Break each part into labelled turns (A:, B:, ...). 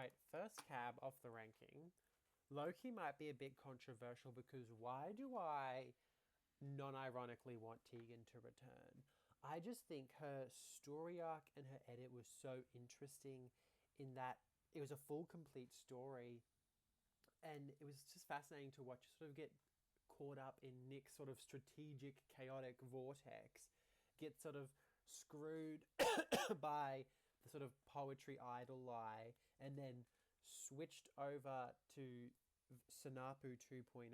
A: right, first cab off the ranking. Loki might be a bit controversial because why do I non ironically want Tegan to return? I just think her story arc and her edit was so interesting in that it was a full, complete story. And it was just fascinating to watch, sort of get caught up in Nick's sort of strategic, chaotic vortex, get sort of screwed by the sort of poetry idol lie, and then switched over to Sanapu 2.0,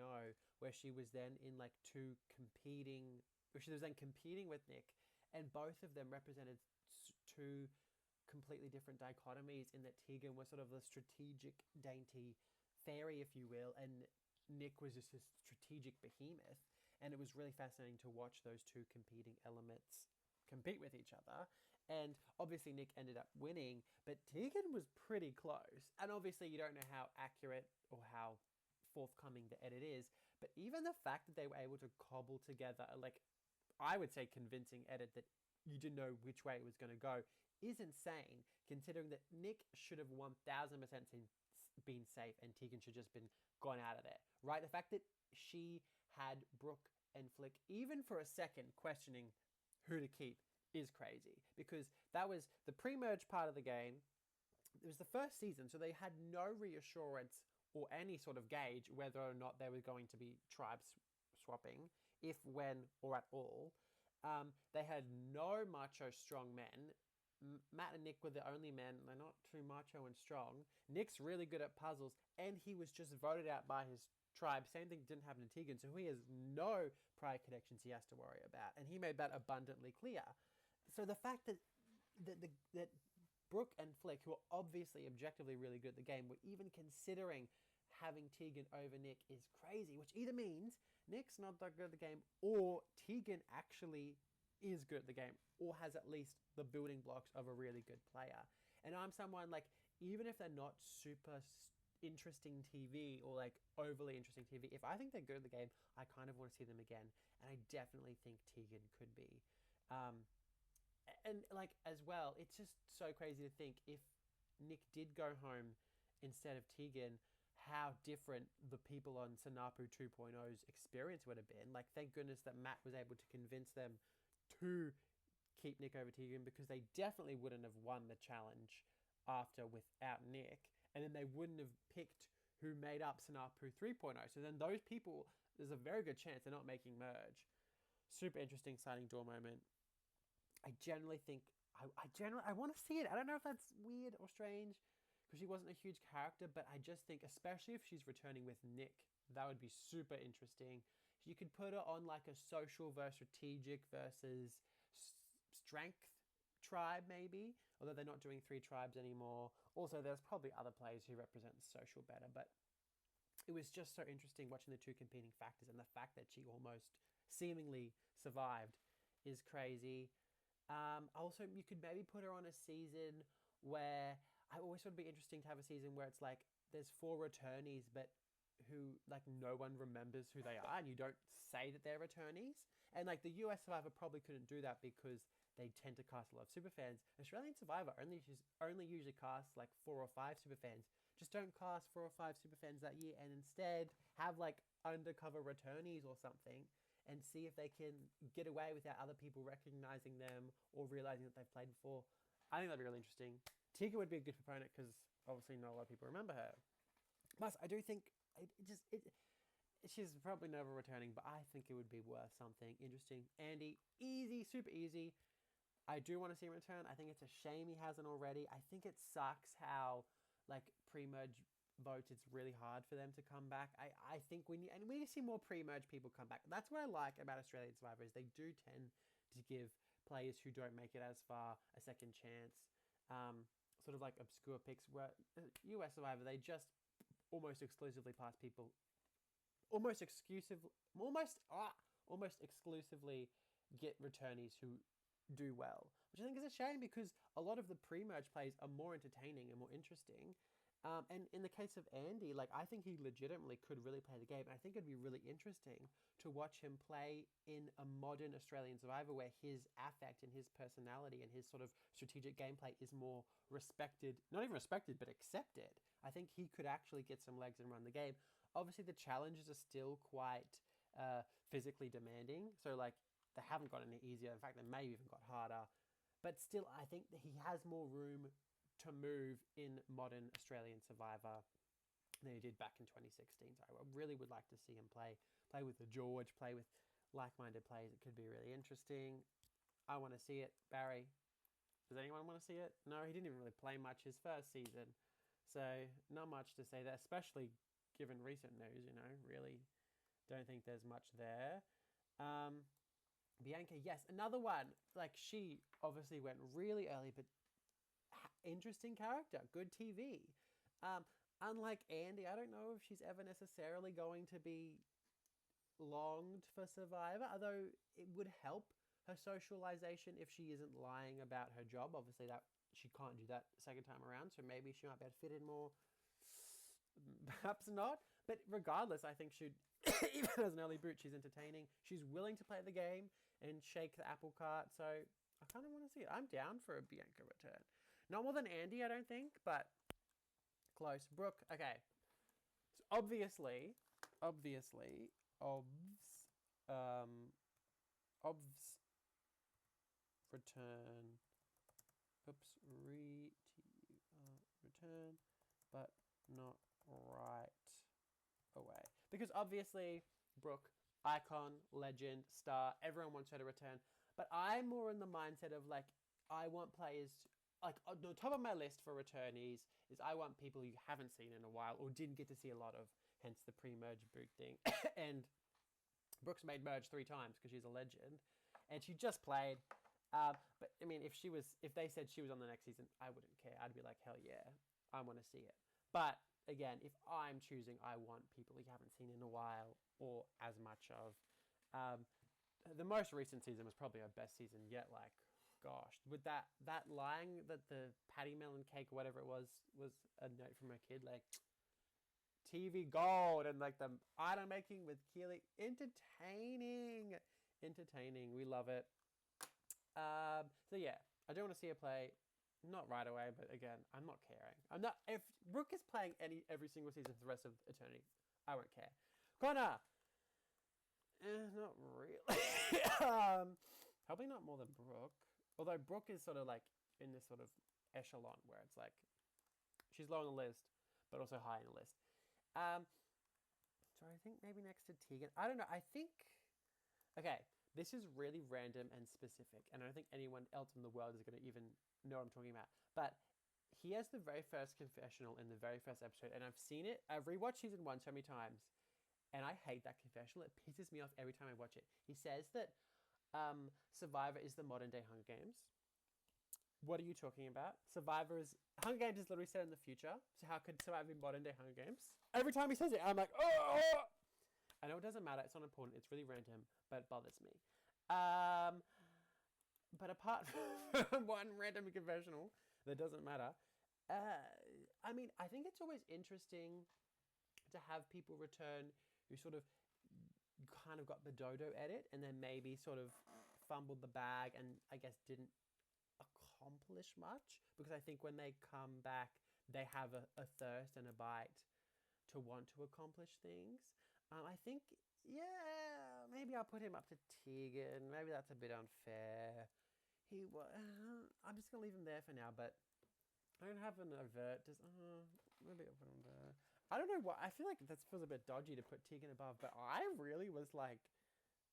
A: where she was then in like two competing, where she was then competing with Nick, and both of them represented two completely different dichotomies in that Tegan was sort of the strategic, dainty fairy, if you will, and Nick was just a strategic behemoth. And it was really fascinating to watch those two competing elements compete with each other. And obviously, Nick ended up winning, but Tegan was pretty close. And obviously, you don't know how accurate or how forthcoming the edit is, but even the fact that they were able to cobble together, like, I would say, convincing edit that you didn't know which way it was going to go is insane, considering that Nick should have 1000% been safe and Tegan should just been gone out of there, right? The fact that she had Brooke and Flick, even for a second, questioning who to keep is crazy, because that was the pre-merge part of the game. It was the first season, so they had no reassurance or any sort of gauge whether or not they were going to be tribes swapping, if, when, or at all. They had no macho strong men. Matt and Nick were the only men. They're not too macho and strong. Nick's really good at puzzles, and he was just voted out by his tribe. Same thing didn't happen to Tegan, so he has no prior connections he has to worry about, and he made that abundantly clear. So the fact that Brooke and Flick, who are obviously objectively really good at the game, were even considering having Tegan over Nick is crazy, which either means Nick's not that good at the game or Tegan actually is good at the game or has at least the building blocks of a really good player. And I'm someone like, even if they're not super interesting TV or like overly interesting TV, if I think they're good at the game, I kind of want to see them again. And I definitely think Tegan could be. And like as well, it's just so crazy to think if Nick did go home instead of Tegan, how different the people on Sanapu 2.0's experience would have been. Like, thank goodness that Matt was able to convince them to keep Nick over Tegan, because they definitely wouldn't have won the challenge after without Nick. And then they wouldn't have picked who made up Sanapu 3.0. So then those people, there's a very good chance they're not making merge. Super interesting sliding door moment. I generally think I want to see it. I don't know if that's weird or strange because she wasn't a huge character, but I just think, especially if she's returning with Nick, that would be super interesting. You could put her on like a social versus strategic versus strength tribe, maybe, although they're not doing three tribes anymore. Also, there's probably other players who represent social better, but it was just so interesting watching the two competing factors, and the fact that she almost seemingly survived is crazy. Also, you could maybe put her on a season where I always thought it'd be interesting to have a season where it's like there's four returnees, but who like no one remembers who they are, and you don't say that they're returnees. And like the US Survivor probably couldn't do that because they tend to cast a lot of superfans. Australian Survivor only usually casts like 4 or 5 superfans. Just don't cast 4 or 5 superfans that year, and instead have like undercover returnees or something, and see if they can get away without other people recognizing them or realizing that they've played before. I think that'd be really interesting. Tika would be a good proponent because obviously not a lot of people remember her. Plus, I do think she's probably never returning, but I think it would be worth something interesting. Andy, easy, super easy. I do want to see him return. I think it's a shame he hasn't already. I think it sucks how, like, pre-merge votes, it's really hard for them to come back. I think we need to see more pre-merge people come back. That's what I like about Australian Survivor, is they do tend to give players who don't make it as far a second chance. Sort of like obscure picks, where US Survivor, they just almost exclusively pass people, almost exclusively get returnees who do well, which I think is a shame because a lot of the pre-merge plays are more entertaining and more interesting. And in the case of Andy, like I think he legitimately could really play the game. I think it'd be really interesting to watch him play in a modern Australian Survivor where his affect and his personality and his sort of strategic gameplay is more respected, not even respected, but accepted. I think he could actually get some legs and run the game. Obviously, the challenges are still quite physically demanding. So, like, they haven't got any easier. In fact, they may have even got harder. But still, I think that he has more room to move in modern Australian Survivor than he did back in 2016. So I really would like to see him play with the George, play with like-minded players. It could be really interesting. I want to see it. Barry, does anyone want to see it? No, he didn't even really play much his first season. So not much to say there, especially given recent news, really don't think there's much there. Bianca, yes, another one. Like, she obviously went really early, but interesting character, good TV. Unlike Andy, I don't know if she's ever necessarily going to be longed for Survivor, although it would help her socialization if she isn't lying about her job. Obviously, that she can't do that second time around, so maybe she might be able to fit in more. Perhaps not, but regardless, I think she'd even as an early boot, she's entertaining. She's willing to play the game and shake the apple cart, so I kind of want to see it. I'm down for a Bianca return. Not more than Andy, I don't think, but close. Brooke, okay. So obviously, obvs return. Oops, return, but not right away. Because obviously, Brooke, icon, legend, star, everyone wants her to return. But I'm more in the mindset of like, I want players to, like, on the top of my list for returnees is I want people you haven't seen in a while or didn't get to see a lot of, hence the pre-merge boot thing. And Brooke's made merge 3 times because she's a legend, and she just played. But I mean, if they said she was on the next season, I wouldn't care. I'd be like, hell yeah, I want to see it. But again, if I'm choosing, I want people you haven't seen in a while or as much of. The most recent season was probably our best season yet. Like, gosh, with that line that the patty melon cake, whatever it was a note from a kid, like TV gold, and like the item making with Keely, entertaining. We love it. So yeah, I do want to see her play, not right away, but again, I'm not caring. I'm not. If Brooke is playing every single season for the rest of eternity, I won't care. Connor, not really. Probably not more than Brooke. Although Brooke is sort of like in this sort of echelon where it's like she's low on the list, but also high on the list. So I think maybe next to Tegan. I don't know. I think. Okay, this is really random and specific, and I don't think anyone else in the world is going to even know what I'm talking about. But he has the very first confessional in the very first episode, and I've seen it. I've rewatched season 1 so many times, and I hate that confessional. It pisses me off every time I watch it. He says that Survivor is the modern day Hunger Games. What are you talking about? Hunger Games is literally set in the future. So how could Survivor be modern day Hunger Games? Every time he says it, I'm like, oh! I know it doesn't matter. It's not important. It's really random, but it bothers me. But apart from one random confessional that doesn't matter, I mean, I think it's always interesting to have people return who sort of kind of got the dodo edit and then maybe sort of fumbled the bag and I guess didn't accomplish much, because I think when they come back they have a thirst and a bite to want to accomplish things. I think, yeah, maybe I'll put him up to Tegan. Maybe that's a bit unfair. I'm just gonna leave him there for now, but I don't have an overt. Maybe I'll put him there. I don't know what. I feel like that feels a bit dodgy to put Tegan above, but I really was like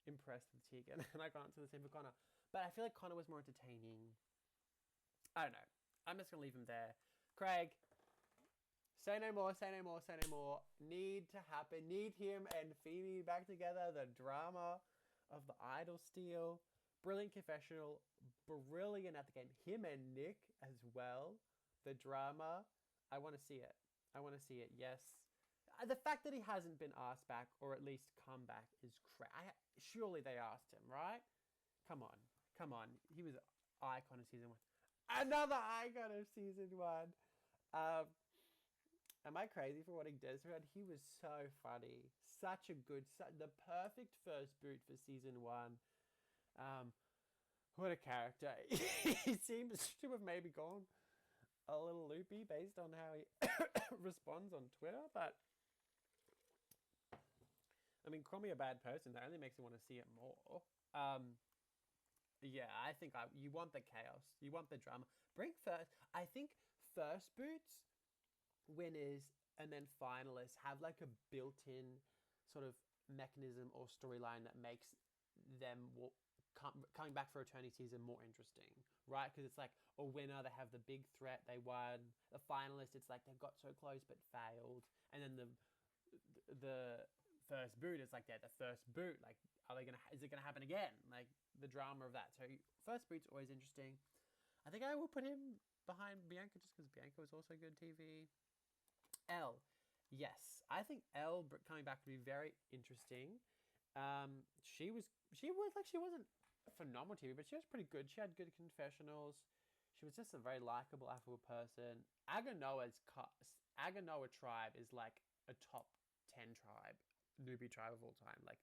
A: impressed with Tegan, and I got into the same for Connor. But I feel like Connor was more entertaining. I don't know. I'm just gonna leave him there. Craig, say no more. Need to happen. Need him and Phoebe back together. The drama of the idol steal. Brilliant confessional. Brilliant at the game. Him and Nick as well. The drama. I want to see it. Yes. The fact that he hasn't been asked back, or at least come back, is surely they asked him, right? Come on. He was an icon of season 1. Another icon of season 1. Am I crazy for wanting Desmond? He was so funny. Such a good, the perfect first boot for season one. Um, what a character. He seems to have maybe gone a little loopy based on how he responds on Twitter, but I mean, call me a bad person. That only makes me want to see it more. Yeah, I think you want the chaos. You want the drama. Bring first. I think first boots, winners, and then finalists have like a built-in sort of mechanism or storyline that makes them coming back for returning season more interesting, right? Because it's like a winner, they have the big threat, they won. A finalist, it's like they got so close but failed, and then the first boot is like they're the first boot. Like, is it gonna happen again? Like the drama of that. So first boot's always interesting. I think I will put him behind Bianca just because Bianca was also good TV. Elle, yes, I think Elle coming back would be very interesting. She wasn't phenomenal TV, but she was pretty good. She had good confessionals. She was just a very likable, affable person. Aganoa tribe is like a top 10 tribe, newbie tribe of all time. Like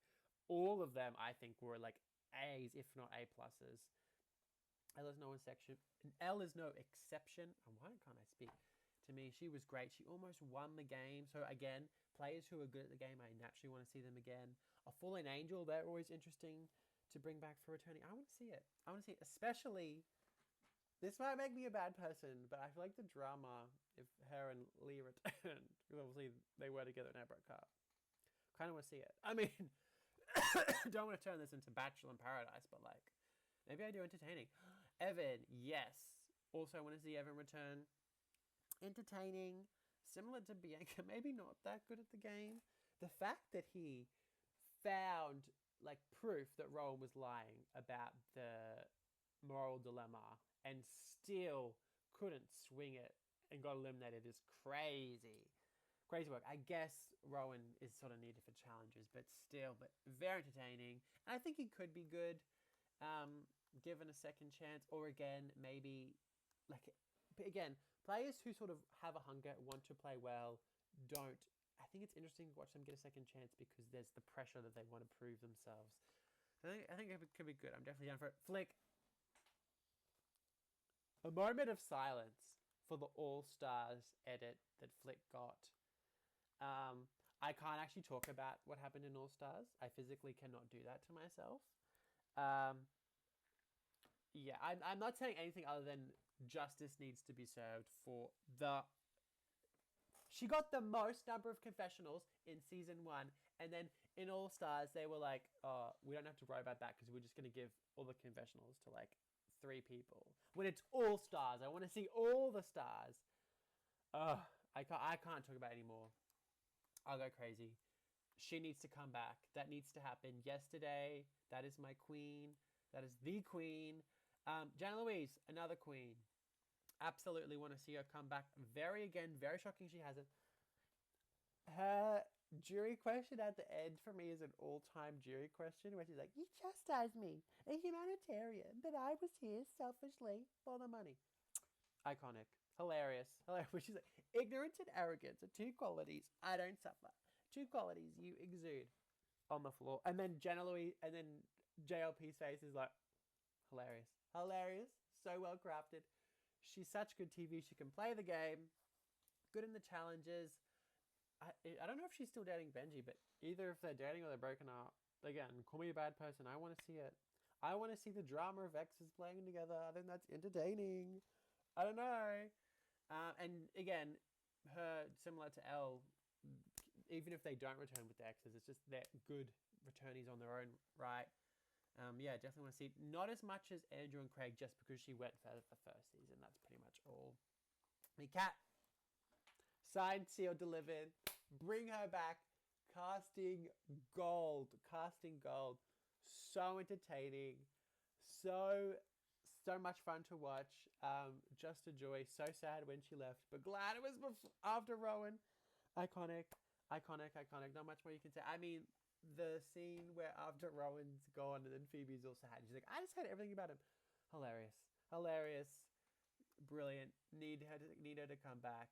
A: all of them, I think, were like A's, if not A pluses. Elle is no exception. Elle is no exception. And why can't I speak? To me, she was great. She almost won the game. So again, players who are good at the game, I naturally want to see them again. A Fallen Angel, they're always interesting to bring back for returning. I want to see it. Especially, this might make me a bad person, but I feel like the drama if her and Lee returned, because obviously they were together and now broke up. Kind of want to see it. I mean, don't want to turn this into Bachelor in Paradise, but like, maybe I do entertaining. Evan, yes. Also want to see Evan return. Entertaining, similar to Bianca, maybe not that good at the game. The fact that he found like proof that Rowan was lying about the moral dilemma and still couldn't swing it and got eliminated is crazy. Crazy work. I guess Rowan is sort of needed for challenges, but very entertaining. And I think he could be good, given a second chance, or again, maybe like, but again, players who sort of have a hunger, want to play well, don't. I think it's interesting to watch them get a second chance because there's the pressure that they want to prove themselves. I think it could be good. I'm definitely down for it. Flick. A moment of silence for the All Stars edit that Flick got. I can't actually talk about what happened in All Stars. I physically cannot do that to myself. Yeah, I'm not saying anything other than justice needs to be served for the... She got the most number of confessionals in season one, and then in All Stars, they were like, oh, we don't have to worry about that because we're just going to give all the confessionals to like 3 people. When it's All Stars, I want to see all the stars. I can't talk about it anymore. I'll go crazy. She needs to come back. That needs to happen. Yesterday, that is my queen. That is the queen. Jenna Louise, another queen. Absolutely want to see her come back. Very shocking she hasn't. Her jury question at the end for me is an all-time jury question where she's like, you chastised me, a humanitarian, but I was here selfishly for the money. Iconic. Hilarious. She's like, ignorance and arrogance are 2 qualities I don't suffer. 2 qualities you exude on the floor. And then Jenna Louise, and then JLP's face is like, hilarious. So well crafted. She's such good TV. She can play the game. Good in the challenges. I don't know if she's still dating Benji, but either if they're dating or they're broken up, again, call me a bad person. I want to see it. I want to see the drama of exes playing together. I think that's entertaining. I don't know. And again, her, similar to Elle, even if they don't return with the exes, it's just they're good returnees on their own right. Yeah, definitely want to see. Not as much as Andrew and Craig, just because she went for the first season. That's pretty much all. Me Cat. Signed, sealed, delivered. Bring her back. Casting gold. So entertaining. So much fun to watch. Just a joy. So sad when she left, but glad it was after Rowan. Iconic. Not much more you can say. I mean, the scene where after Rowan's gone and then Phoebe's also had, she's like, I just had everything about him. Hilarious. Brilliant. Need her to come back.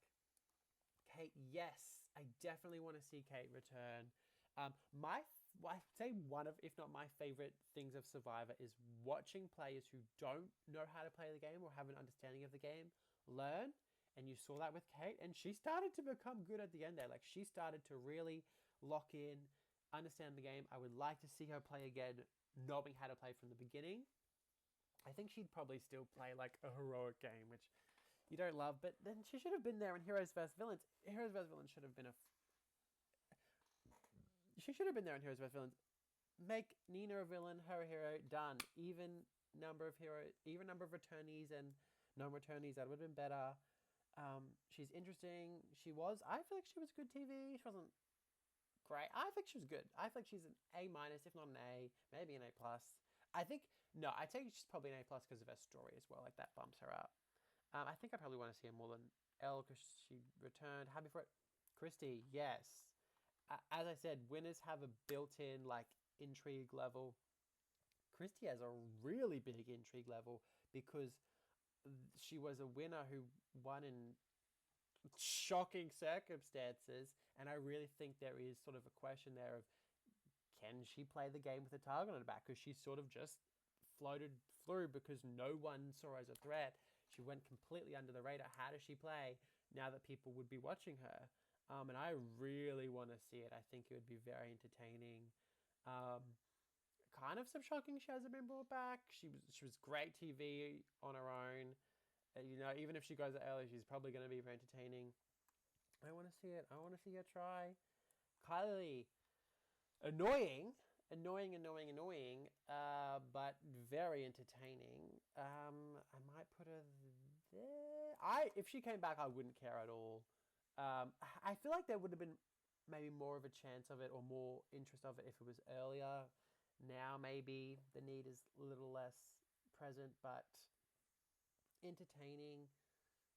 A: Kate, yes, I definitely want to see Kate return. I'd say one of, if not my favorite things of Survivor is watching players who don't know how to play the game or have an understanding of the game learn. And you saw that with Kate, and she started to become good at the end there. Like, she started to really lock in, understand the game. I would like to see her play again, knowing how to play from the beginning. I think she'd probably still play like a heroic game, which you don't love, but then she should have been there in Heroes vs Villains. Heroes vs Villains should have been she should have been there in Heroes vs Villains. Make Nina a villain, her a hero, done. Even number of returnees and non-returnees, that would have been better. She's interesting. I feel like she was good TV. She wasn't great. I think she was good. I think she's an A-, if not an A, maybe an A+. I think she's probably an A+ because of her story as well. Like, that bumps her up. I think I probably want to see her more than Elle because she returned. Happy for it. Christy, yes. As I said, winners have a built-in, like, intrigue level. Christy has a really big intrigue level because she was a winner who won in shocking circumstances, and I really think there is sort of a question there of, can she play the game with a target on her back? Because she sort of just floated through because no one saw her as a threat. She went completely under the radar. How does she play now that people would be watching her? And I really want to see it. I think it would be very entertaining. Kind of some shocking she hasn't been brought back. She was great TV on her own. Even if she goes early, she's probably going to be very entertaining. I want to see it. I want to see her try. Kylie, annoying, but very entertaining. I might put her there. If she came back, I wouldn't care at all. I feel like there would have been maybe more of a chance of it or more interest of it if it was earlier. Now maybe the need is a little less present, but entertaining.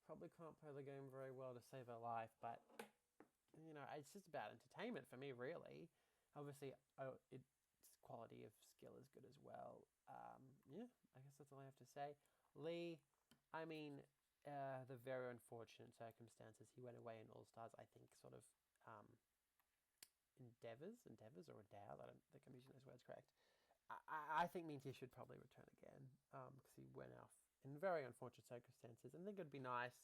A: Probably can't play the game very well to save her life, but it's just about entertainment for me, really. Obviously, its quality of skill is good as well. I guess that's all I have to say. Lee, the very unfortunate circumstances. He went away in All-Stars, I think, sort of endeavours or endowed. The commission knows words correct. I think Minty should probably return again because he went off in very unfortunate circumstances. And I think it'd be nice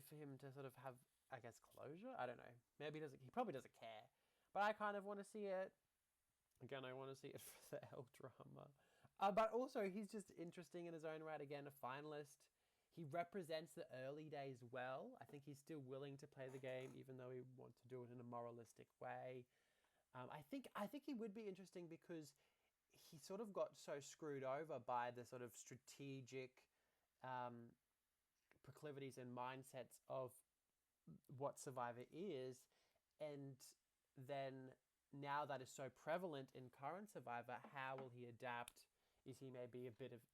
A: for him to sort of have, I guess, closure. I don't know. Maybe he probably doesn't care. But I kind of want to see it. Again, I want to see it for the L drama. But also, he's just interesting in his own right. Again, a finalist. He represents the early days well. I think he's still willing to play the game, even though he wants to do it in a moralistic way. I think he would be interesting because he sort of got so screwed over by the sort of strategic proclivities and mindsets of what Survivor is, and then now that is so prevalent in current Survivor, how will he adapt? Is he maybe a bit of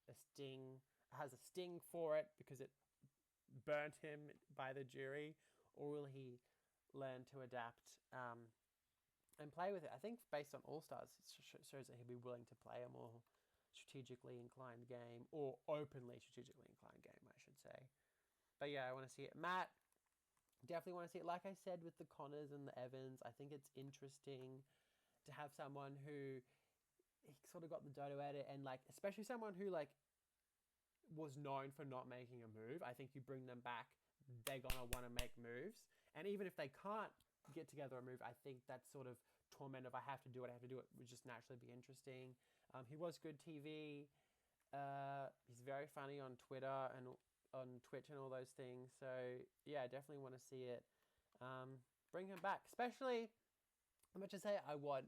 A: has a sting for it because it burnt him by the jury, or will he learn to adapt and play with it? I think based on All-Stars, it shows that he'll be willing to play a more strategically inclined game, or openly strategically inclined game, I should say. But yeah, I want to see it. Matt, definitely want to see it. Like I said, with the Connors and the Evans, I think it's interesting to have someone who sort of got the dodo at it, and like, especially someone who like was known for not making a move. I think you bring them back, they're gonna want to make moves, and even if they can't get together a move, I think that sort of torment of I have to do it would just naturally be interesting. He was good TV. He's very funny on Twitter and on Twitch and all those things. So yeah, I definitely want to see it. Bring him back, especially I'm going to say I want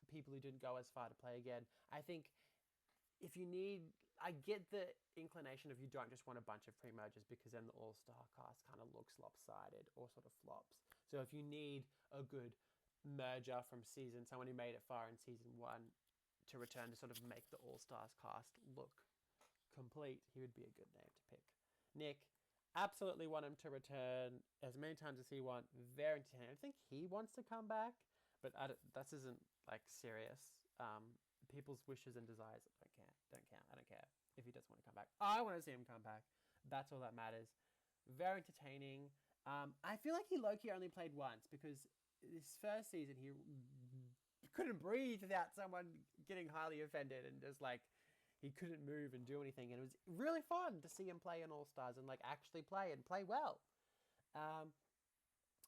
A: people who didn't go as far to play again. I think if you need, I get the inclination of you don't just want a bunch of pre-mergers because then the all-star cast kind of looks lopsided or sort of flops. So if you need a good merger from someone who made it far in season 1 to return to sort of make the all-stars cast look complete, he would be a good name to pick. Nick, absolutely want him to return as many times as he wants. Very entertaining. I think he wants to come back, but that isn't like serious. People's wishes and desires don't count. I don't care if he doesn't want to come back. I want to see him come back. That's all that matters. Very entertaining. I feel like he low-key only played once because this first season he couldn't breathe without someone getting highly offended and just like he couldn't move and do anything. And it was really fun to see him play in All Stars and like actually play and play well. Um,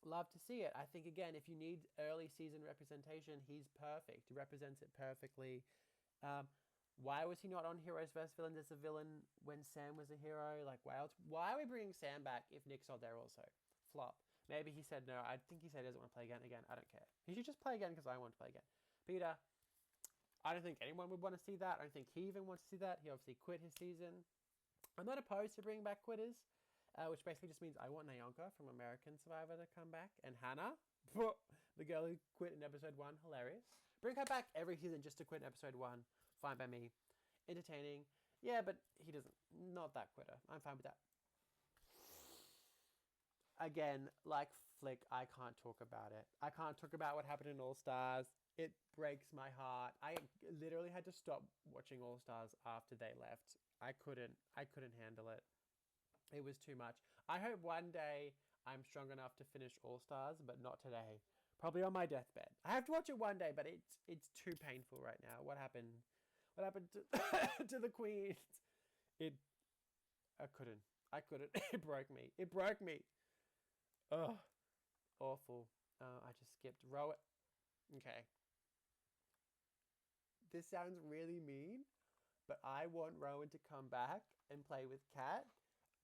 A: Love to see it. I think again, if you need early season representation, he's perfect. He represents it perfectly. Um, why was he not on Heroes vs Villains as a villain when Sam was a hero? Like, why are we bringing Sam back if Nick's not there also? Flop. Maybe he said no. I think he said he doesn't want to play again. Again, I don't care. He should just play again because I want to play again. Peter, I don't think anyone would want to see that. I don't think he even wants to see that. He obviously quit his season. I'm not opposed to bringing back quitters, which basically just means I want Nayanka from American Survivor to come back. And Hannah, the girl who quit in episode 1, hilarious. Bring her back every season just to quit in episode 1. Fine by me. Entertaining. Yeah, but he doesn't. Not that quitter. I'm fine with that. Again, like Flick, I can't talk about it. I can't talk about what happened in All Stars. It breaks my heart. I literally had to stop watching All Stars after they left. I couldn't handle it. It was too much. I hope one day I'm strong enough to finish All Stars, but not today. Probably on my deathbed. I have to watch it one day, but it's too painful right now. What happened? What happened to to the queens? It. I couldn't. It broke me. It broke me. Ugh. Awful. I just skipped. Row it. Okay. This sounds really mean, but I want Rowan to come back and play with Kat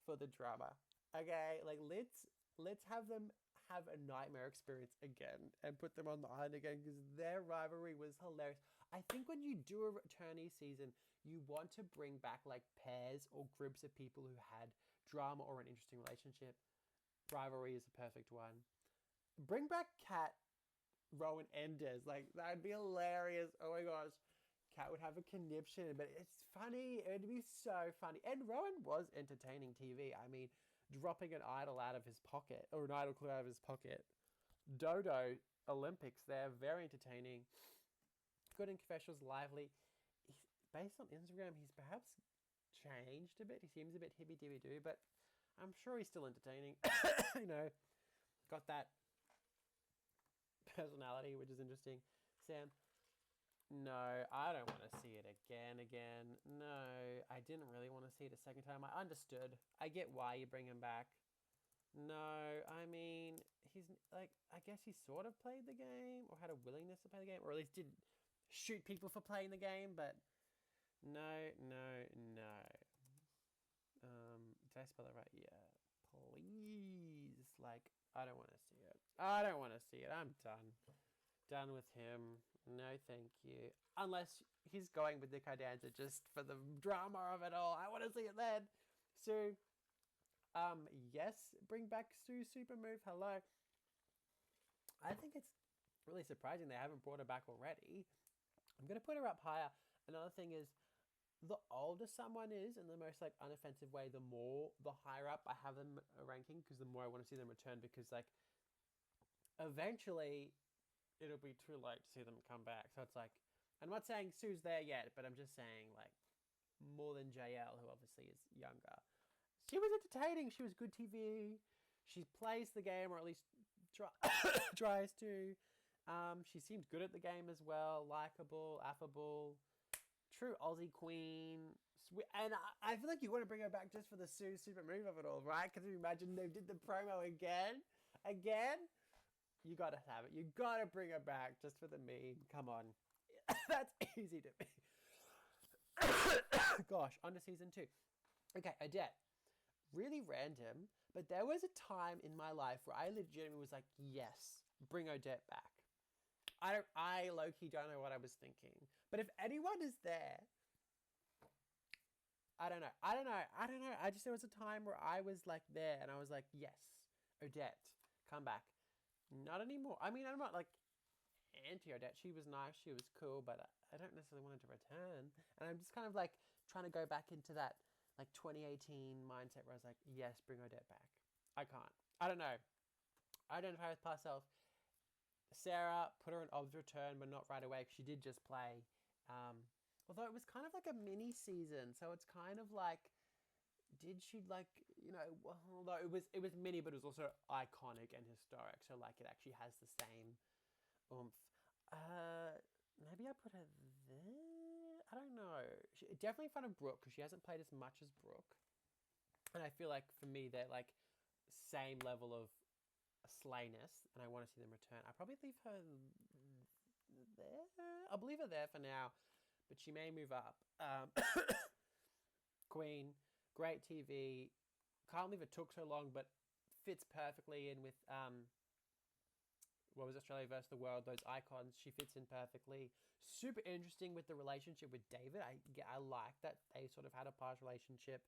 A: for the drama. Okay, like let's have them have a nightmare experience again and put them on the island again because their rivalry was hilarious. I think when you do a returnee season, you want to bring back like pairs or groups of people who had drama or an interesting relationship. Rivalry is a perfect one. Bring back Kat, Rowan, and Des. Like that'd be hilarious. Oh my gosh. Kat would have a conniption, but it's funny. It'd be so funny. And Rowan was entertaining TV. I mean, dropping an idol out of his pocket, or an idol clue out of his pocket. Dodo Olympics, they're very entertaining. Good in confessionals, lively. Based on Instagram, he's perhaps changed a bit. He seems a bit hippy-dippy-doo, but I'm sure he's still entertaining. You know, got that personality, which is interesting. Sam, no, I don't want to see it again. No, I didn't really want to see it a second time. I understood. I get why you bring him back. No, I mean, he's like, I guess he sort of played the game or had a willingness to play the game, or at least did shoot people for playing the game, but no. Did I spell that right? Yeah. Please. Like, I don't want to see it. I'm done with him. No, thank you. Unless he's going with Nick Idanza just for the drama of it all. I want to see it then. Sue. Yes, bring back Sue Super Move. Hello. I think it's really surprising they haven't brought her back already. I'm going to put her up higher. Another thing is, the older someone is in the most like unoffensive way, the higher up I have them ranking, because the more I want to see them return, because like eventually it'll be too late to see them come back. So it's like, I'm not saying Sue's there yet, but I'm just saying like more than JL, who obviously is younger. She was entertaining. She was good TV. She plays the game, or at least tries to. She seemed good at the game as well. Likeable, affable. True Aussie queen. And I feel like you want to bring her back just for the Sue Super Move of it all, right? Because you imagine they did the promo again. You got to have it. You got to bring her back just for the meme. Come on. That's easy to me. Gosh, on to season 2. Okay, Odette. Really random, but there was a time in my life where I legitimately was like, yes, bring Odette back. I low-key don't know what I was thinking. But if anyone is there, I don't know. I just, there was a time where I was like there and I was like, yes, Odette, come back. Not anymore. I mean, I'm not like anti-Odette. She was nice. She was cool, but I don't necessarily want her to return. And I'm just kind of like trying to go back into that like 2018 mindset where I was like, yes, bring Odette back. I can't. I don't know. I identify with past self. Sarah, put her in Ob's return, but not right away, because she did just play. Although it was kind of like a mini season, so it's kind of like did she like, well, although it was mini, but it was also iconic and historic. So like it actually has the same oomph. Maybe I put her there. I don't know. Definitely in front of Brooke because she hasn't played as much as Brooke, and I feel like for me they're like same level of slayness, and I want to see them return. I probably leave her there. I'll leave her there for now, but she may move up. Queen, great TV. Can't believe it took so long, but fits perfectly in with what was Australia versus the world, those icons. She fits in perfectly. Super interesting with the relationship with David. I like that they sort of had a past relationship.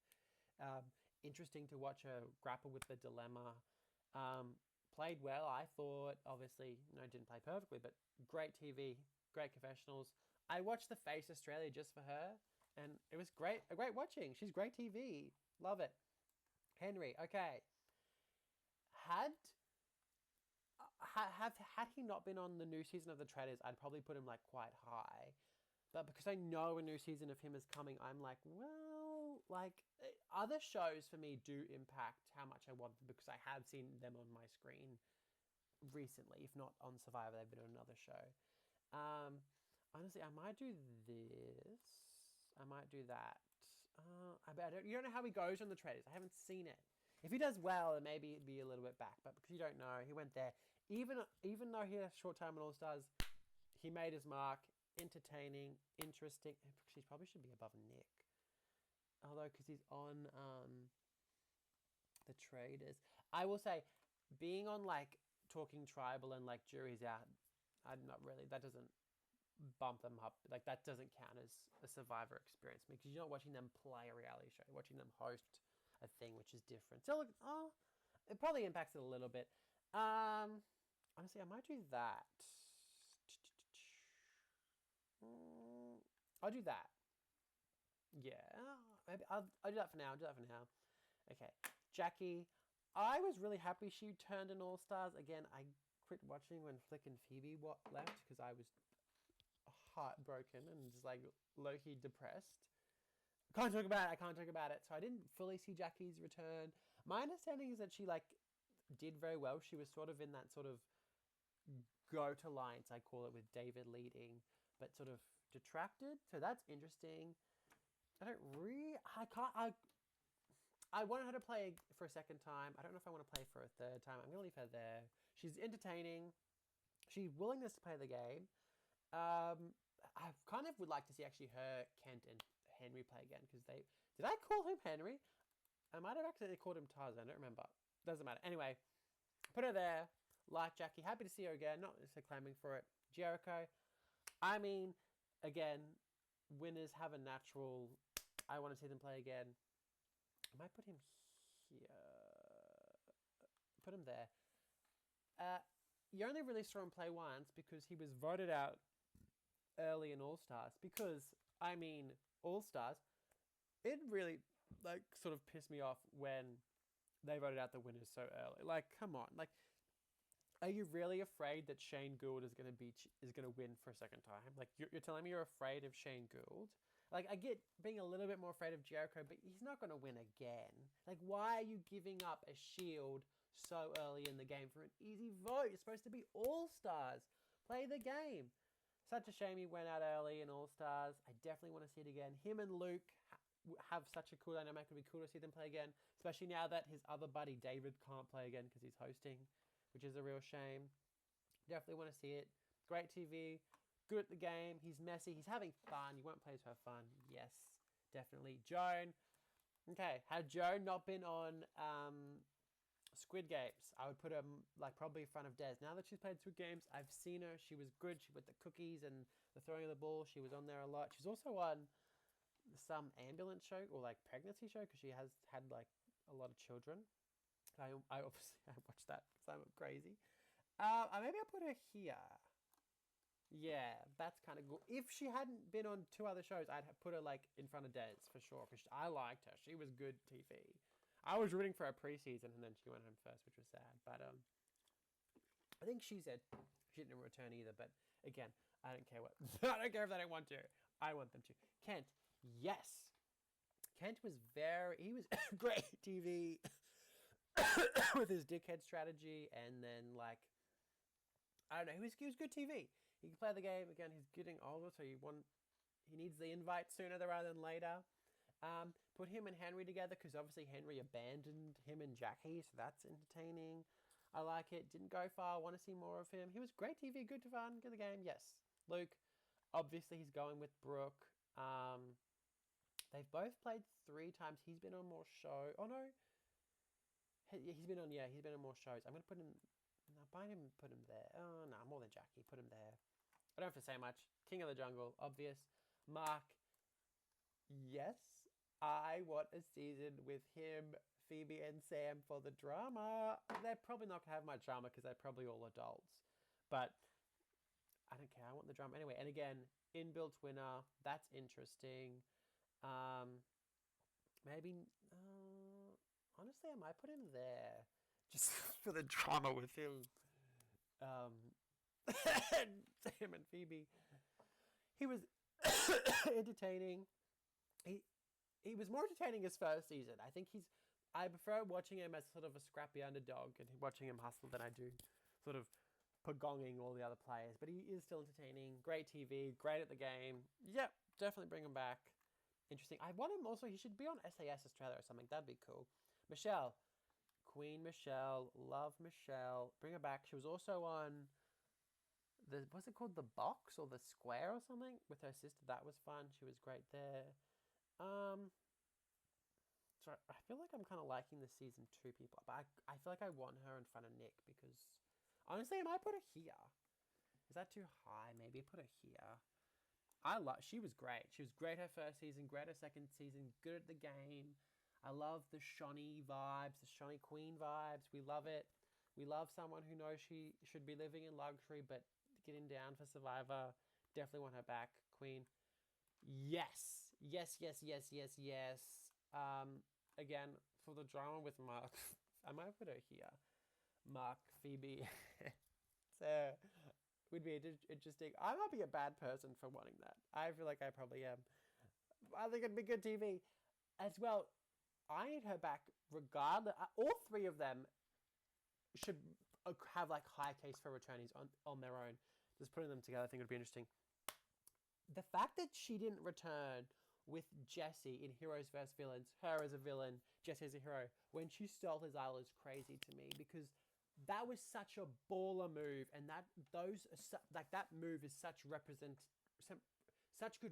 A: Interesting to watch her grapple with the dilemma. Played well, I thought. Obviously, didn't play perfectly, but great TV, great confessionals. I watched The Face Australia just for her, and it was great. A great watching. She's great TV. Love it. Henry, okay. Had he not been on the new season of The Traitors, I'd probably put him like quite high. But because I know a new season of him is coming, I'm like, well, like other shows for me do impact how much I want them because I have seen them on my screen recently. If not on Survivor, they've been on another show. Honestly, I might do this. I might do that. You don't know how he goes on The Traitors. I haven't seen it. If he does well, then maybe it'd be a little bit back. But because you don't know, he went there. Even though he has short time on All Stars, he made his mark. Entertaining, interesting. She probably should be above Nick. Although, because he's on The Traitors. I will say, being on like Talking Tribal and like Jury's Out, I'm not really, that doesn't bump them up. Like that doesn't count as a Survivor experience because you're not watching them play a reality show. You're watching them host a thing, which is different. So look, it probably impacts it a little bit. Honestly, I might do that. I'll do that. Yeah, maybe I'll do that for now. Okay, Jackie. I was really happy she turned in All Stars. Again, I quit watching when Flick and Phoebe left because I was heartbroken and just like low-key depressed. I can't talk about it. So I didn't fully see Jackie's return. My understanding is that she like did very well. She was sort of in that sort of go-to alliance, I call it, with David leading, but sort of detracted. So that's interesting. I wanted her to play for a second time. I don't know if I want to play for a third time. I'm going to leave her there. She's entertaining. She's willingness to play the game. I kind of would like to see actually her, Kent, and Henry play again because did I call him Henry? I might have accidentally called him Tarzan. I don't remember. Doesn't matter. Anyway, put her there. Like Jackie. Happy to see her again. Not necessarily claiming for it. Jericho. I mean, again, winners have a natural. I want to see them play again. I might put him here. Put him there. You only really saw him play once because he was voted out early in All Stars. Because, I mean, All Stars, it really, like, sort of pissed me off when they voted out the winners so early. Like, come on. Like, are you really afraid that Shane Gould is going to win for a second time? Like, you're telling me you're afraid of Shane Gould? Like, I get being a little bit more afraid of Jericho, but he's not going to win again. Like, why are you giving up a shield so early in the game for an easy vote? You're supposed to be All-Stars. Play the game. Such a shame he went out early in All-Stars. I definitely want to see it again. Him and Luke have such a cool dynamic. It would be cool to see them play again, especially now that his other buddy David can't play again because he's hosting, which is a real shame. Definitely want to see it. Great TV. Good at the game. He's messy. He's having fun. You won't play to have fun. Yes, definitely. Joan. Okay, had Joan not been on Squid Games, I would put her like probably in front of Des. Now that she's played Squid Games, I've seen her. She was good. She with the cookies and the throwing of the ball. She was on there a lot. She's also on some ambulance show or like pregnancy show because she has had like a lot of children. I obviously I watched that because I'm crazy. Maybe I'll put her here. Yeah, that's kind of good. If she hadn't been on two other shows, I'd have put her like in front of Des for sure because I liked her. She was good TV. I was rooting for her preseason and then she went home first, which was sad. But I think she said she didn't return either. But again, I don't care what. I don't care if they don't want to. I want them to. Kent, yes. Kent was he was great TV with his dickhead strategy, and then like, I don't know, he was good TV. He could play the game again. He's getting older, so he needs the invite sooner rather than later. Put him and Henry together because obviously Henry abandoned him and Jackie, so that's entertaining. I like it. Didn't go far. Want to see more of him. He was great TV, good to fun, good the game. Yes. Luke, obviously he's going with Brooke. They've both played 3 times. He's been on more shows. Oh no, he's been on more shows. I'm gonna put him. No, bind him. Put him there. Oh no, more than Jackie. Put him there. I don't have to say much. King of the Jungle, obvious. Mark. Yes, I want a season with him, Phoebe, and Sam for the drama. They're probably not going to have much drama because they're probably all adults. But I don't care. I want the drama. Anyway, and again, inbuilt winner. That's interesting. Maybe... honestly, I might put him there. Just for the drama with him. Sam and Phoebe. He was entertaining. He was more entertaining his first season. I think I prefer watching him as sort of a scrappy underdog and watching him hustle than I do sort of pagonging all the other players. But he is still entertaining. Great TV. Great at the game. Yep, definitely bring him back. Interesting. I want him also. He should be on SAS Australia or something. That'd be cool. Michelle. Queen Michelle. Love Michelle. Bring her back. She was also on... what's it called? The Box or The Square or something? With her sister. That was fun. She was great there. So I feel like I'm kind of liking the season 2 people, but I feel like I want her in front of Nick because honestly, I might put her here. Is that too high? Maybe put her here. She was great. She was great her first season, great her second season, good at the game. I love the Shawnee vibes, the Shawnee Queen vibes. We love it. We love someone who knows she should be living in luxury, but getting down for Survivor. Definitely want her back, Queen. Yes. Again, for the drama with Mark, I might put her here. Mark, Phoebe. So, would be interesting. I might be a bad person for wanting that. I feel like I probably am. I think it'd be good TV. As well, I need her back regardless. All 3 of them should have like high case for returnees on their own. Just putting them together, I think would be interesting. The fact that she didn't return with Jesse in Heroes vs. Villains, her as a villain, Jesse as a hero, when she stole his idol is crazy to me because that was such a baller move, and that move is such good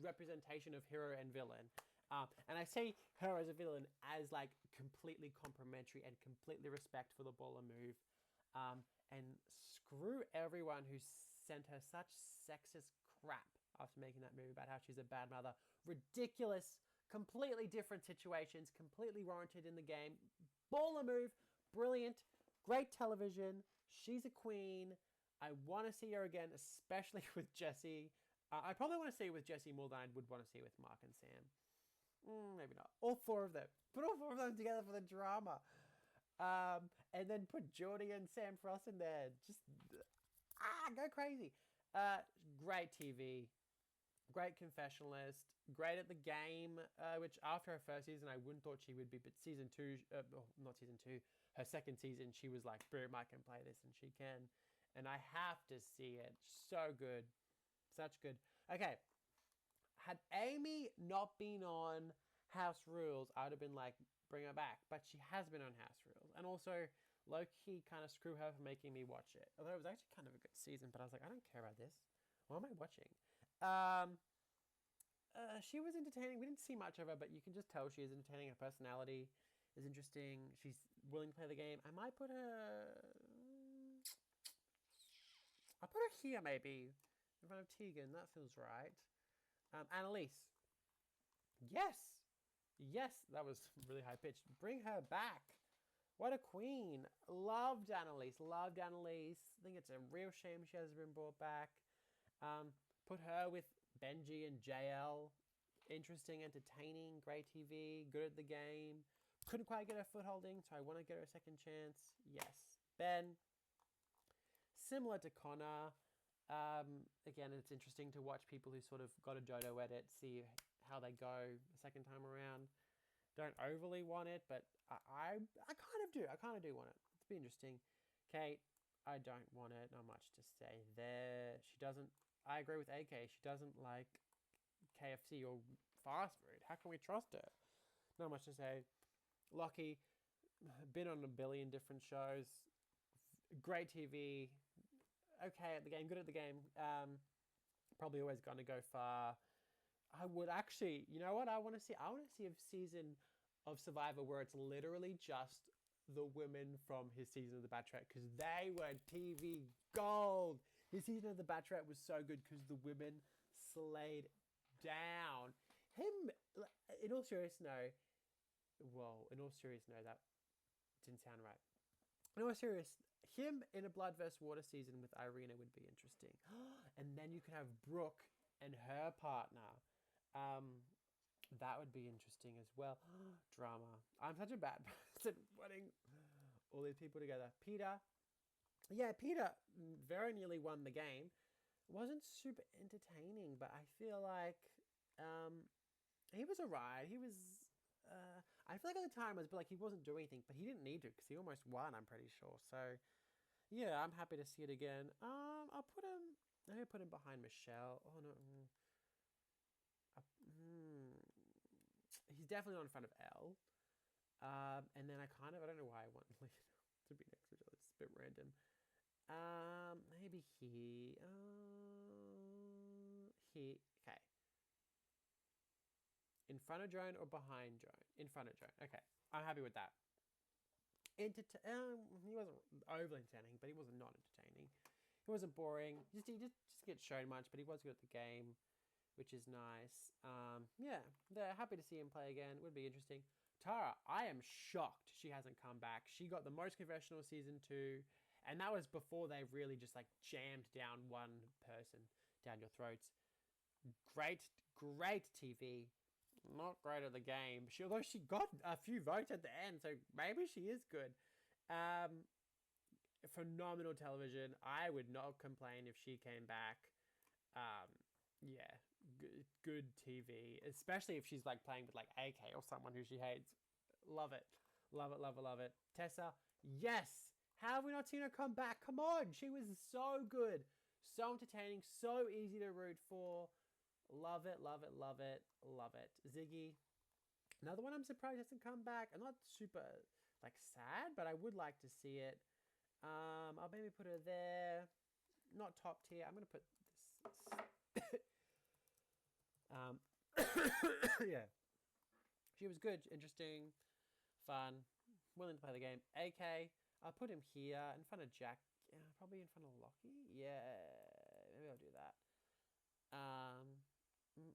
A: representation of hero and villain. And I see her as a villain as like completely complimentary and completely respect for the baller move. And screw everyone who sent her such sexist crap after making that movie about how she's a bad mother. Ridiculous, completely different situations, completely warranted in the game. Baller move, brilliant, great television. She's a queen. I want to see her again, especially with Jesse. I probably want to see her with Jesse more than I would want to see her with Mark and Sam. Maybe not. All 4 of them. Put all 4 of them together for the drama. And then put Geordie and Sam Frost in there. Just, go crazy. Great TV. Great confessionalist. Great at the game, which after her first season, I wouldn't thought she would be. But season 2, not season 2, her second season, she was like, boom, I can play this, and she can. And I have to see it. So good. Such good. Okay. Had Amy not been on House Rules, I would have been like, bring her back. But she has been on House Rules. And also, low-key kind of screw her for making me watch it. Although it was actually kind of a good season, but I was like, I don't care about this. What am I watching? She was entertaining. We didn't see much of her, but you can just tell she is entertaining. Her personality is interesting. She's willing to play the game. I might put her... I'll put her here, maybe. In front of Tegan. That feels right. Annalise. Yes! Yes! That was really high-pitched. Bring her back. What a queen. Loved Annalise. Loved Annalise. I think it's a real shame she hasn't been brought back. Put her with Benji and JL. Interesting, entertaining, great TV, good at the game. Couldn't quite get her footholding, so I want to get her a second chance. Yes. Ben. Similar to Connor. Again, it's interesting to watch people who sort of got a dodo edit, see how they go the second time around. Don't overly want it, but I kind of do. I kind of do want it. It's be interesting. Kate, I don't want it. Not much to say there. She doesn't. I agree with AK. She doesn't like KFC or fast food. How can we trust her? Not much to say. Lockie, been on a billion different shows. Great TV. Okay at the game. Good at the game. Probably always going to go far. I would actually, you know what I want to see? I want to see a season of Survivor where it's literally just the women from his season of The Bachelorette, because they were TV gold. His season of The Bachelorette was so good because the women slayed down. Him, in all seriousness, no. Well, in all seriousness, no, that didn't sound right. In all seriousness, him in a Blood vs. Water season with Irina would be interesting. And then you could have Brooke and her partner. That would be interesting as well. Drama. I'm such a bad person putting all these people together. Peter. Yeah, Peter very nearly won the game. Wasn't super entertaining, but I feel like he was alright. He was... I feel like at the time it was like he wasn't doing anything, but he didn't need to because he almost won, I'm pretty sure. So, yeah, I'm happy to see it again. I'll put him... I'm going to put him behind Michelle. Oh, no. He's definitely not in front of Elle. And then I don't know why I want Lena to be next to each other. It's a bit random. Maybe here. Here. Okay. In front of Joan or behind Joan? In front of Joan. Okay. I'm happy with that. He wasn't overly entertaining, but he wasn't not entertaining. He wasn't boring. He just gets shown much, but he was good at the game, which is nice. Yeah, they're happy to see him play again. Would be interesting. Tara, I am shocked she hasn't come back. She got the most confessional season 2, and that was before they really just like jammed down one person down your throats. Great TV. Not great at the game. Although she got a few votes at the end, so maybe she is good. Phenomenal television. I would not complain if she came back. Yeah, good TV, especially if she's like playing with like AK or someone who she hates. Love it. Love it, love it, love it. Tessa, yes. How have we not seen her come back? Come on. She was so good. So entertaining. So easy to root for. Love it, love it, love it, love it. Ziggy, another one I'm surprised hasn't come back. I'm not super like sad, but I would like to see it. I'll maybe put her there. Not top tier. I'm gonna put this. Yeah, she was good, interesting, fun, willing to play the game. AK, I'll put him here in front of Jack. Yeah, probably in front of Lockie. Yeah, maybe I'll do that.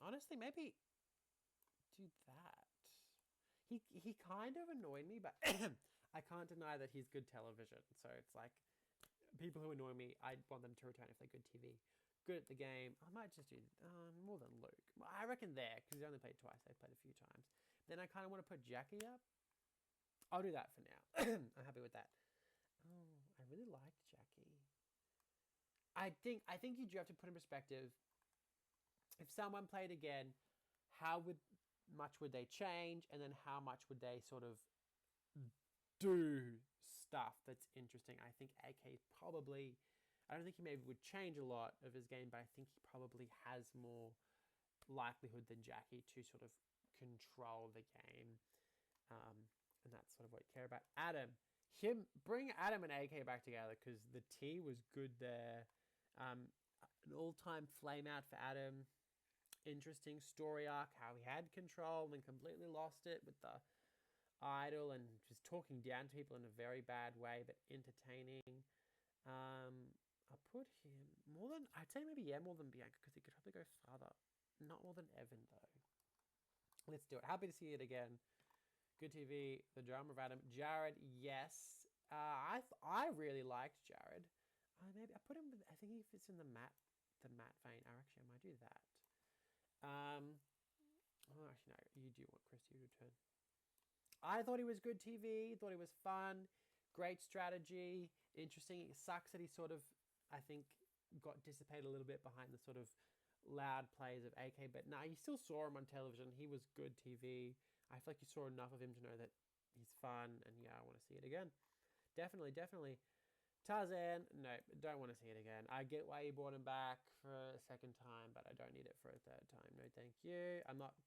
A: Honestly, maybe do that. He kind of annoyed me, but I can't deny that he's good television. So it's like people who annoy me, I want them to return if they're good TV. Good at the game. I might just do more than Luke. I reckon there, because he's only played twice. They've played a few times. Then I kind of want to put Jackie up. I'll do that for now. I'm happy with that. Oh, I really liked Jackie. I think you do have to put in perspective. If someone played again, how much would they change, and then how much would they sort of do stuff that's interesting? I think AK probably... I don't think he maybe would change a lot of his game, but I think he probably has more likelihood than Jackie to sort of control the game. And that's sort of what you care about. Adam. Bring Adam and AK back together, because the tea was good there. An all-time flame out for Adam. Interesting story arc, how he had control and then completely lost it with the idol and just talking down to people in a very bad way, but entertaining. I'll put him I'd say maybe, more than Bianca, because he could probably go farther. Not more than Evan, though. Let's do it. Happy to see it again. Good TV. The drama of Adam. Jared, yes. I really liked Jared. Maybe I put him with, I think he fits in the Matt vein. Actually, I might do that. Actually, no. You do want Christy to return. I thought he was good TV. Thought he was fun. Great strategy. Interesting. It sucks that he sort of, I think, got dissipated a little bit behind the sort of loud plays of AK. But no, you still saw him on television. He was good TV. I feel like you saw enough of him to know that he's fun, and yeah, I want to see it again. Definitely. Tarzan, no, don't want to see it again. I get why you brought him back for a second time, but I don't need it for a third time. No, thank you. I'm not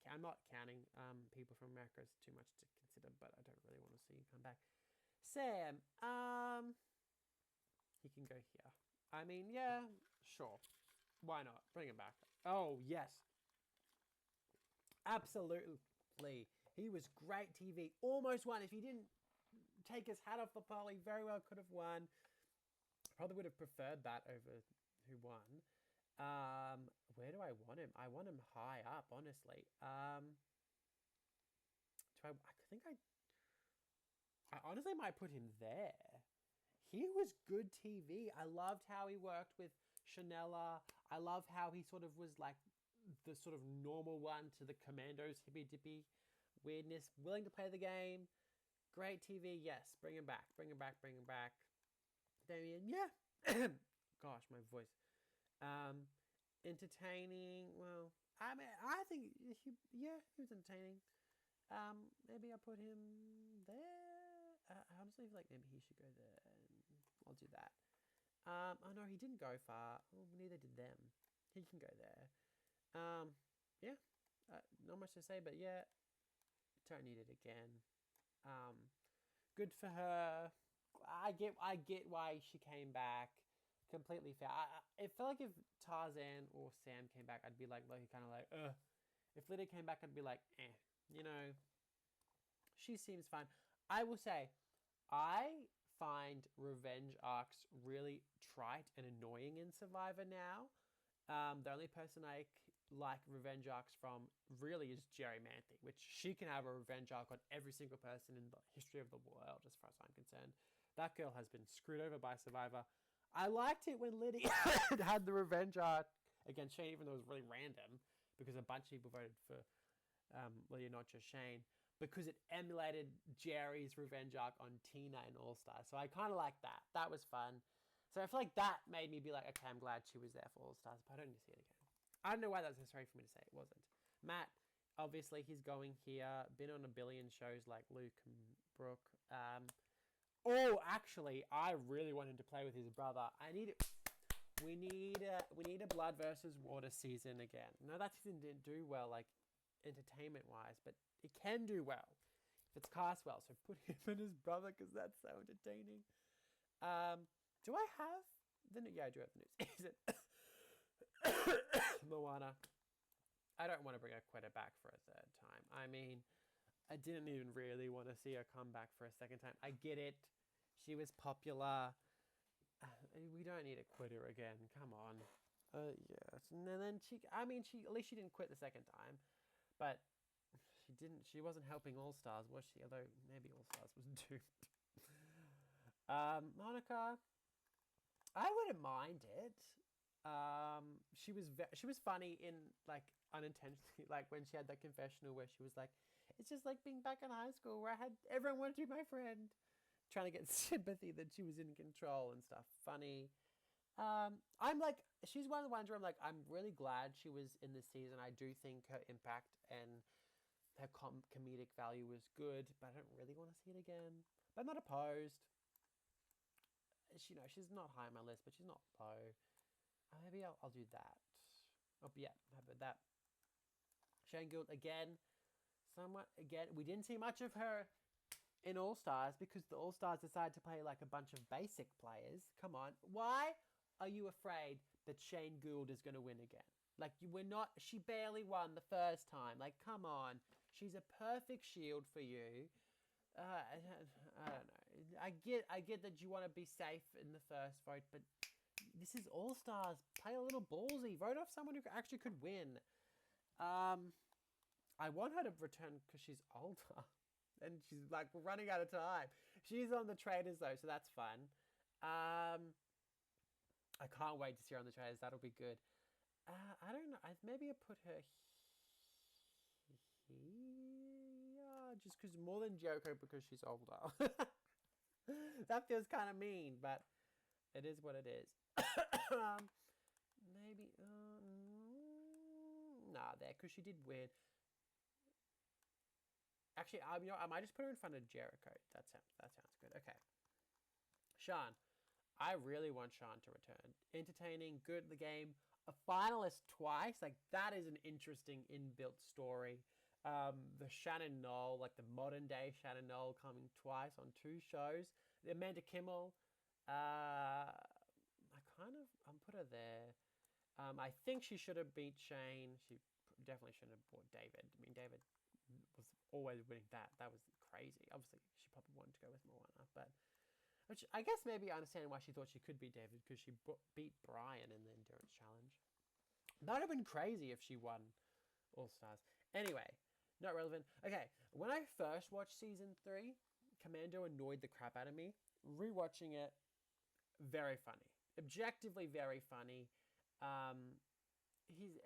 A: counting people from America as too much to consider, but I don't really want to see him come back. Sam, he can go here. I mean, yeah, sure. Why not? Bring him back. Oh, yes. Absolutely. He was great TV. Almost won. If he didn't take his hat off the pole, he very well could have won. Probably would have preferred that over who won. Where do I want him? I want him high up, honestly. I think I honestly might put him there. He was good TV. I loved how he worked with Chanela. I love how he sort of was like the sort of normal one to the Commandos hippy dippy weirdness. Willing to play the game. Great TV. Yes, bring him back. Damien, yeah. Gosh, my voice. Entertaining. Well, I mean, I think he was entertaining. Maybe I'll put him there. I honestly feel like maybe he should go there. I'll do that. Oh no, he didn't go far. Well, neither did them. He can go there. Yeah. Not much to say, but yeah, don't need it again. Good for her. I get why she came back. Completely fair. It felt like if Tarzan or Sam came back, I'd be like kind of like, ugh. If Lydia came back, I'd be like, eh. You know, she seems fine. I will say, I find revenge arcs really trite and annoying in Survivor now. The only person I like revenge arcs from really is Jerry Manthey, which she can have a revenge arc on every single person in the history of the world, as far as I'm concerned. That girl has been screwed over by Survivor. I liked it when Lydia had the revenge arc against Shane, even though it was really random, because a bunch of people voted for Lydia, not just Shane, because it emulated Jerry's revenge arc on Tina in All Stars. So I kind of liked that. That was fun. So I feel like that made me be like, okay, I'm glad she was there for All Stars, but I don't need to see it again. I don't know why that's necessary for me to say. It wasn't. Matt, obviously, he's going here. Been on a billion shows like Luke and Brooke. Actually, I really want him to play with his brother. We need a blood versus water season again. No, that season didn't do well, like entertainment wise, but it can do well if it's cast well. So put him and his brother because that's so entertaining. Do I have the news? Yeah, I do have the news. Is it Moana? I don't want to bring a quitter back for a third time. I mean, I didn't even really want to see her come back for a second time. I get it. She was popular. We don't need a quitter again. Come on. Yes. And then at least she didn't quit the second time. But she wasn't helping All Stars, was she? Although maybe All Stars was doomed. Monica, I wouldn't mind it. She was funny in like unintentionally, like when she had that confessional where she was like, it's just like being back in high school where everyone wanted to be my friend, trying to get sympathy that she was in control and stuff. Funny. I'm like, she's one of the ones where I'm like, I'm really glad she was in this season. I do think her impact and her comedic value was good, but I don't really want to see it again. But I'm not opposed. She's not high on my list, but she's not low. Maybe I'll do that. Oh, yeah, how about that? Shane Gould again. We didn't see much of her in All Stars because the All Stars decided to play like a bunch of basic players. Come on, why are you afraid that Shane Gould is going to win again? Like she barely won the first time. Like, come on, she's a perfect shield for you. I don't know. I get that you want to be safe in the first vote, but this is All Stars. Play a little ballsy. Vote off someone who actually could win. I want her to return because she's older. And she's like, we're running out of time. She's on the Traders though, so that's fun. I can't wait to see her on the Traders. That'll be good. I don't know. Maybe I put her here just because more than Joko because she's older. That feels kind of mean, but it is what it is. Maybe there, because she did win. Actually, I might just put her in front of Jericho. That sounds good. Okay. Sean. I really want Sean to return. Entertaining, good at the game, a finalist twice. Like, that is an interesting inbuilt story. The Shannon Knoll, like the modern day Shannon Knoll, coming twice on 2 shows. The Amanda Kimmel, I'm put her there. I think she should have beat Shane. She definitely shouldn't have bought David. I mean, David was always winning that. That was crazy. Obviously, she probably wanted to go with Moana, but which I guess maybe I understand why she thought she could beat David, because she beat Brian in the endurance challenge. That would have been crazy if she won All Stars. Anyway, not relevant. Okay, when I first watched season 3, Commando annoyed the crap out of me. Rewatching it, very funny. Objectively very funny. He's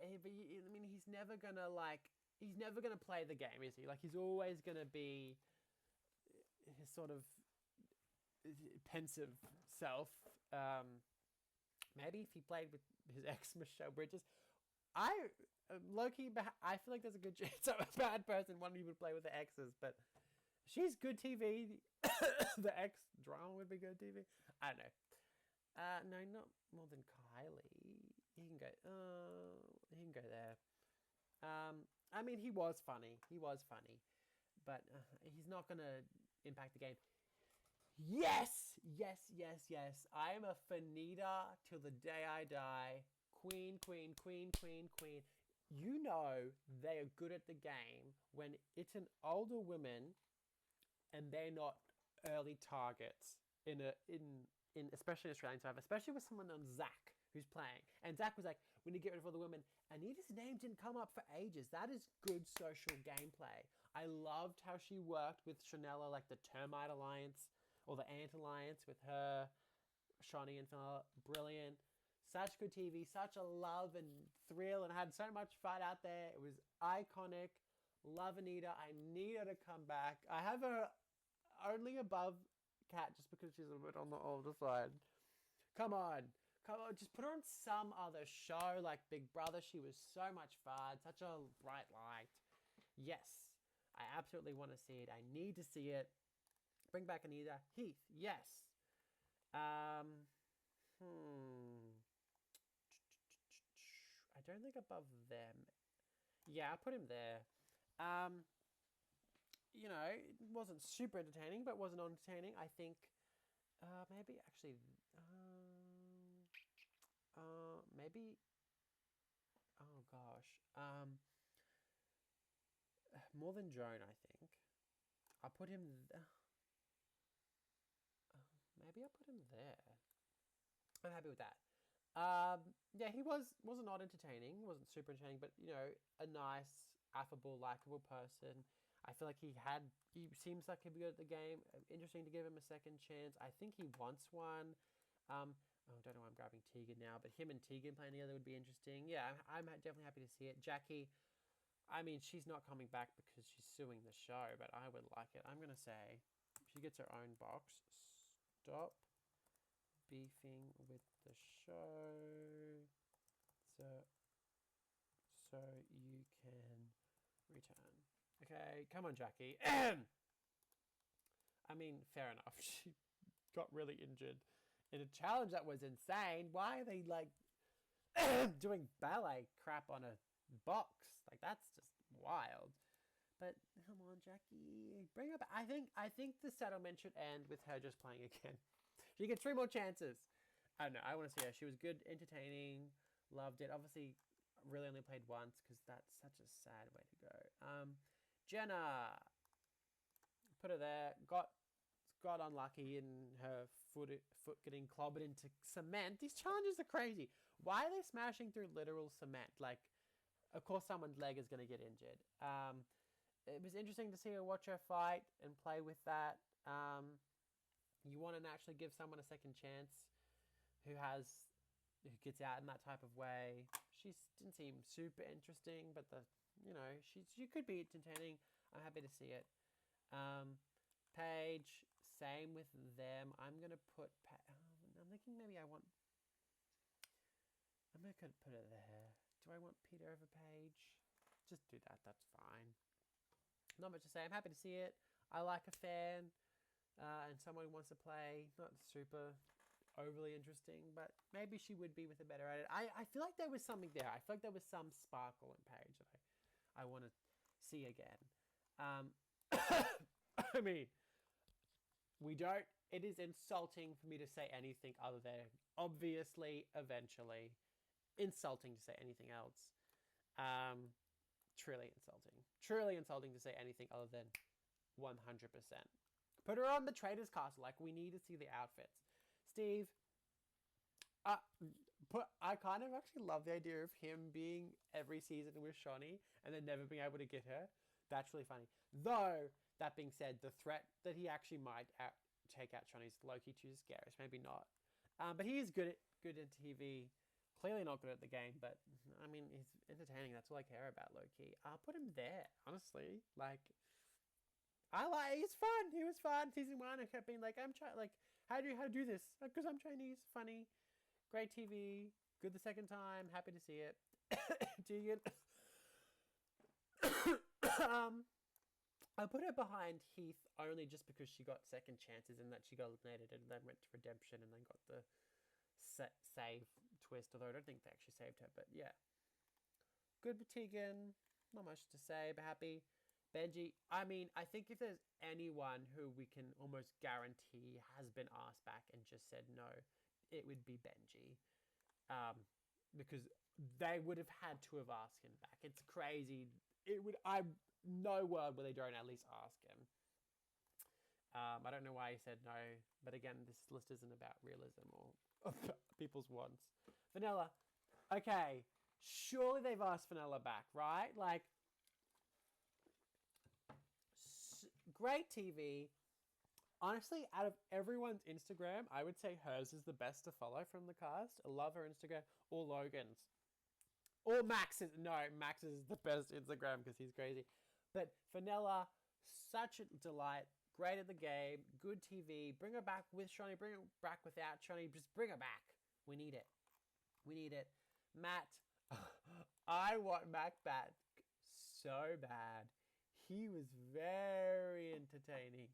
A: never gonna play the game, is he? Like, he's always gonna be his sort of pensive self. Maybe if he played with his ex Michelle Bridges, low-key, I feel like there's a good chance I'm a bad person wanting to play with the exes, but she's good TV. The ex drama would be good TV. I don't know. No, not more than Kylie. He can go. He can go there. I mean, he was funny, but he's not gonna impact the game. Yes. I am a Fanita till the day I die. Queen. You know they are good at the game when it's an older woman and they're not early targets in especially in Australian Survivor, especially with someone on Zach who's playing. And Zach was like, we need to get rid of all the women. Anita's name didn't come up for ages. That is good social gameplay. I loved how she worked with Chanela, like the Termite Alliance or the Ant Alliance with her, Shawnee and Fenella. Brilliant. Such good TV, such a love and thrill, and had so much fun out there. It was iconic. Love Anita. I need her to come back. I have her only above Kat just because she's a bit on the older side. Come on, just put her on some other show like Big Brother. She was so much fun, such a bright light. Yes, I absolutely want to see it. I need to see it. Bring back Anita. Heath, yes. I don't think above them. Yeah, I put him there. It wasn't super entertaining, but wasn't entertaining. I think maybe actually, maybe. Oh gosh, more than Joan. I think I put him. Maybe I put him there. I'm happy with that. Yeah, he wasn't not entertaining, wasn't super entertaining, but a nice, affable, likable person. I feel like he seems like he'd be good at the game. Interesting to give him a second chance. I think he wants one. I don't know why I'm grabbing Tegan now, but him and Tegan playing together would be interesting. Yeah, I'm definitely happy to see it. Jackie, I mean, she's not coming back because she's suing the show, but I would like it. I'm going to say she gets her own box. Stop beefing with the show so you can return. Okay, come on, Jackie. I mean, fair enough. She got really injured in a challenge that was insane. Why are they like doing ballet crap on a box? Like, that's just wild. But come on, Jackie, bring her back. I think the settlement should end with her just playing again. She gets 3 more chances. I don't know. I want to see her. She was good, entertaining, loved it. Obviously, really only played once because that's such a sad way to go. Jenna, put her there. Got unlucky in her foot getting clobbered into cement. These challenges are crazy. Why are they smashing through literal cement? Like, of course, someone's leg is going to get injured. It was interesting to see her watch her fight and play with that. You want to naturally give someone a second chance who gets out in that type of way. She didn't seem super interesting, but she could be entertaining. I'm happy to see it. Paige, same with them. I'm gonna put. I'm thinking maybe I'm gonna put it there. Do I want Peter over Paige? Just do that. That's fine. not much to say. I'm happy to see it. I like a fan and someone who wants to play. Not super overly interesting, but maybe she would be with a better edit. I feel like there was something there. I feel like there was some sparkle in Paige that I want to see again. I mean, it is insulting for me to say anything other than, obviously, eventually, insulting to say anything else. Truly insulting. Truly insulting to say anything other than 100%. Put her on the Trader's Castle. Like, we need to see the outfits. Steve, I kind of actually love the idea of him being every season with Shani and then never being able to get her. That's really funny. Though, that being said, the threat that he actually might take out Shani's low-key too scary. Maybe not. But he is good in TV. Clearly not good at the game, but I mean, he's entertaining. That's all I care about, low-key. I'll put him there, honestly. Like, he's fun. He was fun. Season 1, I kept being like, how to do this? Because I'm Chinese. Funny. Great TV. Good the second time. Happy to see it. Tegan. I put her behind Heath only just because she got second chances and that she got eliminated and then went to redemption and then got the save twist, although I don't think they actually saved her, but yeah. Good for Tegan. Not much to say, but happy. Benji, I mean, I think if there's anyone who we can almost guarantee has been asked back and just said no, it would be Benji. Because they would have had to have asked him back. It's crazy. No world where they don't at least ask him. I don't know why he said no, but again, this list isn't about realism or people's wants. Vanilla, okay, surely they've asked Vanilla back, right? Like, great TV. Honestly, out of everyone's Instagram, I would say hers is the best to follow from the cast. I love her Instagram. Or Logan's. Or Max's. No, Max's is the best Instagram because he's crazy. But Vanilla, such a delight. Great at the game. Good TV. Bring her back with Shani. Bring her back without Shani. Just bring her back. We need it. We need it. Matt. I want Matt back so bad. He was very entertaining.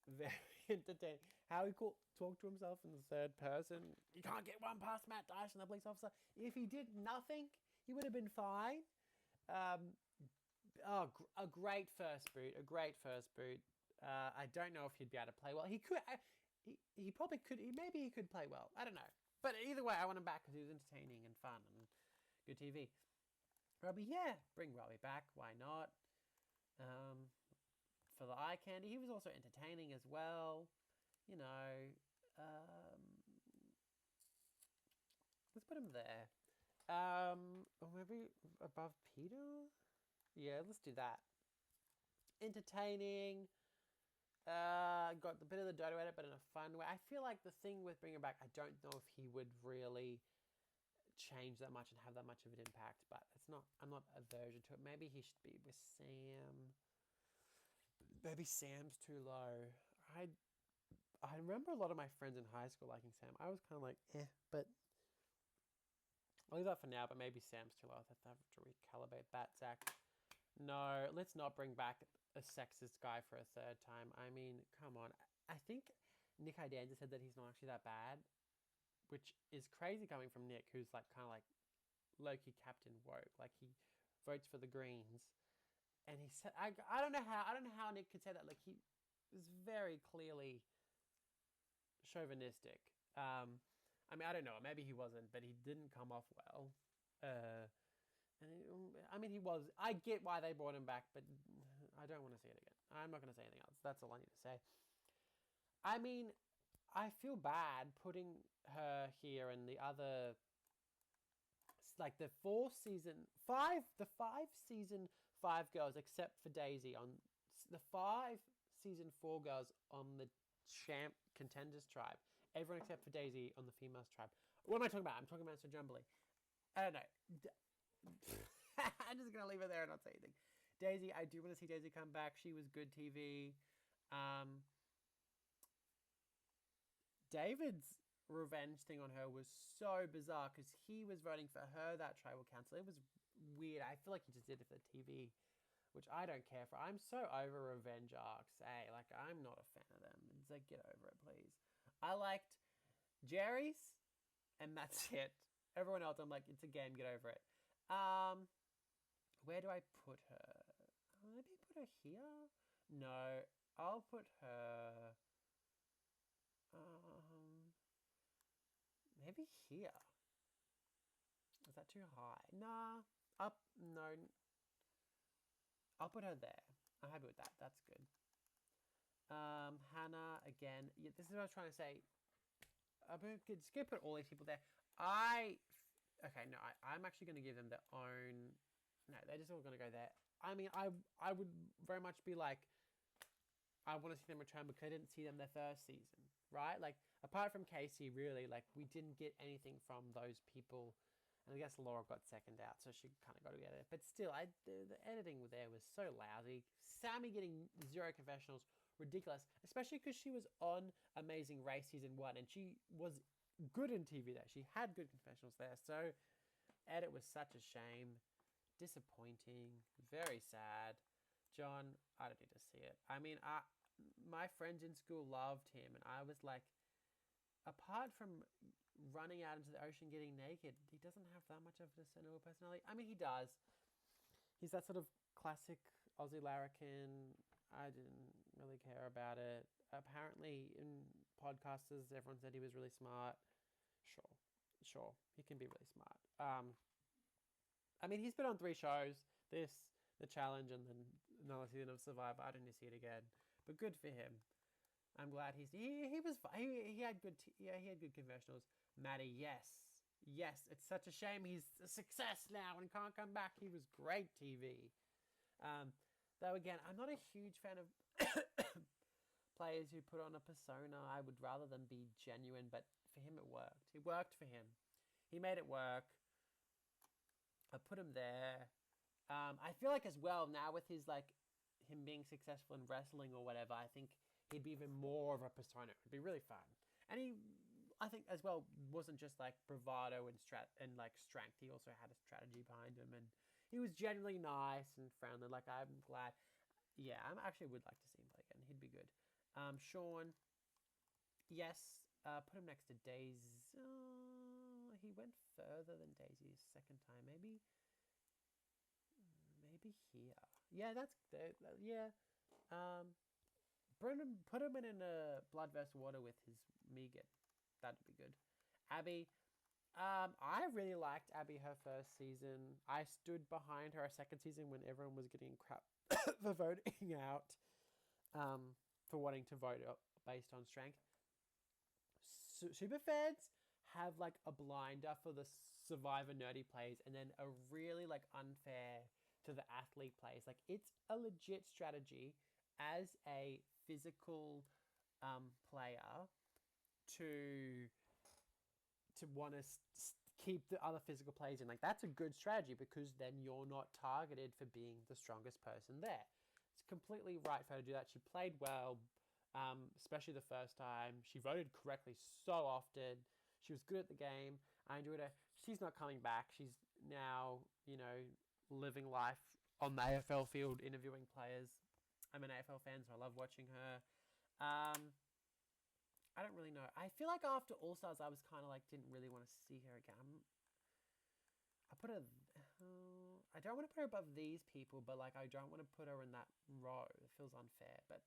A: Very entertaining. How he talked to himself in the third person. You can't get one past Matt Dyson, the police officer. If he did nothing, he would have been fine. A great first boot. A great first boot. I don't know if he'd be able to play well. He could. He probably could. Maybe he could play well. I don't know. But either way, I want him back because he was entertaining and fun and good TV. Robbie, yeah, bring Robbie back. Why not? For the eye candy, he was also entertaining as well. You know, let's put him there. Or maybe above Peter. Yeah, let's do that. Entertaining. Got a bit of the dodo edit, but in a fun way. I feel like the thing with bringing back, I don't know if he would really change that much and have that much of an impact, but I'm not aversion to it. Maybe he should be with Sam. Maybe Sam's too low. I remember a lot of my friends in high school liking Sam. I was kind of like, but I'll leave that for now, but maybe Sam's too low. I have to recalibrate that, Zach. No, let's not bring back a sexist guy for a third time. I mean, come on. I think Nick Idanza said that he's not actually that bad, which is crazy coming from Nick, who's like kind of like low-key Captain Woke. Like, he votes for the Greens. And he said, I don't know how Nick could say that. Like, he was very clearly chauvinistic. I mean, I don't know. Maybe he wasn't, but he didn't come off well. He was. I get why they brought him back, but I don't want to see it again. I'm not going to say anything else. That's all I need to say. I mean, I feel bad putting her here and the other, like the 5 season 5 girls except for Daisy on the 5 season 4 girls on the champ contenders tribe. Everyone except for Daisy on the females tribe. What am I talking about? I'm talking about Sir Jumbly. I don't know. I'm just going to leave it there and not say anything. Daisy, I do want to see Daisy come back. She was good TV. David's revenge thing on her was so bizarre because he was voting for her, that tribal council. It was weird. I feel like he just did it for the TV which I don't care for. I'm so over revenge arcs. Hey, like I'm not a fan of them. It's like get over it, please. I liked Jerry's, and that's it. Everyone else, I'm like, it's a game. Get over it. Where do I put her? Maybe put her here. No, I'll put her. Maybe here. Is that too high? Nah. Up. No. I'll put her there. I'm happy with that. That's good. Hannah again. Yeah, this is what I was trying to say. I'm gonna put all these people there. Okay. No, I'm actually going to give them their own. No, they're just all going to go there. I mean, I would very much be like, I want to see them return because I didn't see them their first season, right? Like, apart from Casey, really, like, we didn't get anything from those people. And I guess Laura got second out, so she kind of got together. But still, the editing there was so lousy. Sammy getting 0 confessionals, ridiculous. Especially because she was on Amazing Race Season 1, and she was good in TV there. She had good confessionals there. So, edit was such a shame. Disappointing. Very sad. John, I don't need to see it. I mean, my friends in school loved him, and I was like, apart from running out into the ocean getting naked, he doesn't have that much of a discernible personality. I mean, he does. He's that sort of classic Aussie larrikin. I didn't really care about it. Apparently, in podcasters, everyone said he was really smart. Sure, he can be really smart. I mean, he's been on 3 shows. The Challenge, and then another season of Survivor. I don't need to see it again, but good for him. I'm glad he had good confessionals. Maddie, yes. It's such a shame he's a success now and can't come back. He was great TV. Though again, I'm not a huge fan of players who put on a persona. I would rather them be genuine, but for him it worked. It worked for him. He made it work. I put him there. I feel like as well now with his like him being successful in wrestling or whatever, I think he'd be even more of a persona. It'd be really fun. And I think as well, wasn't just like bravado and like strength. He also had a strategy behind him, and he was generally nice and friendly. Like I'm glad. Yeah, I actually would like to see him play again. He'd be good. Sean, yes. Put him next to Daisy. He went further than Daisy's second time. Maybe here. Yeah, that's yeah. Put him in a Blood vs. Water with his Megan. That'd be good. Abby. I really liked Abby her first season. I stood behind her second season when everyone was getting crap for voting out. For wanting to vote based on strength. Superfeds have like a blinder for the Survivor nerdy plays, and then a really like unfair to the athlete plays. Like it's a legit strategy as a physical player to want to keep the other physical players in. Like that's a good strategy because then you're not targeted for being the strongest person there. It's completely right for her to do that. She played well. Especially the first time. She voted correctly so often. She was good at the game. I enjoyed her. She's not coming back. She's now, living life on the AFL field, interviewing players. I'm an AFL fan, so I love watching her. I don't really know. I feel like after All Stars, I was kind of like, didn't really want to see her again. I don't want to put her above these people, but like, I don't want to put her in that row. It feels unfair, but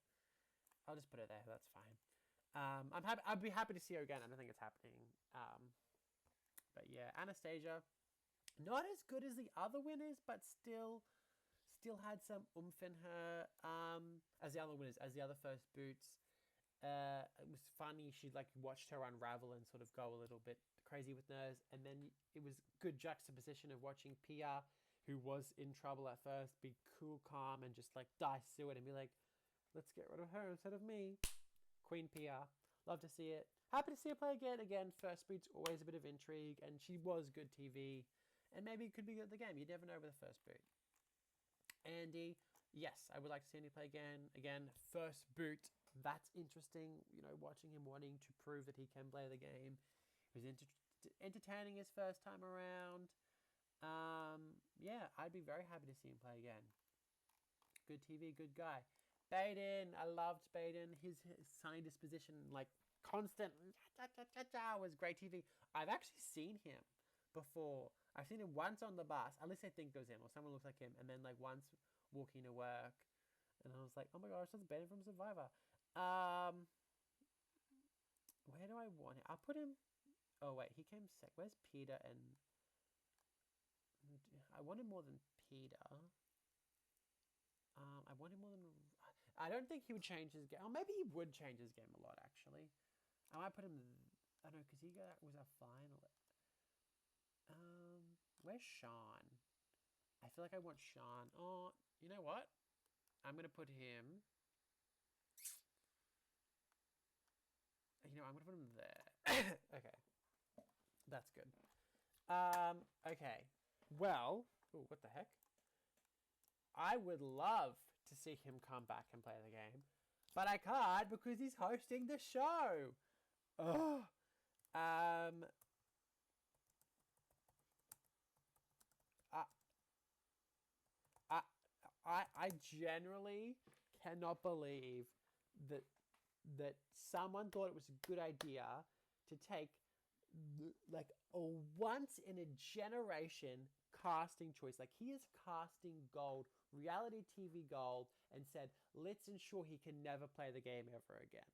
A: I'll just put it there. That's fine. I'd be happy to see her again. I don't think it's happening. But yeah, Anastasia, not as good as the other winners, but still had some oomph in her. As the other winners, as the other first boots. It was funny. She like watched her unravel and sort of go a little bit crazy with nerves, and then it was good juxtaposition of watching Pia, who was in trouble at first, be cool, calm, and just like dice through it and be like, let's get rid of her instead of me. Queen Pia. Love to see it. Happy to see her play again. Again, first boot's always a bit of intrigue, and she was good TV. And maybe it could be good at the game. You never know with the first boot. Andy. Yes, I would like to see Andy play again. Again, first boot. That's interesting. Watching him wanting to prove that he can play the game. He was entertaining his first time around. Yeah, I'd be very happy to see him play again. good TV, good guy. Baden, I loved Baden. His sunny disposition, like constant was great TV. I've actually seen him before. I've seen him once on the bus. At least I think it was him, or someone looks like him. And then like once walking to work, and I was like, oh my gosh, that's Baden from Survivor. Where do I want him? I'll put him. Oh wait, he came sec. Where's Peter and? I want him more than Peter. I want him more than. I don't think he would change his game. Or maybe he would change his game a lot, actually. I might put him. I don't know, because he was a finalist. Where's Sean? I feel like I want Sean. Oh, you know what? I'm gonna put him. I'm gonna put him there. Okay, that's good. Okay. Well, ooh, what the heck? I would love to see him come back and play the game, but I can't because he's hosting the show. Oh, I generally cannot believe that someone thought it was a good idea to take like a once in a generation casting choice. Like, he is casting gold, reality TV gold, and said, let's ensure he can never play the game ever again.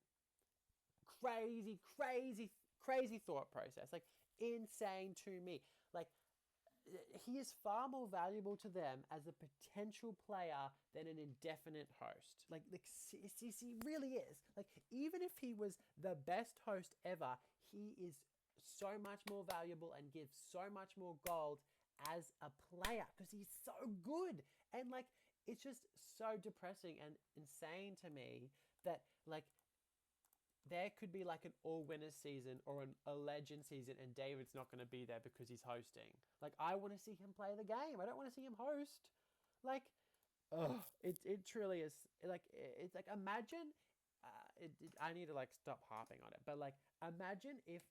A: Crazy thought process. Like, insane to me. Like, he is far more valuable to them as a potential player than an indefinite host. Like he really is. Like, even if he was the best host ever, he is so much more valuable and gives so much more gold as a player because he's so good. And like, it's just so depressing and insane to me that like there could be like an all-winners season or a legend season and David's not going to be there because he's hosting. Like, I want to see him play the game. I don't want to see him host. Like, it truly is. Like, it's like, imagine, I need to like stop harping on it, but like, imagine if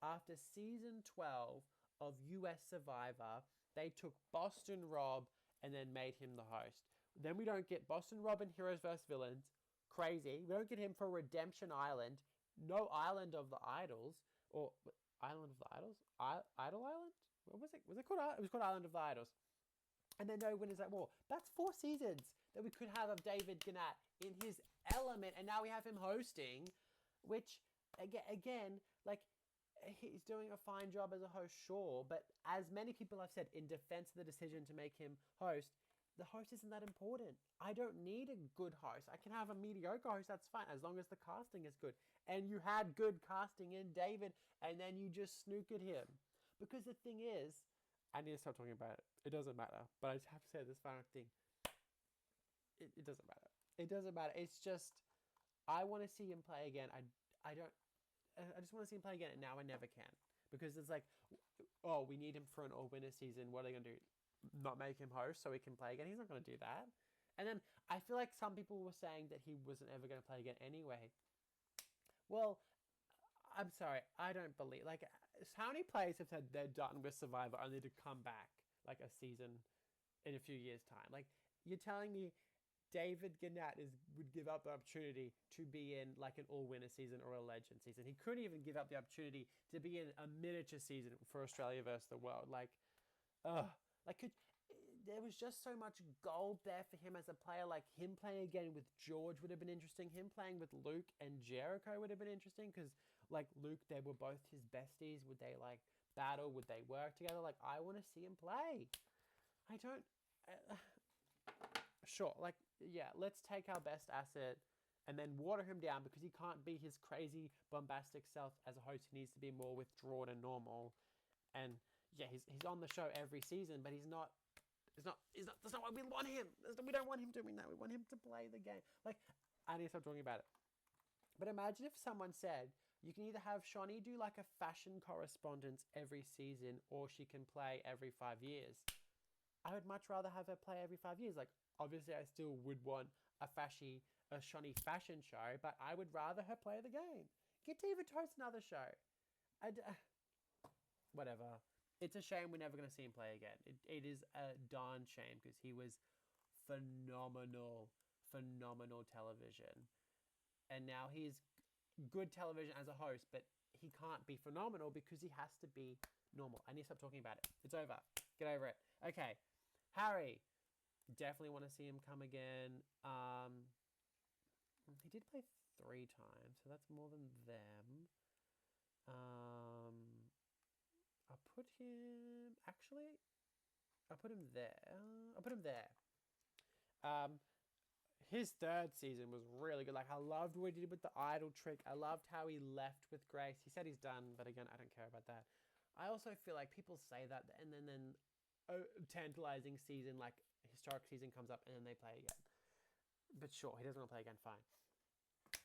A: after season 12 of US Survivor, they took Boston Rob and then made him the host. Then we don't get Boston Rob in Heroes vs. Villains. Crazy. We don't get him for Redemption Island. No Island of the Idols. Or Island of the Idols? Idol Island? What was it? Was it called? It was called Island of the Idols. And then no Winners at War. That's 4 seasons that we could have of David Gannat in his element. And now we have him hosting, which, again, like, he's doing a fine job as a host, sure. But as many people have said, in defense of the decision to make him host, the host isn't that important. I don't need a good host. I can have a mediocre host, that's fine, as long as the casting is good. And you had good casting in David, and then you just snookered him. Because the thing is, I need to stop talking about it. It doesn't matter. But I just have to say this final thing. It doesn't matter. It doesn't matter. It's just, I want to see him play again. I just want to see him play again, and now I never can. Because it's like, oh, we need him for an all-winner season. What are they going to do? Not make him host so he can play again? He's not going to do that. And then I feel like some people were saying that he wasn't ever going to play again anyway. Well, I'm sorry, I don't believe, like, how many players have said they're done with Survivor only to come back like a season in a few years' time? Like, you're telling me David Gannat would give up the opportunity to be in like an all-winner season or a legend season? He couldn't even give up the opportunity to be in a miniature season for Australia versus the world. Like, there was just so much gold there for him as a player. Like, him playing again with George would have been interesting. Him playing with Luke and Jericho would have been interesting because, like, Luke, they were both his besties. Would they, like, battle? Would they work together? Like, I want to see him play. I don't... sure, like, yeah, let's take our best asset and then water him down because he can't be his crazy, bombastic self as a host. He needs to be more withdrawn and normal. And... yeah, he's on the show every season, but he's not. That's not why we want him. We don't want him doing that. We want him to play the game. Like, I need to stop talking about it. But imagine if someone said you can either have Shawnee do like a fashion correspondence every season, or she can play every 5 years. I would much rather have her play every 5 years. Like, obviously, I still would want a Shawnee fashion show, but I would rather her play the game. Get David to host another show. Whatever. It's a shame we're never going to see him play again. It is a darn shame because he was phenomenal, phenomenal television. And now he's good television as a host, but he can't be phenomenal because he has to be normal. I need to stop talking about it. It's over. Get over it. Okay. Harry. Definitely want to see him come again. He did play 3 times, so that's more than them. I'll put him... Actually, I'll put him there. His 3rd season was really good. Like, I loved what he did with the idol trick. I loved how he left with Grace. He said he's done, but again, I don't care about that. I also feel like people say that, and then tantalizing season, like historic season comes up, and then they play again. But sure, he doesn't want to play again, fine.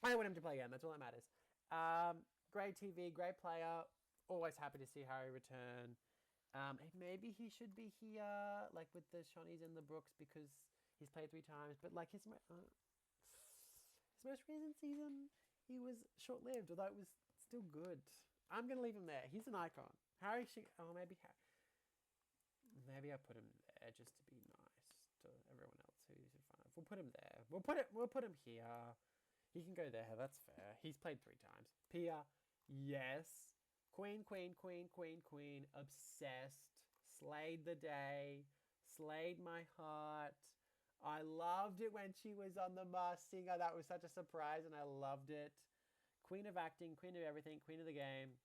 A: I want him to play again. That's all that matters. Great TV, great player. Always happy to see Harry return. Maybe he should be here, like with the Shawnees and the Brooks, because he's played 3 times. But like his most recent season, he was short-lived, although it was still good. I'm gonna leave him there. He's an icon. Harry should. Oh, maybe I put him there just to be nice to everyone else who's in front of. We'll put him there. We'll put him here. He can go there. That's fair. He's played 3 times. Pia, yes. Queen. Obsessed. Slayed the day. Slayed my heart. I loved it when she was on The Masked Singer. That was such a surprise, and I loved it. Queen of acting, queen of everything, queen of the game.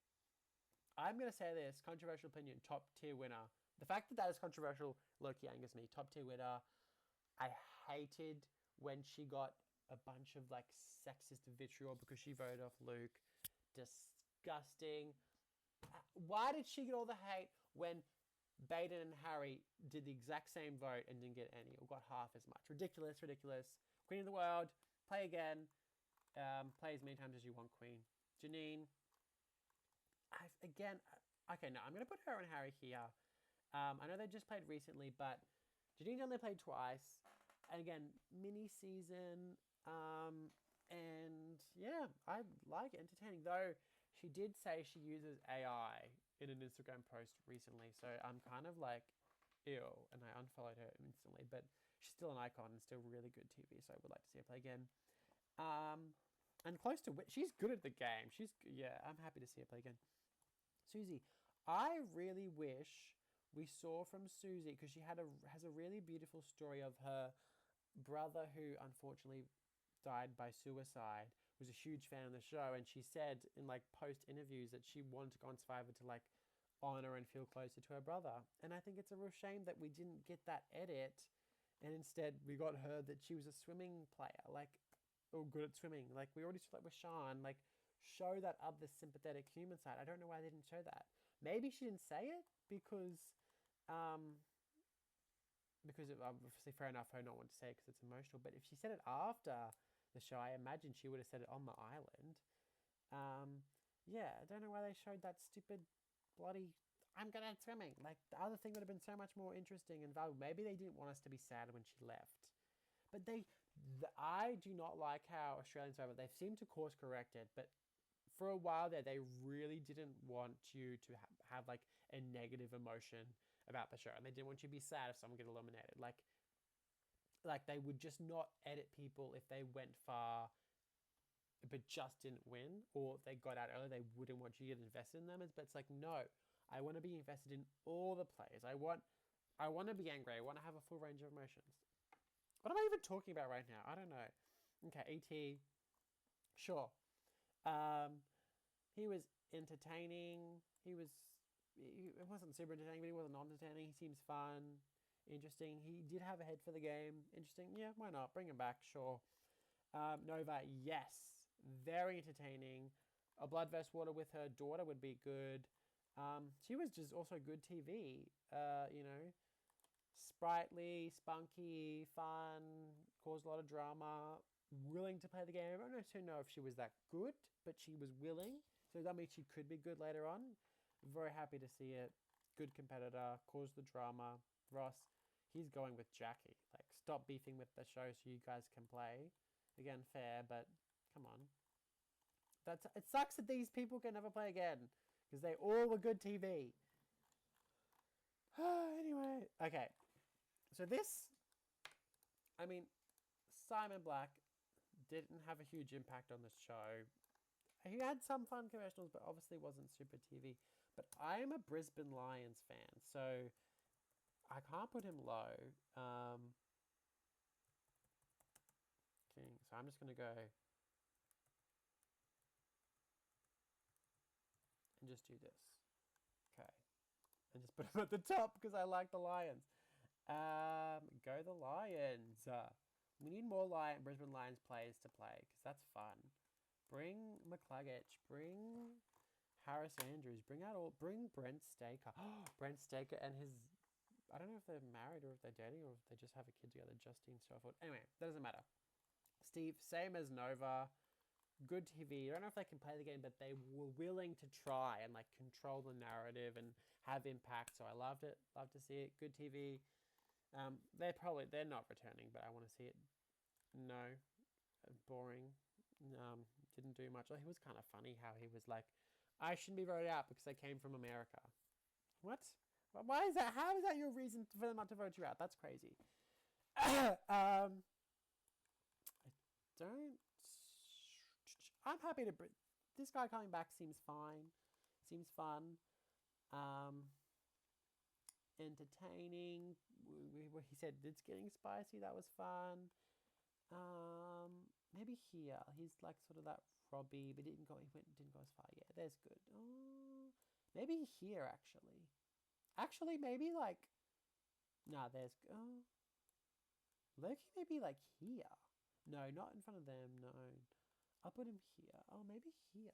A: I'm going to say this. Controversial opinion. Top tier winner. The fact that is controversial low-key angers me. Top tier winner. I hated when she got a bunch of like sexist vitriol because she voted off Luke. Disgusting. Why did she get all the hate when Baden and Harry did the exact same vote and didn't get any or got half as much? Ridiculous. Queen of the world. Play again. Play as many times as you want, Queen. Janine. Okay, no, I'm going to put her and Harry here. I know they just played recently, but Janine only played twice. And again, mini season. And yeah, I like it, entertaining. Though she did say she uses AI in an Instagram post recently. So I'm kind of like, ew. And I unfollowed her instantly. But she's still an icon and still really good TV. So I would like to see her play again. And close to she's good at the game. I'm happy to see her play again. Susie, I really wish we saw from Susie, because she has a really beautiful story of her brother who unfortunately died by suicide, was a huge fan of the show, and she said in like post interviews that she wanted to go on Survivor to like honor and feel closer to her brother. And I think it's a real shame that we didn't get that edit, and instead we got her that she was a swimming player, like, or good at swimming. Like we already saw that with Sean. Like, show that other sympathetic human side. I don't know why they didn't show that. Maybe she didn't say it because it, obviously fair enough her not want to say it because it's emotional. But if she said it after the show, I imagine she would have said it on the island. Yeah, I don't know why they showed that stupid bloody I'm good at swimming. Like, the other thing would have been so much more interesting and valuable. Maybe they didn't want us to be sad when she left. But I do not like how Australians over, they seem to course correct it, but for a while there, they really didn't want you to have like a negative emotion about the show. And they didn't want you to be sad if someone get eliminated. Like they would just not edit people if they went far but just didn't win, or if they got out early, they wouldn't want you to get invested in them. But it's like, no, I want to be invested in all the players. I want to be angry. I want to have a full range of emotions. What am I even talking about right now? I don't know. Okay, E.T. Sure. He was entertaining. It wasn't super entertaining, but he wasn't non-entertaining. He seems fun, interesting. He did have a head for the game. Interesting. Yeah, why not? Bring him back, sure. Nova, yes. Very entertaining. A Blood vs. Water with her daughter would be good. She was just also good TV. Sprightly, spunky, fun, caused a lot of drama, willing to play the game. I don't necessarily know if she was that good, but she was willing. So that means she could be good later on. Very happy to see it. Good competitor, caused the drama. Ross, he's going with Jackie. Like, stop beefing with the show so you guys can play. Again, fair, but come on. It sucks that these people can never play again, because they all were good TV. Anyway, okay. So this I mean, Simon Black didn't have a huge impact on the show. He had some fun commercials, but obviously wasn't super TV. But I am a Brisbane Lions fan, so I can't put him low. King. So I'm just going to go and just do this. Okay. And just put him at the top because I like the Lions. Go the Lions. We need more Brisbane Lions players to play because that's fun. Bring McCluggage. Bring Harris Andrews. Bring Brent Staker. Brent Staker and his... I don't know if they're married or if they're dating or if they just have a kid together. Justine Stofford. Anyway, that doesn't matter. Steve, same as Nova. Good TV. I don't know if they can play the game, but they were willing to try and like control the narrative and have impact. So I loved it. Love to see it. Good TV. They're not returning, but I want to see it. No, boring. Didn't do much. It was kind of funny how he was like, I shouldn't be voted out because I came from America. What? Why is that? How is that your reason for them not to vote you out? That's crazy. I don't... I'm happy to... This guy coming back seems fine. Seems fun. Entertaining. He said it's getting spicy. That was fun. Maybe here. He's like sort of that Robbie, but didn't go as far. Yeah, there's good. Oh, maybe here actually. Actually, maybe like... Nah, there's... Oh. Loki maybe like here. No, not in front of them. No. I'll put him here. Oh, maybe here.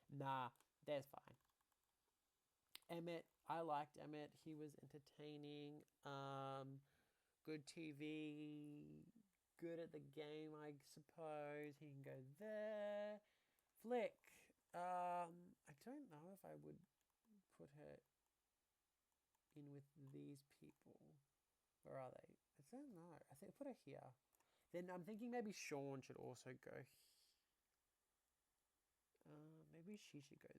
A: Nah, there's fine. Emmett, I liked Emmett. He was entertaining. Good TV. Good at the game, I suppose. He can go there. Flick. I don't know if I would put her in with these people. Where are they? I don't know. I think put her here. Then I'm thinking maybe Sean should also go. Maybe she should go.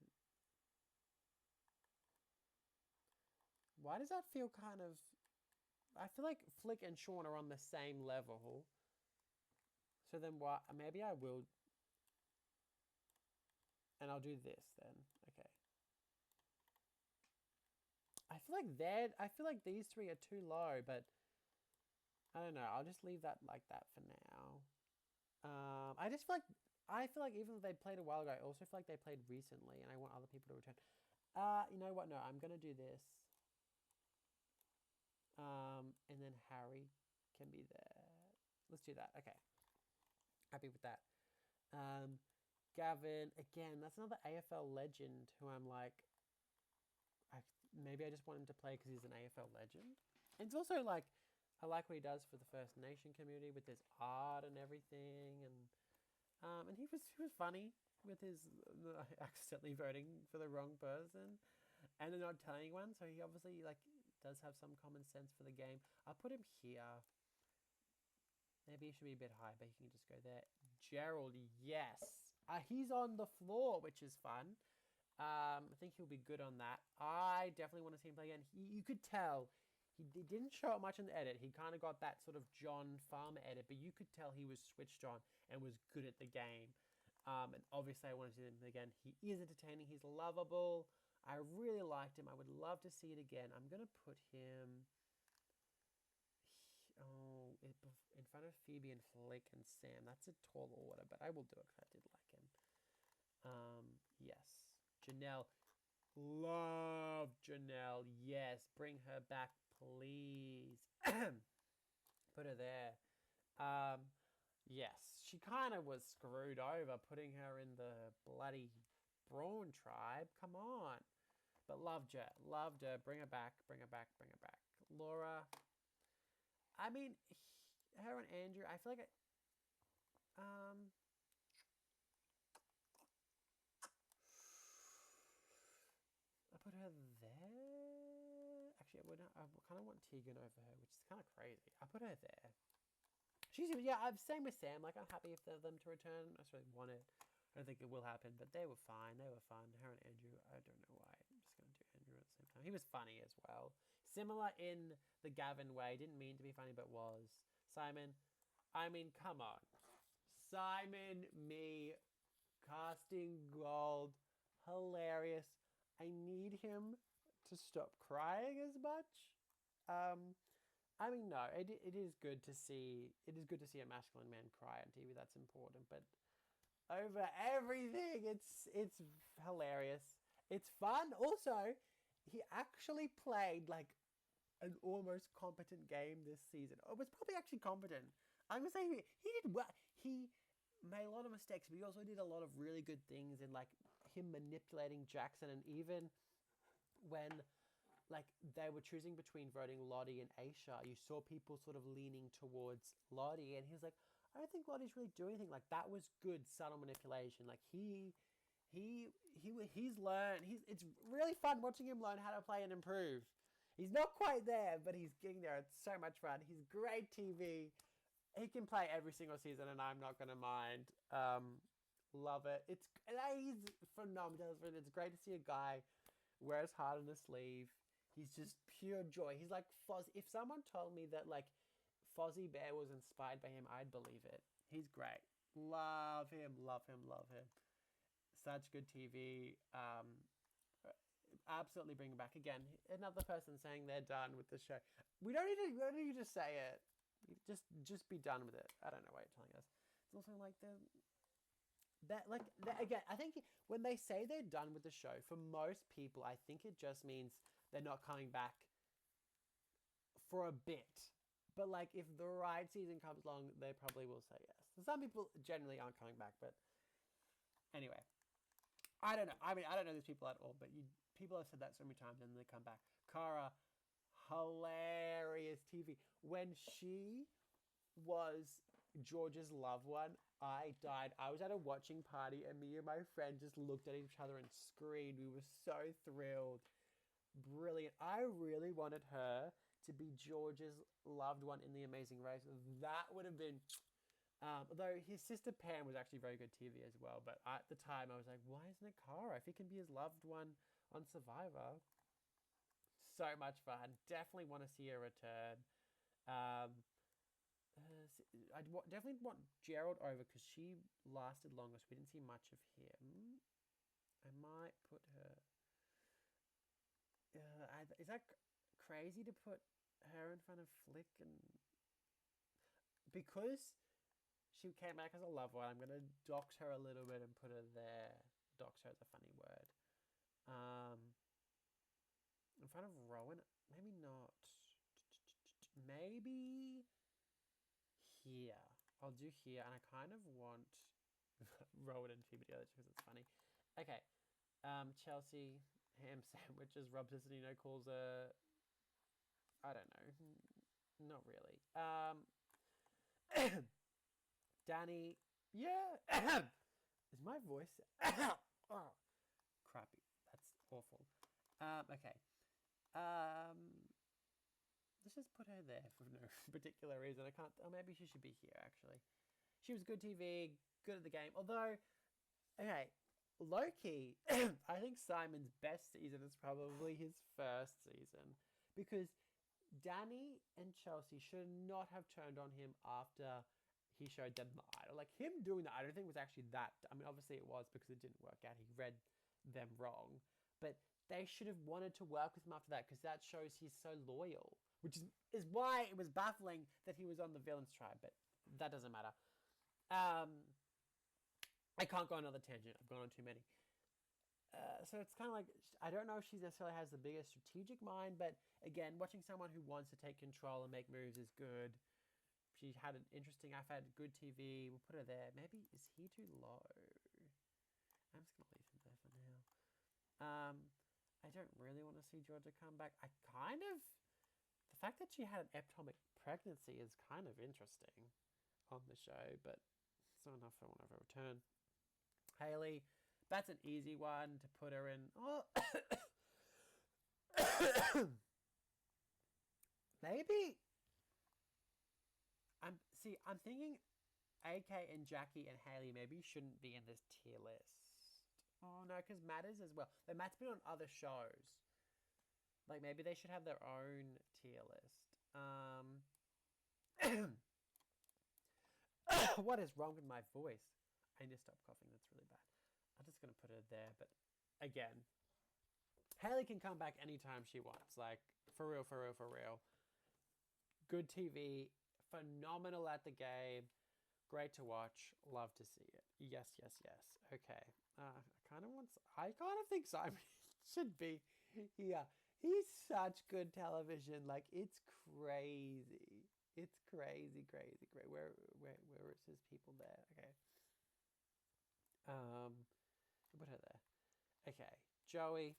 A: Why does that feel kind of... I feel like Flick and Sean are on the same level. So then what? Maybe I will... And I'll do this then. Okay. I feel like these three are too low, but... I don't know. I'll just leave that like that for now. I feel like even though they played a while ago, I also feel like they played recently, and I want other people to return. You know what? No, I'm gonna do this. And then Harry can be there. Let's do that. Okay. Happy with that. Gavin, again, that's another AFL legend who I'm like, maybe I just want him to play because he's an AFL legend. And it's also like, I like what he does for the First Nation community with his art and everything, and he was funny with his accidentally voting for the wrong person, and then not telling anyone. So he obviously like does have some common sense for the game. I'll put him here. Maybe he should be a bit high, but he can just go there. Gerald, yes, he's on the floor, which is fun. I think he'll be good on that. I definitely want to see him play again. You could tell. He didn't show up much in the edit. He kind of got that sort of John Farmer edit, but you could tell he was switched on and was good at the game. And obviously I want to see him again. He is entertaining. He's lovable. I really liked him. I would love to see it again. I'm going to put him in front of Phoebe and Flick and Sam. That's a tall order, but I will do it because I did like him. Yes. Janelle. Love Janelle. Yes. Bring her back, please. Put her there. Yes. She kind of was screwed over putting her in the bloody Brawn tribe. Come on. But loved her. Loved her. Bring her back. Bring her back. Bring her back. Laura. I mean, her and Andrew, I feel like I put her there. Actually, I kind of want Tegan over her, which is kind of crazy. I put her there. Same with Sam. Like, I'm happy for them to return. I sort of want it. I don't think it will happen, but they were fine. They were fun. Her and Andrew, I don't know why. I'm just going to do Andrew at the same time. He was funny as well. Similar in the Gavin way. Didn't mean to be funny, but was. Simon, I mean, come on. Simon, me, casting gold. Hilarious. I need him to stop crying as much. I mean, no, it is good to see. It is good to see a masculine man cry on TV. That's important. But over everything, it's hilarious. It's fun. Also, he actually played like an almost competent game this season. It was probably actually competent. I'm gonna say he did well. He made a lot of mistakes, but he also did a lot of really good things in like him manipulating Jackson, and even when like they were choosing between voting Lottie and Aisha, you saw people sort of leaning towards Lottie, and he was like, I don't think Lottie's really doing anything. Like that was good subtle manipulation. Like he's learned. It's really fun watching him learn how to play and improve. He's not quite there, but he's getting there. It's so much fun. He's great TV. He can play every single season, and I'm not gonna mind. Love it. He's phenomenal. It's great to see a guy wear his heart on his sleeve. He's just pure joy. He's like Fozzie. If someone told me that like Fozzie Bear was inspired by him, I'd believe it. He's great. Love him. Love him. Love him. Such good TV. Absolutely bring him back again. Another person saying they're done with the show. We don't need to say it. Just be done with it. I don't know what you're telling us. It's also like again. I think when they say they're done with the show, for most people, I think it just means they're not coming back for a bit. But like, if the right season comes along, they probably will say yes. So some people generally aren't coming back, but anyway, I don't know. I mean, I don't know these people at all, but people have said that so many times and they come back. Cara, hilarious TV. When she was George's loved one, I died. I was at a watching party and me and my friend just looked at each other and screamed. We were so thrilled. Brilliant. I really wanted her to be George's loved one in The Amazing Race. That would have been... although his sister Pam was actually very good TV as well. But at the time I was like, why isn't it Cara? If he can be his loved one on Survivor. So much fun. Definitely want to see her return. Definitely want Gerald over because she lasted longest. We didn't see much of him. I might put her... is that crazy to put her in front of Flick? And because she came back as a loved one, I'm going to dox her a little bit and put her there. Dox her is a funny word. In front of Rowan? Maybe not. Maybe here. I'll do here, and I kind of want Rowan and Phoebe together because it's funny. Okay. Chelsea, ham sandwiches, Rob Cicino calls her... I don't know. Not really. Danny, yeah. Is my voice... oh, crappy. That's awful. Okay. Let's just put her there for no particular reason. I can't... Oh, maybe she should be here, actually. She was good TV, good at the game. Although, okay, low-key, I think Simon's best season is probably his first season. Because Danny and Chelsea should not have turned on him after he showed them the idol. Like, him doing that, I don't think was actually that... I mean, obviously it was because it didn't work out. He read them wrong. But they should have wanted to work with him after that because that shows he's so loyal. Which is why it was baffling that he was on the villains tribe. But that doesn't matter. I can't go on another tangent. I've gone on too many. So it's kind of like, I don't know if she necessarily has the biggest strategic mind, but again, watching someone who wants to take control and make moves is good. She had an interesting, I've had good TV. We'll put her there. Maybe, is he too low? I'm just going to leave him there for now. I don't really want to see Georgia come back. The fact that she had an ectopic pregnancy is kind of interesting on the show, but it's not enough I want to return. Hayley, that's an easy one to put her in. Oh. Maybe. I'm thinking AK and Jackie and Hayley maybe shouldn't be in this tier list. Oh no, because Matt is as well. Though Matt's been on other shows. Like maybe they should have their own tier list. What is wrong with my voice? I need to stop coughing. That's really bad. I'm just gonna put her there. But again, Haley can come back anytime she wants. Like for real, for real, for real. Good TV, phenomenal at the game, great to watch. Love to see it. Yes, yes, yes. Okay. I kind of think Simon should be here. He's such good television. Like it's crazy. It's crazy, crazy, great. Where is his people there? Okay. I'll put her there. Okay. Joey.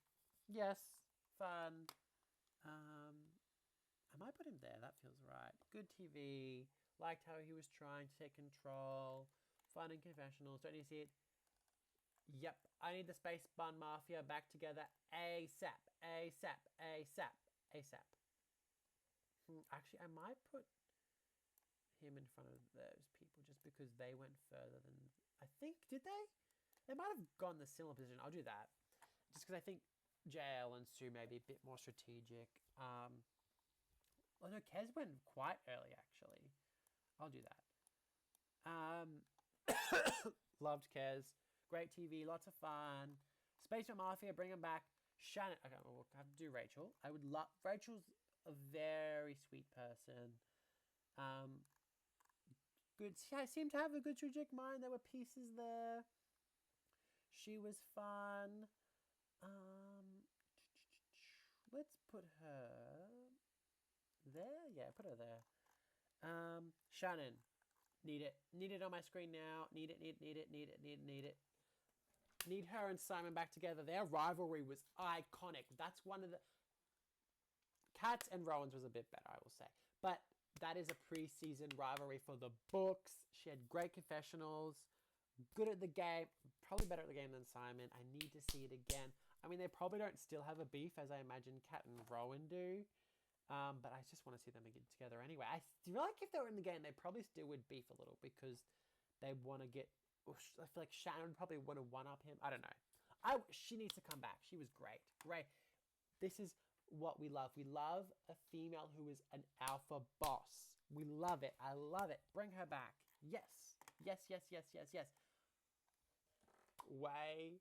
A: Yes. Fun. I might put him there. That feels right. Good TV. Liked how he was trying to take control. Fun and confessionals. Don't you see it? Yep. I need the Space Bun Mafia back together ASAP. ASAP. ASAP. ASAP. Actually, I might put him in front of those people just because they went further than... I think, did they? They might have gone the similar position. I'll do that. Just because I think JL and Sue may be a bit more strategic. Well, no, Kez went quite early, actually. I'll do that. Loved Kez. Great TV, lots of fun. Space Mafia, bring them back. Shannon. Okay, we'll have to do Rachel. I would love... Rachel's a very sweet person. Good. I seemed to have a good strategic mind. There were pieces there. She was fun. Let's put her there. Yeah, put her there. Shannon. Need it. Need it on my screen now. Need it. Need her and Simon back together. Their rivalry was iconic. That's one of the... Kat's and Rowan's was a bit better, I will say. But that is a pre-season rivalry for the books. She had great confessionals. Good at the game. Probably better at the game than Simon. I need to see it again. I mean, they probably don't still have a beef as I imagine Kat and Rowan do. But I just want to see them again together anyway. I feel like if they were in the game, they probably still would beef a little because they want to get... I feel like Shannon probably would have one-up him. I don't know. She needs to come back. She was great. Great. This is what we love. We love a female who is an alpha boss. We love it. I love it. Bring her back. Yes. Yes, yes, yes, yes, yes. Way.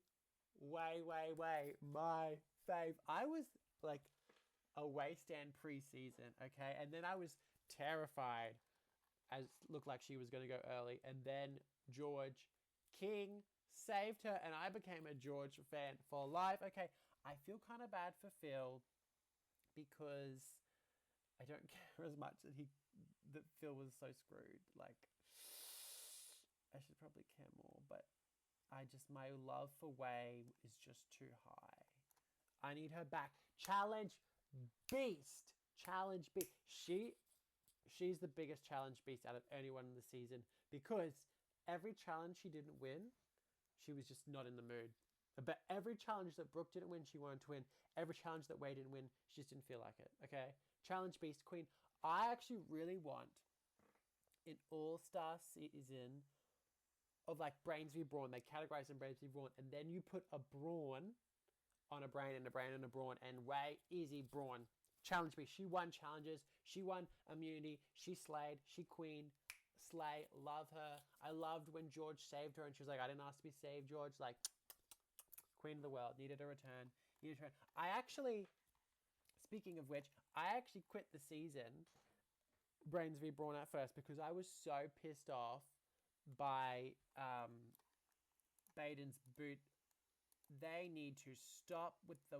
A: My fave. I was like a stand pre-season, okay? And then I was terrified as looked like she was going to go early. And then George King saved her and I became a George fan for life. Okay, I feel kind of bad for Phil because I don't care as much that Phil was so screwed. Like, I should probably care more, but my love for Way is just too high. I need her back. Challenge Beast. She's the biggest challenge beast out of anyone in the season because every challenge she didn't win, she was just not in the mood. But every challenge that Brooke didn't win, she wanted to win. Every challenge that Way didn't win, she just didn't feel like it. Okay? Challenge Beast Queen. I actually really want an all-star season of like Brains v Brawn. They categorize them Brains v Brawn. And then you put a Brawn on a Brain and a Brain and a Brawn. And Way, easy, Brawn. Challenge Beast. She won challenges. She won immunity. She slayed. She queen. Slay. Love her. I loved when George saved her and she was like, I didn't ask to be saved, George. Like, queen of the world. Needed a return. I actually, speaking of which, I actually quit the season, Brains v Brawn at first, because I was so pissed off by Baden's boot. They need to stop with the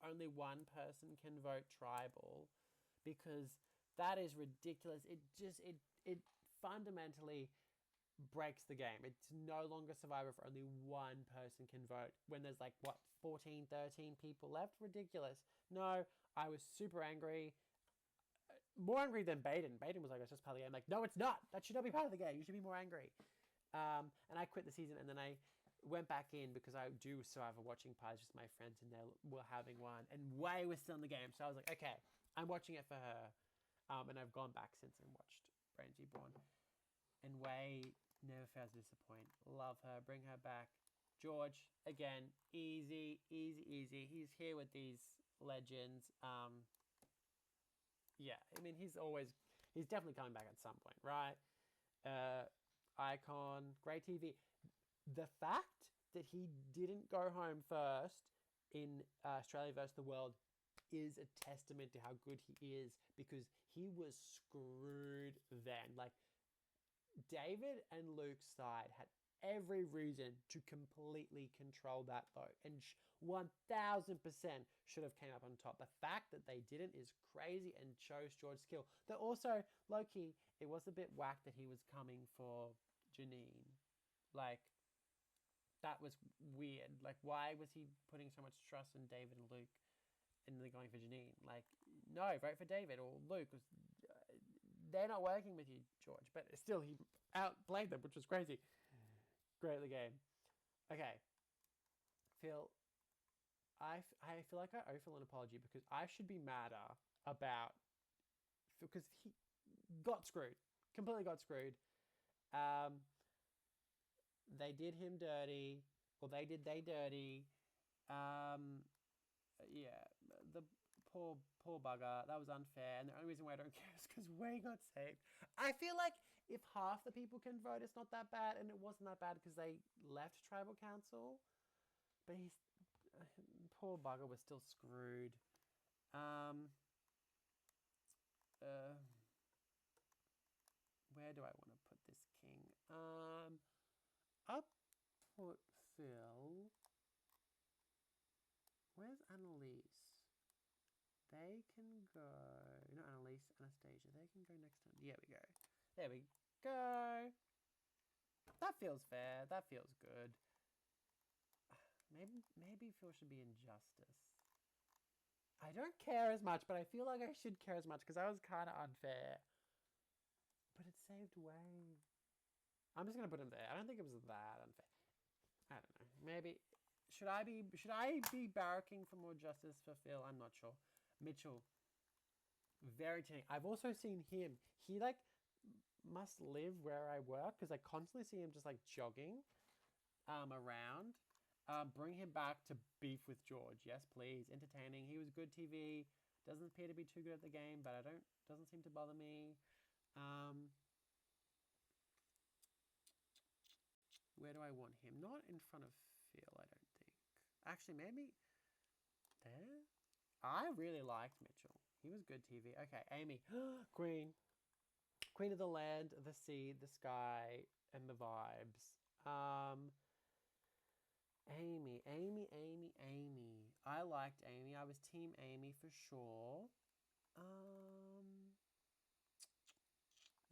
A: only one person can vote tribal because that is ridiculous. It fundamentally breaks the game. It's no longer Survivor if only one person can vote when there's like, 14, 13 people left? Ridiculous. No, I was super angry. More angry than Baden. Baden was like, it's just part of the game. Like, no, it's not. That should not be part of the game. You should be more angry. And I quit the season and then I went back in because I do Survivor watching parties with my friends and they were having one and Way was still in the game. So I was like, okay, I'm watching it for her. And I've gone back since and watched Brains v Brawn. And Way never fails to disappoint. Love her. Bring her back. George, again, easy. He's here with these legends. Yeah, I mean, he's definitely coming back at some point, right? Icon, great TV. The fact that he didn't go home first in Australia versus the world is a testament to how good he is, because he was screwed then. Like, David and Luke's side had every reason to completely control that vote, and 1000% should have came up on top. The fact that they didn't is crazy and shows George's skill. That also, low-key, it was a bit whack that he was coming for Janine. Like, that was weird. Like, why was he putting so much trust in David and Luke and they're going for Janine? Like, no, vote for David or Luke. They're not working with you, George. But still, he outplayed them, which was crazy. Greatly game. Okay. Phil, I feel like I owe Phil an apology because I should be madder about... because he got screwed. Completely got screwed. They did him dirty. Or they dirty. Yeah, the poor bugger. That was unfair, and the only reason why I don't care is because Way got saved. I feel like if half the people can vote, it's not that bad, and it wasn't that bad because they left tribal council. But poor bugger was still screwed. Where do I want to put this king? I'll put Phil. Where's Annalise? They can go... Not Annalise, Anastasia. They can go next time. Yeah, we go. There we go. That feels fair. That feels good. Maybe Phil should be in Justice. I don't care as much, but I feel like I should care as much because that was kind of unfair. But it saved Way. I'm just going to put him there. I don't think it was that unfair. I don't know. Maybe... Should I be barracking for more justice for Phil? I'm not sure. Mitchell, very entertaining. I've also seen him. He like must live where I work because I constantly see him just like jogging around. Bring him back to beef with George. Yes, please. Entertaining. He was good TV. Doesn't appear to be too good at the game, but doesn't seem to bother me. Where do I want him? Not in front of Phil, I don't think. Actually, maybe there? I really liked Mitchell. He was good TV. Okay, Amy. Queen. Queen of the land, the sea, the sky, and the vibes. Amy. I liked Amy. I was team Amy for sure.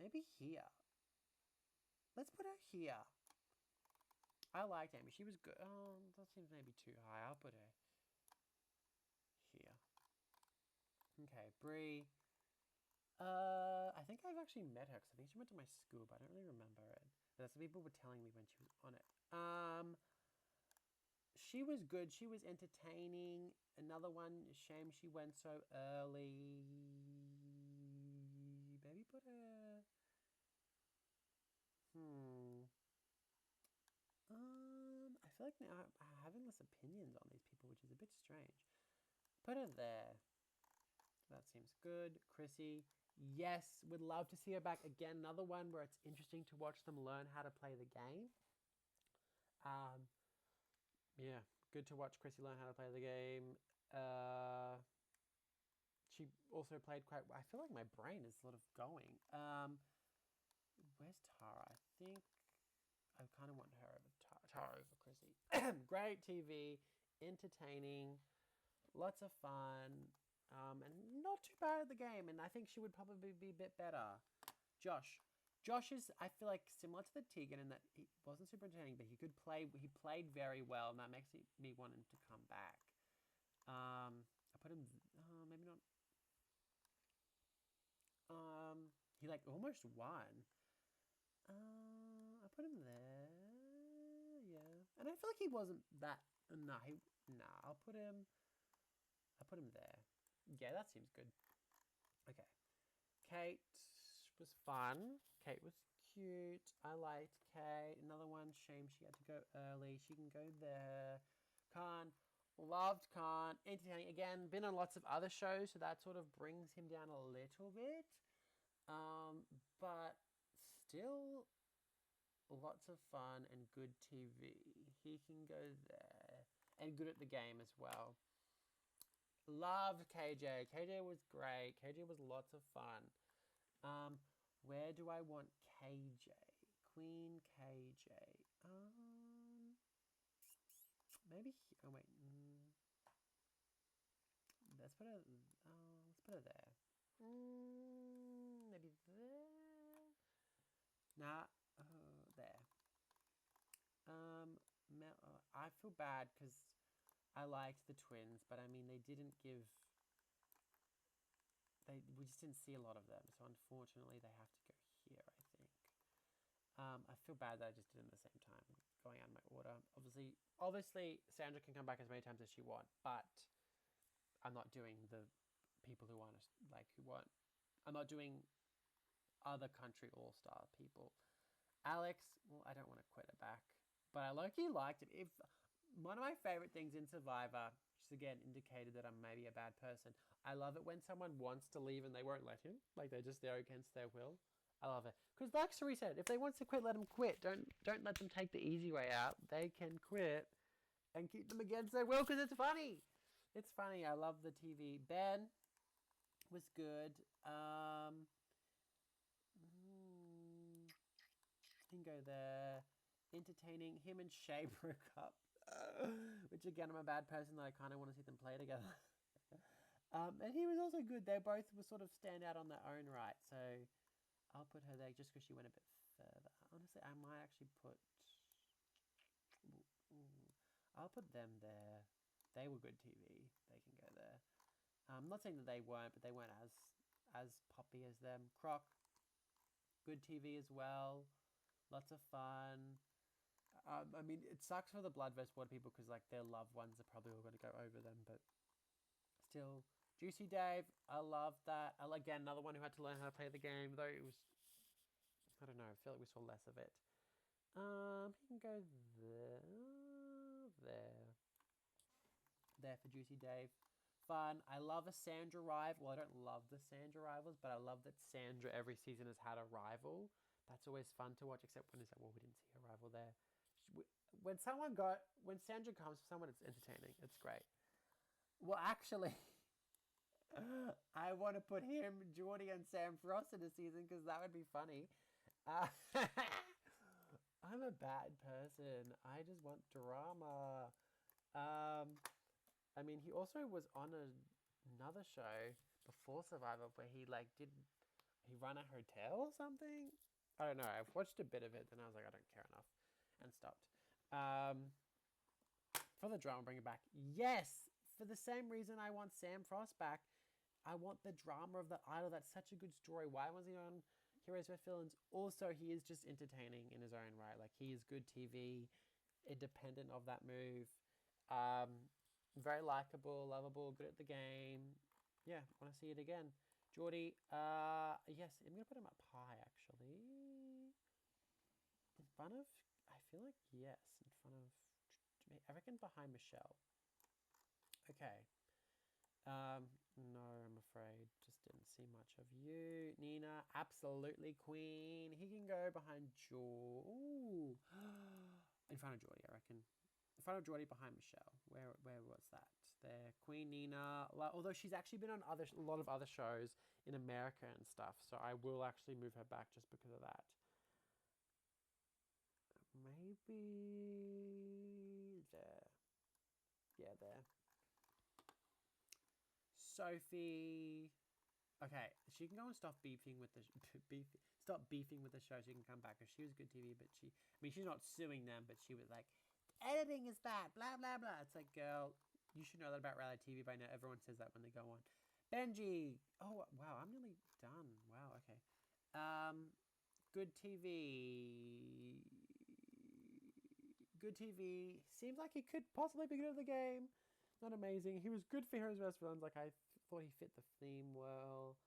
A: Maybe here. Let's put her here. I liked Amy. She was good. That seems maybe too high. I'll put her here. Okay, Bree. I think I've actually met her because I think she went to my school, but I don't really remember it. But some people were telling me when she was on it. She was good. She was entertaining. Another one, shame she went so early. Maybe put her... I feel like now I'm having less opinions on these people, which is a bit strange. Put her there. That seems good. Chrissy. Yes, would love to see her back again. Another one where it's interesting to watch them learn how to play the game. Yeah, good to watch Chrissy learn how to play the game. She also played quite... I feel like my brain is sort of going. Where's Tara? I think I kind of want her over Tara over Chrissy. Great TV, entertaining, lots of fun, and not too bad at the game. And I think she would probably be a bit better. Josh is, I feel like, similar to the Tegan in that he wasn't super entertaining, but he could play. He played very well, and that makes me want him to come back. I put him... maybe not... he like almost won. I put him there. Yeah. And I feel like he wasn't that... I'll put him... I put him there. Yeah, that seems good. Okay. Kate was fun. Kate was cute. I liked Kate. Another one, shame she had to go early. She can go there. Khan, Loved Khan. Entertaining. Again, been on lots of other shows, so that sort of brings him down a little bit. But still lots of fun and good TV. He can go there. And good at the game as well. Loved KJ. KJ was great. KJ was lots of fun. Um, where do I want KJ? Queen KJ. Maybe. Oh wait. Let's put her there. Maybe there. Nah. There. I feel bad because I liked the twins, but I mean they didn't give. We just didn't see a lot of them, so unfortunately they have to go here. I think. I feel bad that I just did it at the same time, going out of my order. Obviously, Sandra can come back as many times as she wants, but I'm not doing the people who want who want. I'm not doing other country all-star people. Alex, well, I don't want to quit her back, but I low-key liked it. If one of my favorite things in Survivor, just again indicated that I'm maybe a bad person. I love it when someone wants to leave and they won't let him, like they're just there against their will. I love it because, like Sari said, if they want to quit, let them quit. Don't let them take the easy way out. They can quit and keep them against their will because it's funny. It's funny. I love the TV. Ben was good. Can go there. Entertaining. Him and Shay broke up. Which again, I'm a bad person that I kind of want to see them play together. And he was also good. They both were sort of stand out on their own right. So I'll put her there just because she went a bit further. Honestly, I might actually put. I'll put them there. They were good TV. They can go there. I'm not saying that they weren't, but they weren't as poppy as them. Croc, good TV as well. Lots of fun. I mean, it sucks for the Blood vs. Water people because like their loved ones are probably all going to go over them, but still. Juicy Dave, I love that. Again, another one who had to learn how to play the game, though it was, I don't know, I feel like we saw less of it. He can go there for Juicy Dave. Fun. I love a Sandra rival. Well, I don't love the Sandra rivals, but I love that Sandra every season has had a rival. That's always fun to watch, except when well, we didn't see a rival there. When Sandra comes for someone, it's entertaining. It's great. Well, actually, I want to put him, Geordie, and Sam Frost in a season because that would be funny. I'm a bad person. I just want drama. I mean, he also was on another show before Survivor where he ran a hotel or something. I don't know. I've watched a bit of it, then I was like, I don't care enough, and stopped. For the drama, bring it back. Yes, for the same reason I want Sam Frost back. I want the drama of the idol. That's such a good story. Why was he on Heroes vs. Villains? Also, he is just entertaining in his own right. Like, he is good TV, independent of that move. Very likable, lovable, good at the game. Yeah, want to see it again. Geordie, yes, I'm going to put him up high, actually. In front of, I feel like, yes, in front of, I reckon behind Michelle. Okay. No, I'm afraid. Just didn't see much of you. Nina, absolutely queen. He can go behind Ooh. In front of Geordie, I reckon. In front of Geordie, behind Michelle. Where was that? There. Queen Nina. Although she's actually been on a lot of other shows in America and stuff. So I will actually move her back just because of that. Maybe there. Yeah, there. Sophie. Okay, she can go and stop beefing with the stop beefing with the show. She can come back because she was good TV, but she's not suing them, but she was like, editing is bad, blah blah blah. It's like, girl, you should know that about reality TV by now. Everyone says that when they go on. Benji. Oh wow, I'm nearly done. Wow. Okay. Good TV. Good TV. Seems like he could possibly be good at the game. Not amazing. He was good for Heroes vs. Villains. Like, I thought he fit the theme well.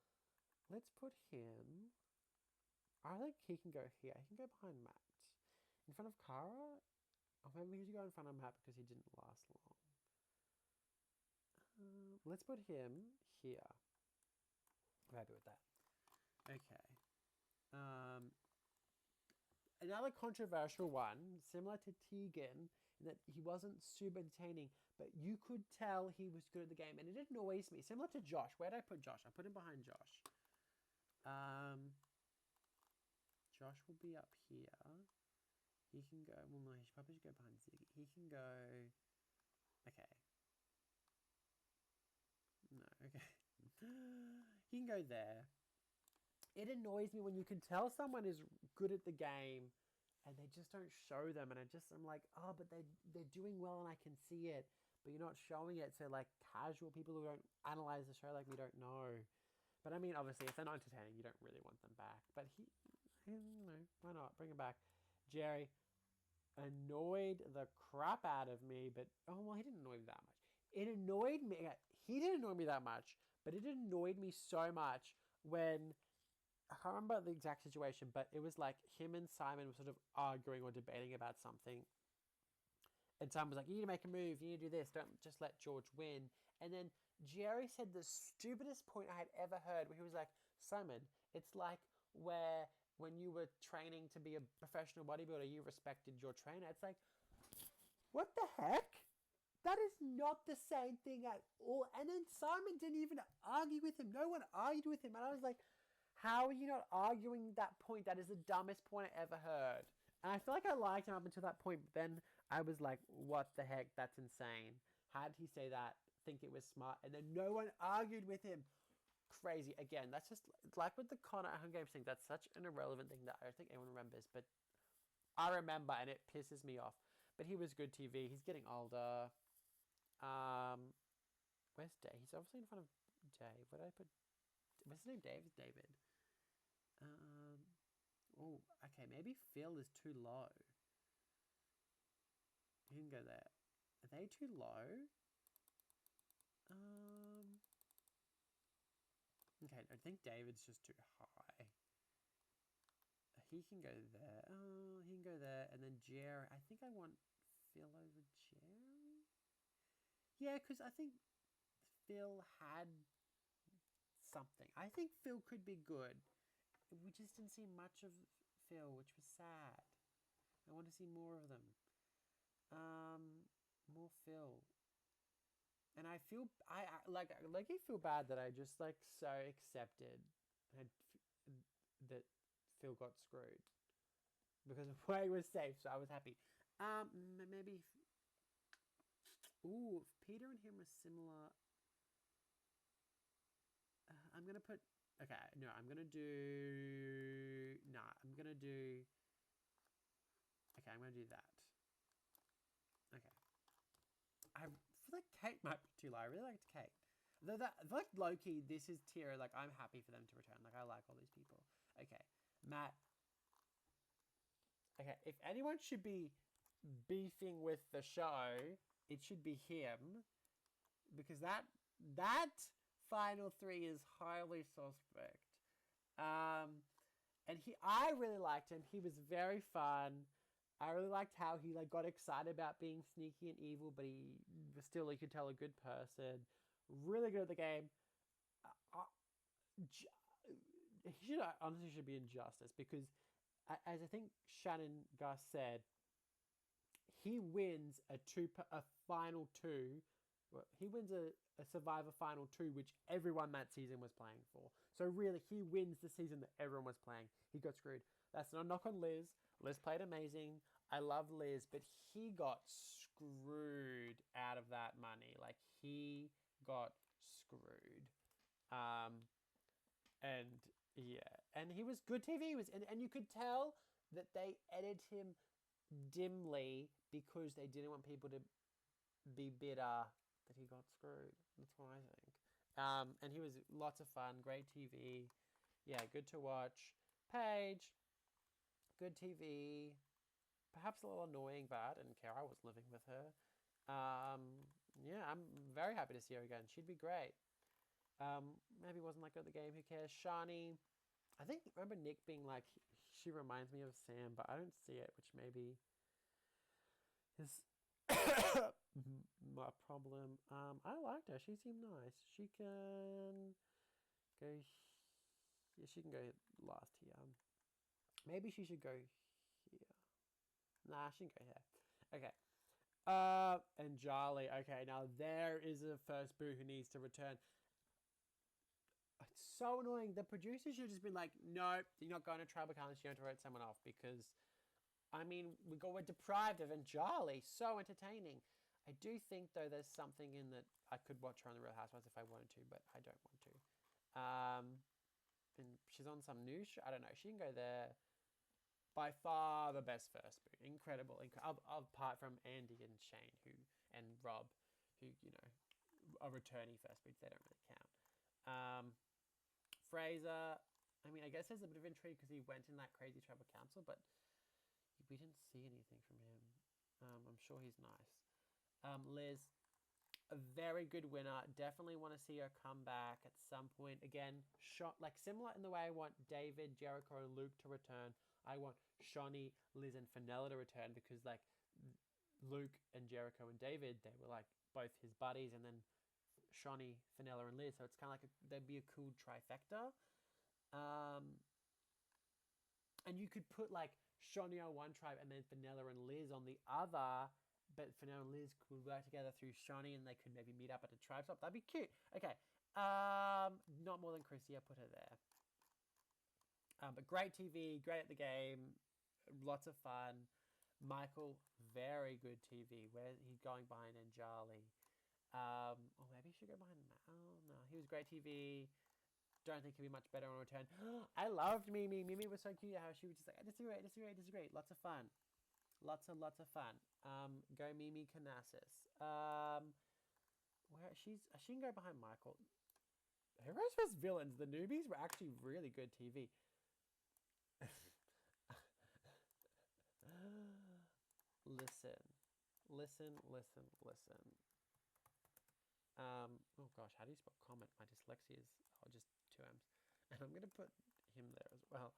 A: Let's put him. I think he can go here. He can go behind Matt. In front of Kara? Or maybe he should go in front of Matt because he didn't last long. let's put him here. I'm happy with that. Okay. Another controversial one, similar to Tegan, in that he wasn't super entertaining, but you could tell he was good at the game, and it annoys me. Similar to Josh. Where did I put Josh? I put him behind Josh. Josh will be up here. He can go. Well, no, he should probably go behind Ziggy. He can go. Okay. No. Okay. He can go there. It annoys me when you can tell someone is good at the game and they just don't show them. And I'm like, oh, but they're doing well and I can see it, but you're not showing it. So like casual people who don't analyze the show, like we don't know. But I mean, obviously, if they're not entertaining, you don't really want them back. But why not? Bring him back. Jerry annoyed the crap out of me, but he didn't annoy me that much. It annoyed me. He didn't annoy me that much, but it annoyed me so much when I can't remember the exact situation, but it was like him and Simon were sort of arguing or debating about something. And Simon was like, you need to make a move. You need to do this. Don't just let George win. And then Jerry said the stupidest point I had ever heard where he was like, Simon, it's like when you were training to be a professional bodybuilder, you respected your trainer. It's like, what the heck? That is not the same thing at all. And then Simon didn't even argue with him. No one argued with him. And I was like, how are you not arguing that point? That is the dumbest point I ever heard. And I feel like I liked him up until that point. But then I was like, what the heck? That's insane. How did he say that? Think it was smart. And then no one argued with him. Crazy. Again, that's just like with the Connor at Hunger Games thing. That's such an irrelevant thing that I don't think anyone remembers. But I remember and it pisses me off. But he was good TV. He's getting older. Where's Dave? He's obviously in front of Dave. Where did I put? What's his name? Dave? It's David. Okay. Maybe Phil is too low. He can go there. Are they too low? Okay, I think David's just too high. He can go there. Oh, he can go there. And then Jerry. I think I want Phil over Jerry. Yeah, because I think Phil had something. I think Phil could be good. We just didn't see much of Phil, which was sad. I want to see more of them. More Phil. And I feel I feel bad that I just like so accepted that Phil got screwed because Way was safe, so I was happy. Maybe. Ooh, if Peter and him are similar. I'm gonna put. Okay, no, I'm gonna do. Nah, I'm gonna do. Okay, I'm gonna do that. Okay. I feel like Kate might be too low. I really liked Kate. Though that, like low-key, this is tier. Like I'm happy for them to return. Like I like all these people. Okay, Matt. Okay, if anyone should be beefing with the show, it should be him, because that final three is highly suspect. And I really liked him. He was very fun. I really liked how he like got excited about being sneaky and evil, but he was still, you could tell, a good person. Really good at the game. He honestly should be in Justice, because, as I think Shannon Gus said, he wins a final two. He wins a Survivor Final 2, which everyone that season was playing for. So really, he wins the season that everyone was playing. He got screwed. That's not a knock on Liz. Liz played amazing. I love Liz, but he got screwed out of that money. Like, he got screwed. And yeah, and he was good TV. And you could tell that they edited him dimly because they didn't want people to be bitter that he got screwed. That's what I think. And he was lots of fun, great TV. Yeah, good to watch. Paige, good TV. Perhaps a little annoying, but I didn't care. I was living with her. Yeah, I'm very happy to see her again. She'd be great. Maybe wasn't like good at the game. Who cares? Shani. I think, remember Nick being like, she reminds me of Sam, but I don't see it, which maybe is My problem. I liked her. She seemed nice. She can go. Yeah, she can go last here. Maybe she should go here. Nah, she can go here. Okay. And Charlie. Okay, now there is a first boo who needs to return. It's so annoying. The producers should have just been like, no, you're not going to Tribal Challenge. You have to write someone off because, I mean, we're deprived of Anjali. So entertaining. I do think, though, there's something in that I could watch her on The Real Housewives if I wanted to, but I don't want to. And she's on some new show. I don't know. She can go there. By far the best first boo. Incredible. Apart from Andy and Shane and Rob, who, you know, are returning first boots. They don't really count. Fraser, I mean, I guess there's a bit of intrigue because he went in that crazy tribal council, but we didn't see anything from him. I'm sure he's nice. Liz, a very good winner. Definitely want to see her come back at some point. Again, like similar in the way I want David, Jericho, and Luke to return. I want Shani, Liz, and Fenella to return because like Luke and Jericho and David, they were like both his buddies, and then Shani, Fenella, and Liz. So it's kind of like they'd be a cool trifecta. And you could put like Shani on one tribe and then Fenella and Liz on the other. But Fenella and Liz could work together through Shani and they could maybe meet up at a tribe stop. That'd be cute. Okay. Not more than Chrissy. I put her there. But great TV, great at the game, lots of fun. Michael, very good TV. Where he's going behind Anjali. Or maybe he should go behind Matt. Oh, no. He was great TV. Don't think he'd be much better on return. I loved Mimi. Mimi was so cute how she was just like, I disagree. Lots of fun. Lots of fun. Go Mimi Canassis. Where she can go behind Michael. Heroes vs Villains. The newbies were actually really good TV. Listen. Oh gosh, how do you spell comment? My dyslexia is just 2 M's. And I'm going to put him there as well.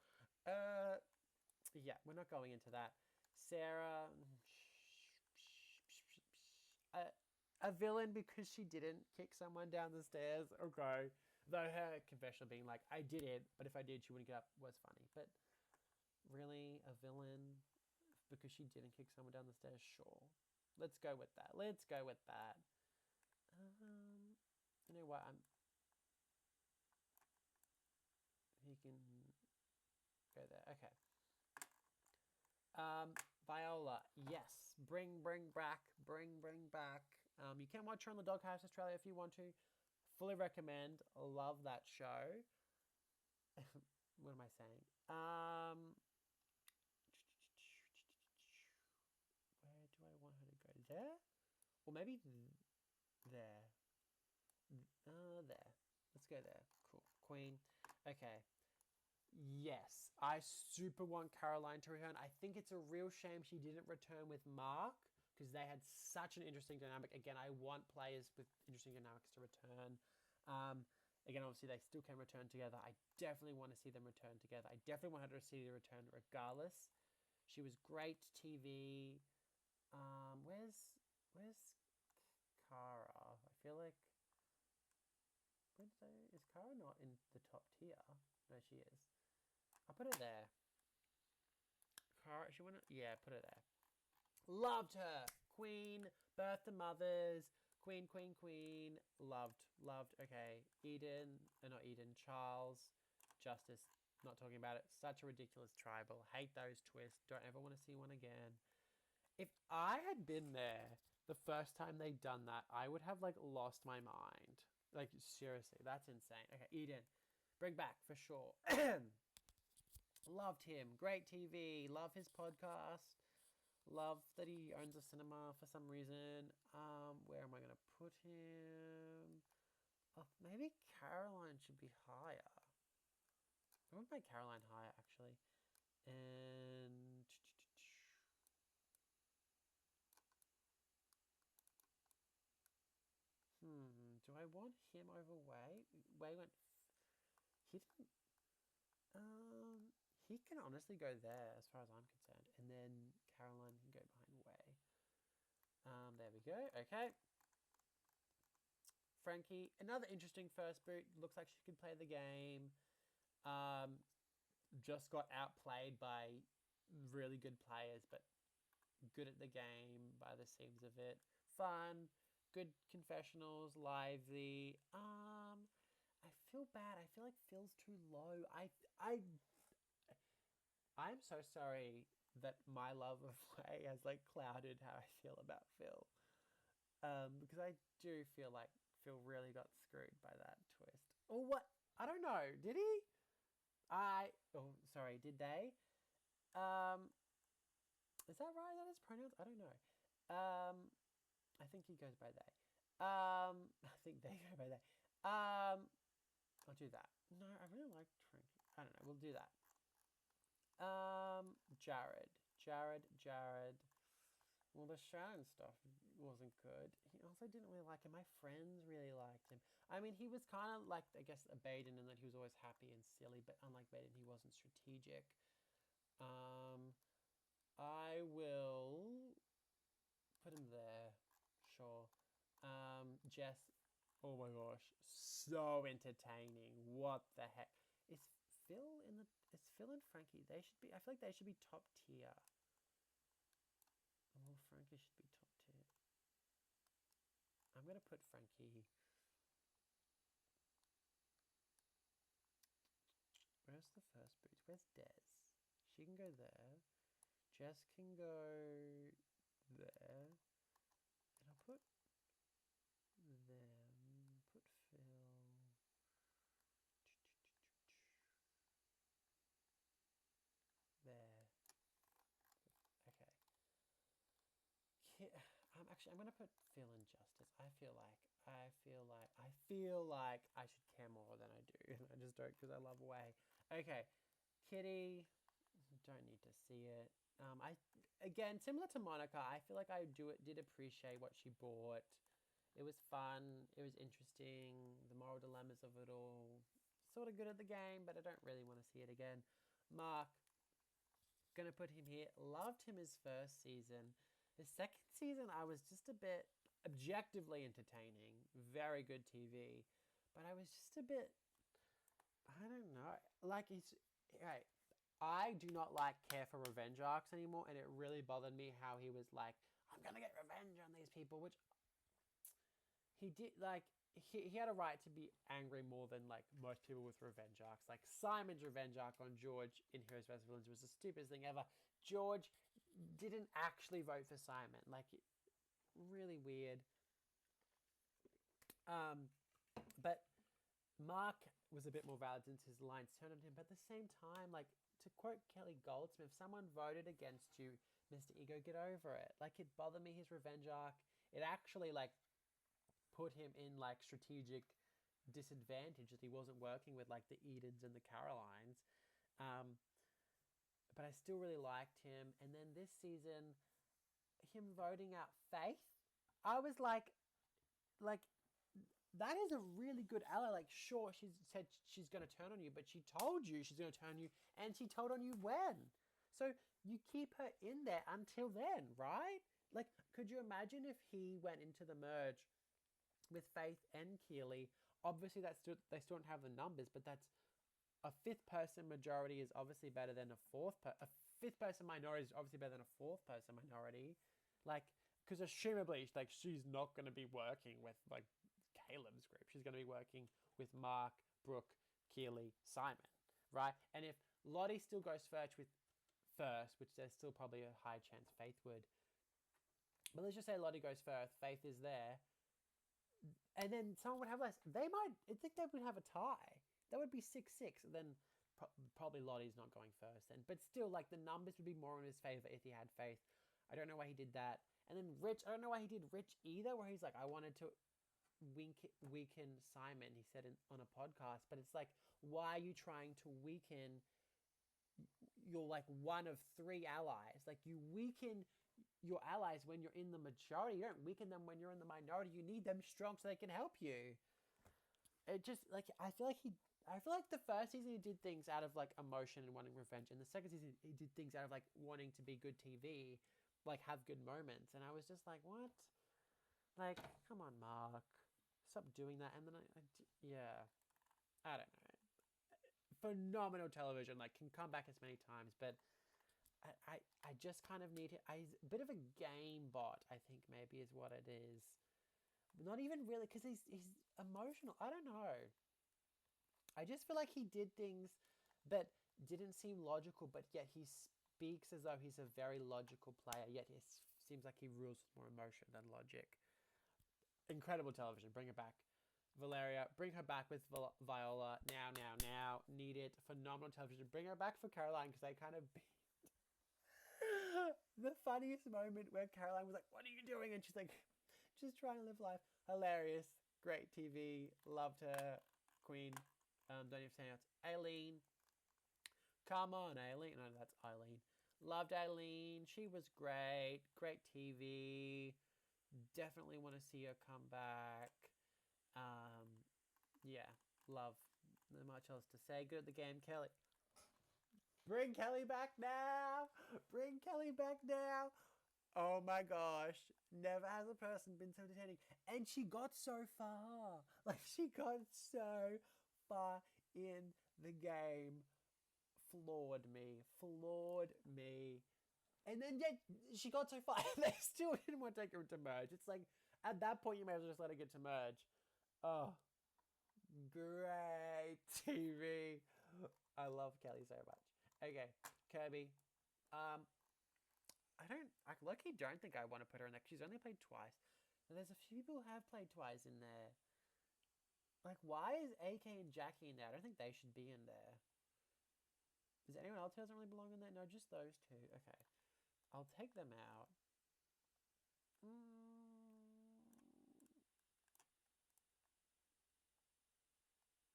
A: Yeah, we're not going into that. Sarah, a villain because she didn't kick someone down the stairs. Okay. Though her confession being like, I did it, but if I did, she wouldn't get up was funny. But really, a villain because she didn't kick someone down the stairs? Sure. Let's go with that. You know what? He can go there. Okay. Viola, yes. Bring back. You can watch her on the Doghouse Australia if you want to. Fully recommend. Love that show. What am I saying? Where do I want her to go? There? Or maybe there. There. Let's go there. Cool. Queen. Okay. Yes. I super want Caroline to return. I think it's a real shame she didn't return with Mark because they had such an interesting dynamic. Again, I want players with interesting dynamics to return. Again, obviously, they still can return together. I definitely want to see them return together. I definitely want her to see the return regardless. She was great TV. Where's Cara? I feel like... Is Cara not in the top tier? No, she is. I'll put her there. Cara, she wanna... Yeah, put her there. Loved her. Queen. Birth to Mothers. Queen. Loved. Okay. Not Eden. Charles. Justice. Not talking about it. Such a ridiculous tribal. Hate those twists. Don't ever want to see one again. If I had been there the first time they'd done that, I would have, like, lost my mind. Like, seriously. That's insane. Okay, Eden. Bring back, for sure. Loved him. Great TV. Love his podcast. Love that he owns a cinema for some reason. Where am I going to put him? Oh, maybe Caroline should be higher. I would make Caroline higher, actually. And... do I want him over Way? Way went... He didn't... He can honestly go there as far as I'm concerned. And then Caroline can go behind Way. There we go. Okay. Frankie, another interesting first boot. Looks like she could play the game. Just got outplayed by really good players, but good at the game by the seams of it. Fun, good confessionals, lively. I feel bad. I feel like Phil's too low. I'm so sorry that my love of Way has like clouded how I feel about Phil. Because I do feel like Phil really got screwed by that twist. Or what? I don't know. Did he? Sorry. Did they? Um, is that right? That is pronouns. I don't know. I think he goes by they. I think they go by they. I'll do that. No, I really like Frankie. I don't know. We'll do that. Jared. Well, the Sharon stuff wasn't good. He also didn't really like him. My friends really liked him. I mean, he was kind of like, I guess, a Baden in that he was always happy and silly, but unlike Baden, he wasn't strategic. I will put him there. Sure. Jess, oh my gosh, so entertaining. What the heck? Is Phil and Frankie, they should be, I feel like they should be top tier. Oh, Frankie should be top tier. I'm going to put Frankie. Where's the first boot? Where's Des? She can go there. Jess can go there. And I'll put them. Put Phil. There. Okay. I'm gonna put Phil and Justice. I feel like I should care more than I do, and I just don't because I love Way. Okay, Kitty, don't need to see it. Again, similar to Monica, I feel like I did appreciate what she brought. It was fun. It was interesting. The moral dilemmas of it all. Sort of good at the game, but I don't really want to see it again. Mark, gonna put him here. Loved him his first season. His second season, I was just a bit objectively entertaining. Very good TV. But I was just a bit, I don't know. Like, right. I do not care for revenge arcs anymore, and it really bothered me how he was like, I'm gonna get revenge on these people, which he did, like, he had a right to be angry more than, like, most people with revenge arcs. Like, Simon's revenge arc on George in Heroes vs. Villains was the stupidest thing ever. George didn't actually vote for Simon. Like, really weird. But Mark was a bit more valid since his lines turned on him. But at the same time, like, to quote Kelly Goldsmith, someone voted against you, Mr. Ego, get over it. Like, it bothered me, his revenge arc. It actually, like, put him in, like, strategic disadvantage that he wasn't working with, like, the Edens and the Carolines. But I still really liked him. And then this season, him voting out Faith, I was like, that is a really good ally. Like, sure, she said she's going to turn on you, but she told you she's going to turn on you, and she told on you when. So you keep her in there until then, right? Like, could you imagine if he went into the merge with Faith and Keely? Obviously, they still don't have the numbers, but that's a fifth person majority is obviously better than a fifth person minority is obviously better than a fourth person minority. Like, because assumably, like, she's not going to be working with, like, Caleb's group. She's going to be working with Mark, Brooke, Keely, Simon, right? And if Lottie still goes first, which there's still probably a high chance Faith would, but let's just say Lottie goes first, Faith is there, and then someone would have less. I think they would have a tie. That would be 6-6. Then probably Lottie's not going first then. But still, like, the numbers would be more in his favor if he had Faith. I don't know why he did that. And then Rich, I don't know why he did Rich either, where he's like, I wanted to weaken Simon, he said on a podcast. But it's like, why are you trying to weaken your, like, one of three allies? Like, you weaken your allies when you're in the majority. You don't weaken them when you're in the minority. You need them strong so they can help you. It just, like, I feel like the first season he did things out of, like, emotion and wanting revenge, and the second season he did things out of, like, wanting to be good TV. like have good moments. And I was just like, what? Like, come on, Mark, stop doing that. And then yeah, I don't know. Phenomenal television, like can come back as many times, but I just kind of need it. A bit of a game bot, I think maybe is what it is. Not even really, because he's emotional. I don't know. I just feel like he did things that didn't seem logical, but yet he speaks as though he's a very logical player. Yet it seems like he rules with more emotion than logic. Incredible television. Bring it back. Valeria, bring her back with Viola. Now. Need it. Phenomenal television. Bring her back for Caroline, because they kind of the funniest moment where Caroline was like, "What are you doing?" And she's like, "Just trying to live life." Hilarious. Great TV. Loved her. Queen. Don't even say it. Aileen. Come on, Aileen. No, that's Eileen. Loved Aileen. She was great. Great TV. Definitely want to see her come back. Yeah. Love. Not much else to say. Good at the game, Kelly. Bring Kelly back now. Bring Kelly back now. Oh my gosh. Never has a person been so entertaining. And she got so far. Like, she got so far in the game. Floored me. And then, yet, she got so far. And they still didn't want to take her to merge. It's like, at that point, you may as well just let her get to merge. Oh, great TV. I love Kelly so much. Okay, Kirby. I luckily don't think I want to put her in there. She's only played twice. And there's a few people who have played twice in there. Like, why is AK and Jackie in there? I don't think they should be in there. Is there anyone else who doesn't really belong in there? No, just those two. Okay. I'll take them out.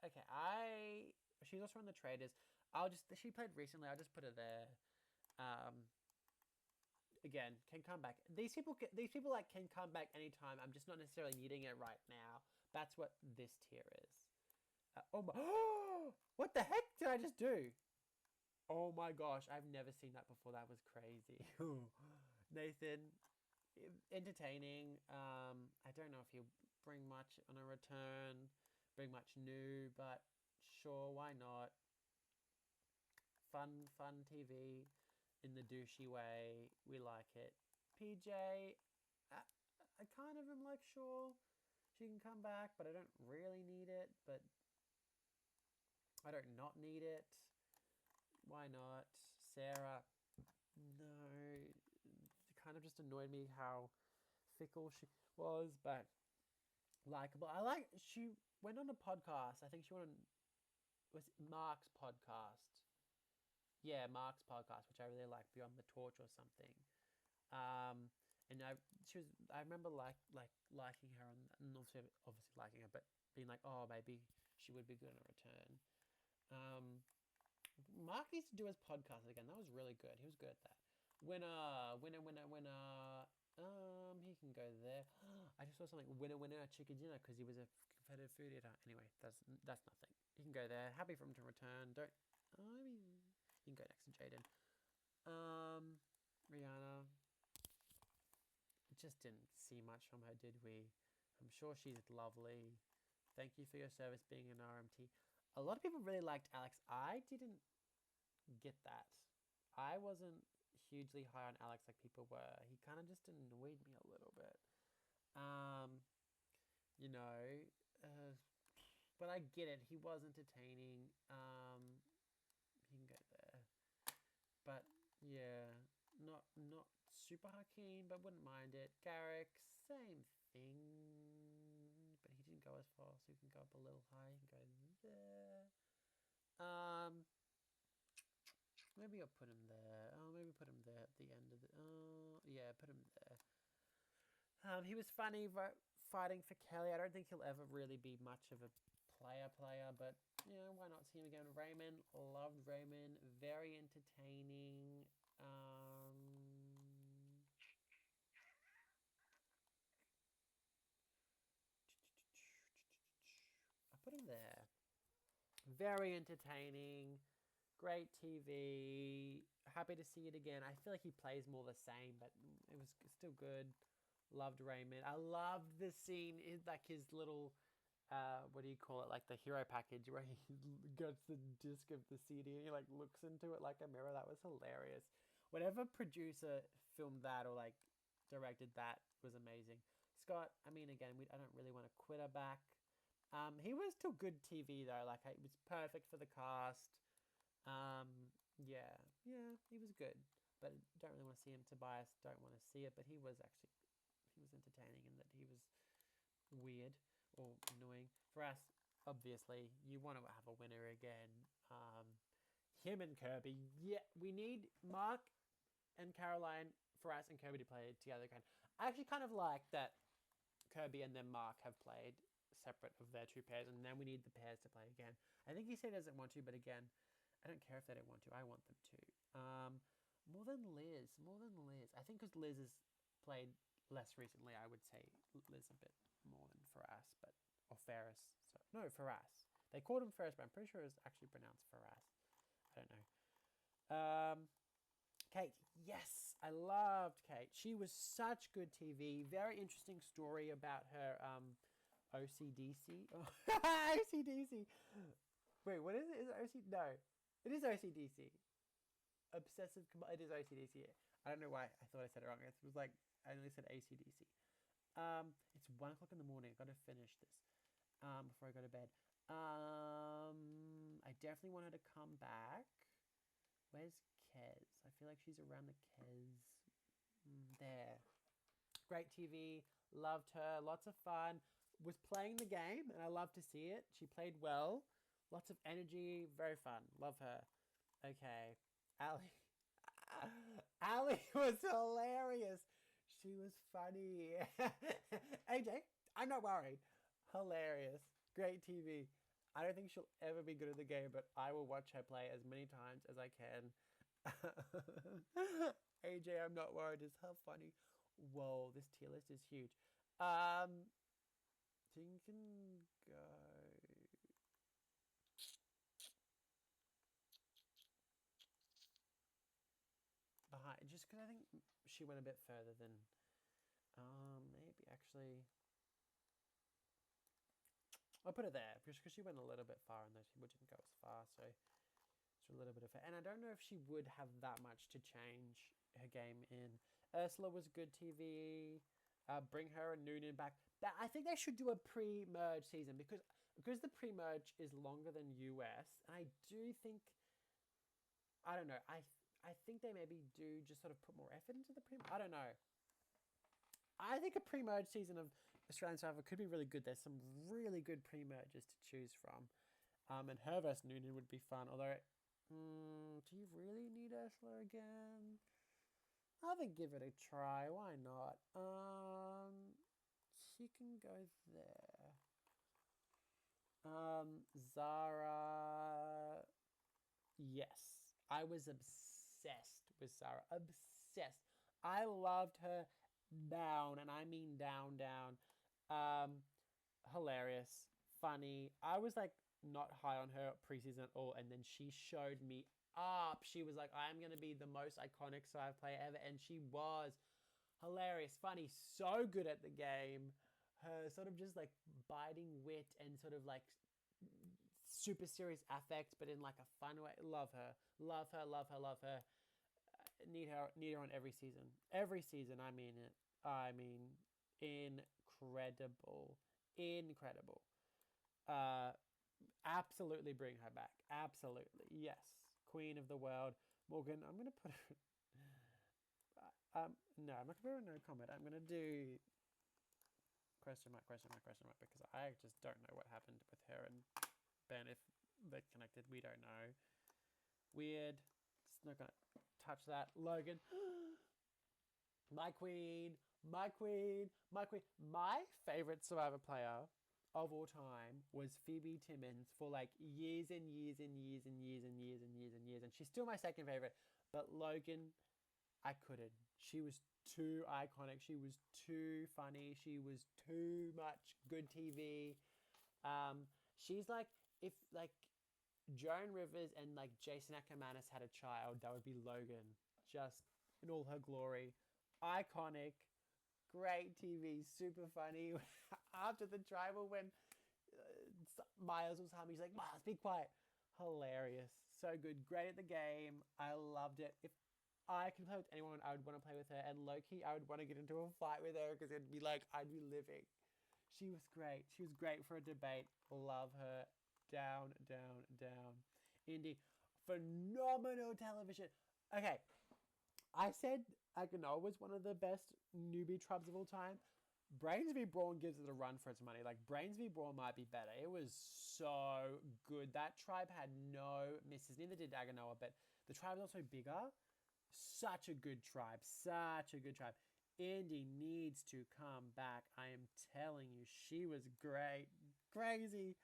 A: Okay, she's also on the traders. She played recently. I'll just put her there. Again, can come back. These people like can come back anytime. I'm just not necessarily needing it right now. That's what this tier is. Oh my! What the heck did I just do? Oh my gosh, I've never seen that before. That was crazy. Nathan, entertaining. I don't know if he'll bring much on a return, bring much new, but sure, why not? Fun TV in the douchey way. We like it. PJ, I kind of am like, sure, she can come back, but I don't really need it. But I don't not need it. Why not? Sarah, no. It kind of just annoyed me how fickle she was, but likable. She went on a podcast. I think she went on, was Mark's podcast. Yeah, Mark's podcast, which I really like, Beyond the Torch or something. And I remember liking her, and also obviously liking her, but being like, oh, maybe she would be good on a return. Mark needs to do his podcast again. That was really good. He was good at that. Winner. He can go there. I just saw something. Winner, chicken dinner, because he was a competitive food eater. Anyway, that's nothing. He can go there. Happy for him to return. Don't. I mean, you can go next to Jaden. Rihanna. Just didn't see much from her, did we? I'm sure she's lovely. Thank you for your service being an RMT. A lot of people really liked Alex. I didn't get that. I wasn't hugely high on Alex like people were. He kind of just annoyed me a little bit. You know, but I get it. He was entertaining. He can go there. But yeah, not super keen, but wouldn't mind it. Garrick, same thing, but he didn't go as far, so he can go up a little high. He can go there. Maybe I'll put him there. Oh, maybe put him there at the end of the. Yeah, put him there. He was funny fighting for Kelly. I don't think he'll ever really be much of a player, but yeah, why not see him again? Raymond, loved Raymond, very entertaining. I put him there. Very entertaining, great TV, happy to see it again. I feel like he plays more the same, but it was still good. Loved Raymond. I loved the scene, like his little, what do you call it? Like the hero package where he gets the disc of the CD and he like looks into it like a mirror. That was hilarious. Whatever producer filmed that or like directed that was amazing. Scott, I mean, again, I don't really want to quit her back. He was still good TV though. Like it was perfect for the cast. Yeah, he was good, but don't really want to see him. Tobias, don't want to see it, but he was entertaining in that he was weird or annoying. For us, obviously, you want to have a winner again. Him and Kirby. Yeah, we need Mark and Caroline, for us and Kirby to play together again. I actually kind of like that Kirby and then Mark have played separate of their two pairs, and then we need the pairs to play again. I think he said he doesn't want to, but again, I don't care if they don't want to. I want them to. More than Liz. I think because Liz has played less recently, I would say Liz a bit more than Faraz, or Ferris. So, no, Faraz. They called him Ferris, but I'm pretty sure it's actually pronounced Faraz. I don't know. Kate. Yes, I loved Kate. She was such good TV. Very interesting story about her OCDC. Oh, OCDC. Wait, what is it? Is it OC? No. It is OCDC. Obsessive. It is OCDC. I don't know why I thought I said it wrong. It was like I only said ACDC. It's 1 o'clock in the morning. I've got to finish this before I go to bed. I definitely want her to come back. Where's Kez? I feel like she's around the Kez. There. Great TV. Loved her. Lots of fun. Was playing the game, and I love to see it. She played well. Lots of energy. Very fun. Love her. Okay. Ali. Ali was hilarious. She was funny. AJ, I'm not worried. Hilarious. Great TV. I don't think she'll ever be good at the game, but I will watch her play as many times as I can. AJ, I'm not worried. Just how funny. Whoa, this tier list is huge. Think and go. Behind, just because I think she went a bit further than maybe actually I'll put it there just because she went a little bit far and those people didn't go as far, so it's a little bit of it. And I don't know if she would have that much to change her game in. Ursula was good TV. Bring her and Noonan back. But I think they should do a pre-merge season because the pre-merge is longer than US, and I do think I don't know. I think they maybe do just sort of put more effort into the pre. I don't know. I think a pre-merge season of Australian Survivor could be really good. There's some really good pre-merges to choose from. And her versus Noonan would be fun. Although, do you really need Ursula again? I think give it a try. Why not? She can go there. Zara. Yes. I was obsessed with Zara. Obsessed. I loved her down, and I mean down. Hilarious. Funny. I was like not high on her preseason at all, and then she showed me up. She was like, I am going to be the most iconic Survivor player ever, and she was. Hilarious, funny, so good at the game. Her sort of just like biting wit and sort of like super serious affect, but in like a fun way. Love her. Need her on every season. I mean it. I mean, incredible. Absolutely bring her back. Absolutely. Yes. Queen of the world. Morgan, I'm going to put her... no, I'm not going to put her in no comment. I'm going to do... question mark, because I just don't know what happened with her and Ben. If they're connected, we don't know. Weird. Just not going to touch that. Logan. My queen. My favorite Survivor player of all time was Phoebe Timmons for like years and years. And she's still my second favorite. But Logan, I couldn't. She was too iconic. She was too funny. She was too much good TV. She's like, if like Joan Rivers and like Jason Ackermanis had a child, that would be Logan, just in all her glory. Iconic, great TV, super funny. After the tribal, when Miles was home, he's like, Miles, be quiet. Hilarious, so good, great at the game. I loved it. If I could play with anyone, I would want to play with her. And low-key, I would want to get into a fight with her because it'd be like I'd be living. She was great. She was great for a debate. Love her. Down, down, down. Indy, phenomenal television. Okay, I said Agano was one of the best newbie tribes of all time. Brains v Brawn gives it a run for its money. Like, Brains v Brawn might be better. It was so good. That tribe had no misses. Neither did Aganoa, but the tribe was also bigger. Such a good tribe. Such a good tribe. Indy needs to come back. I am telling you, she was great. Crazy.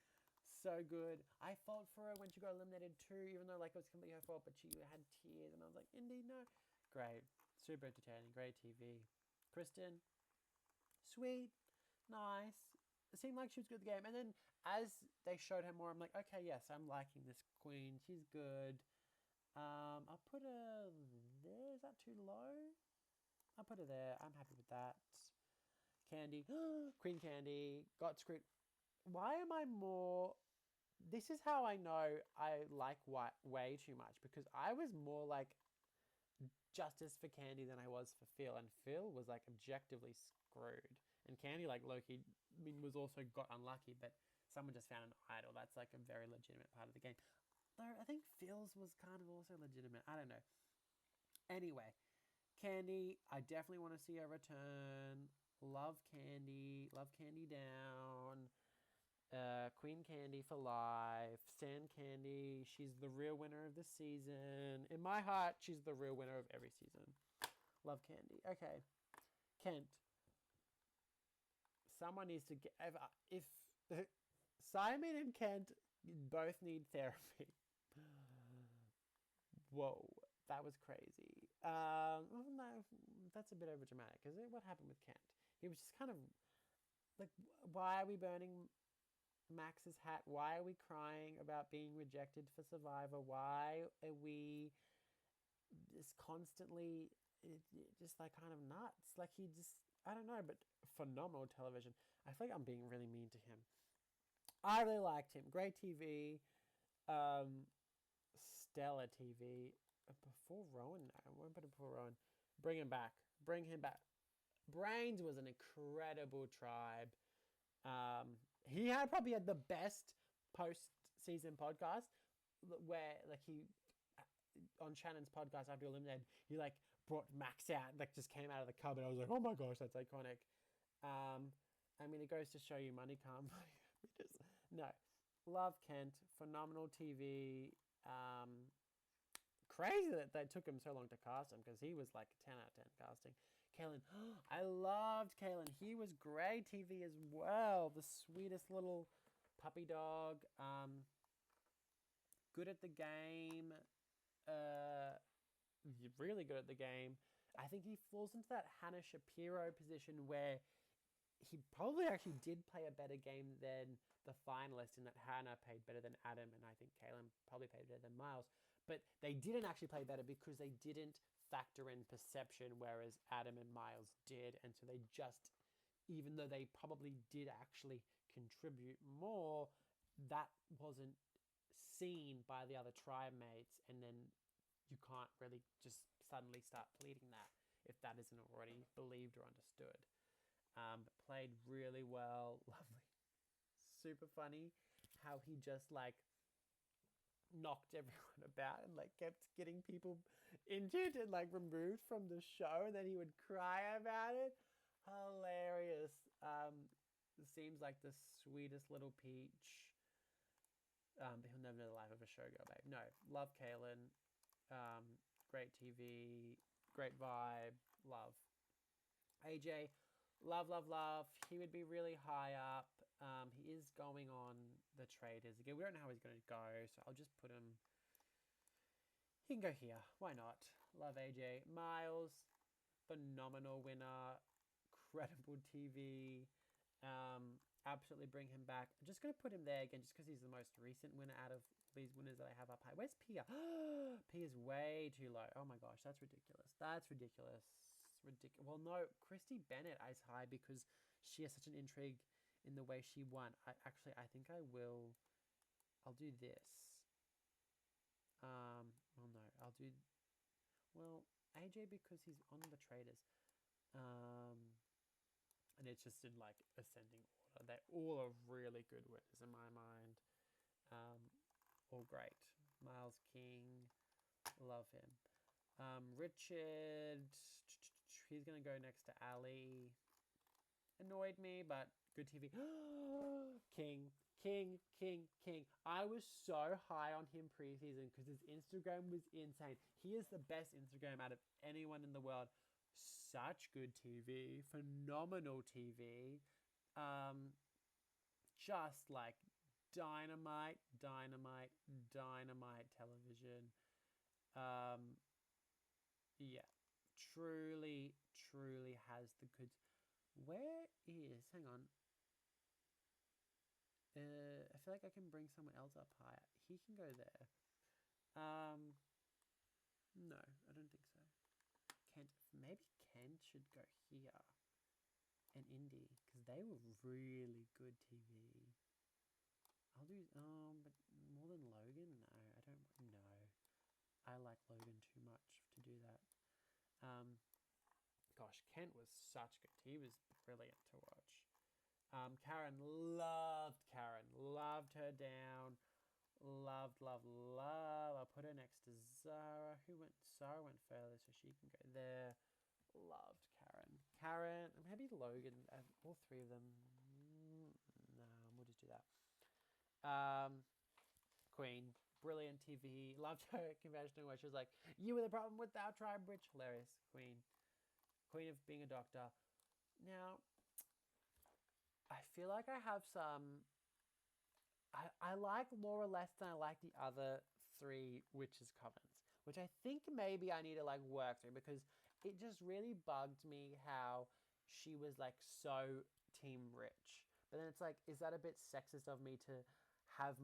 A: So good. I fought for her when she got eliminated too, even though like it was completely her fault, but she had tears and I was like, Indy, no. Great. Super entertaining. Great TV. Kristen, sweet. Nice. It seemed like she was good at the game. And then as they showed her more, I'm like, okay, yes, I'm liking this queen. She's good. I'll put her there. Is that too low? I'll put her there. I'm happy with that. Candy. Queen Candy. Got screwed. Why am I more... This is how I know I like White way too much. Because I was more like justice for Candy than I was for Phil. And Phil was like objectively screwed. And Candy, like Loki, I mean, was also got unlucky. But someone just found an idol. That's like a very legitimate part of the game. Though I think Phil's was kind of also legitimate. I don't know. Anyway, Candy, I definitely want to see her return. Love Candy. Love Candy down. Queen Candy for life. Stan Candy. She's the real winner of the season. In my heart, she's the real winner of every season. Love Candy. Okay. Kent. Someone needs to get... If Simon and Kent both need therapy. Whoa, that was crazy. No, that's a bit over dramatic, is it? What happened with Kent? He was just kind of like, why are we burning Max's hat? Why are we crying about being rejected for Survivor? Why are we just constantly just like kind of nuts? Like he just, I don't know, but phenomenal television. I feel like I'm being really mean to him. I really liked him. Great TV. Stellar TV. Before Rowan, no, I won't put it before Rowan. Bring him back. Bring him back. Brains was an incredible tribe. He probably had the best post-season podcast where like he on Shannon's podcast after eliminated, he like brought Max out, like just came out of the cupboard. I was like, oh my gosh, that's iconic. I mean, it goes to show you money can't buy happiness. No, love Kent. Phenomenal TV. Crazy that they took him so long to cast him because he was like a 10 out of 10 casting. Kalen, I loved Kalen. He was great TV as well. The sweetest little puppy dog. Good at the game. Really good at the game. I think he falls into that Hannah Shapiro position where he probably actually did play a better game than the finalist in that Hannah played better than Adam, and I think Kalen probably played better than Miles. But they didn't actually play better because they didn't factor in perception, whereas Adam and Miles did. And so they just, even though they probably did actually contribute more, that wasn't seen by the other tribe mates. And then you can't really just suddenly start pleading that if that isn't already believed or understood. Played really well. Lovely. Super funny how he just like knocked everyone about and like kept getting people injured and like removed from the show, and then he would cry about it. Hilarious. Seems like the sweetest little peach. But he'll never know the life of a showgirl, babe. No, love Kaylin. Great TV, great vibe, love. AJ, love, love, love. He would be really high up. He is going on the traders again. We don't know how he's going to go, so I'll just put him. He can go here. Why not? Love AJ. Miles, phenomenal winner. Credible TV. absolutely bring him back. I'm just going to put him there again just because he's the most recent winner out of these winners that I have up high. Where's Pia? Pia's way too low. Oh my gosh, that's ridiculous. That's ridiculous. Ridiculous. Well, no, Christy Bennett is high because she has such an intrigue in the way she won. I think I will. I'll do this. Well, no, I'll do. Well, AJ because he's on the traders. And it's just in like ascending order. They all are really good winners in my mind. All great. Miles King, love him. Richard, he's gonna go next to Ali. Annoyed me, but good TV. King. I was so high on him preseason because his Instagram was insane. He is the best Instagram out of anyone in the world. Such good TV, phenomenal TV. Just like dynamite television. Yeah, truly has the goods. Where is, hang on. I feel like I can bring someone else up higher. He can go there. No, I don't think so. Maybe Kent should go here. And Indy, because they were really good TV. I'll do, but more than Logan? No, I don't know. I like Logan too much to do that. Gosh, Kent was such good. He was brilliant to watch. Karen. Loved her down. Love. I'll put her next to Zara. Zara went further, so she can go there. Loved Karen. Maybe Logan. All three of them. No, we'll just do that. Queen. Brilliant TV. Loved her conventional where she was like, "You were the problem with our tribe, Rich." Hilarious. Queen of being a doctor. Now, I feel like I have some... I like Laura less than I like the other three Witches' Covens, which I think maybe I need to like work through because it just really bugged me how she was like so team Rich. But then it's like, is that a bit sexist of me to have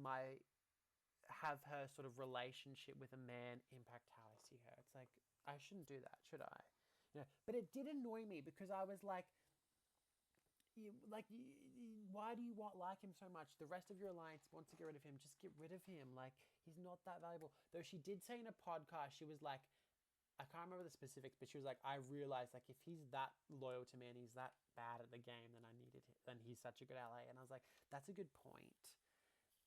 A: her sort of relationship with a man impact how I see her? It's like, I shouldn't do that, should I? But it did annoy me because I was like, why do you like him so much? The rest of your alliance wants to get rid of him. Just get rid of him. Like, he's not that valuable. Though she did say in a podcast, she was like, I can't remember the specifics, but she was like, I realized like if he's that loyal to me and he's that bad at the game, then he's such a good ally. And I was like, that's a good point.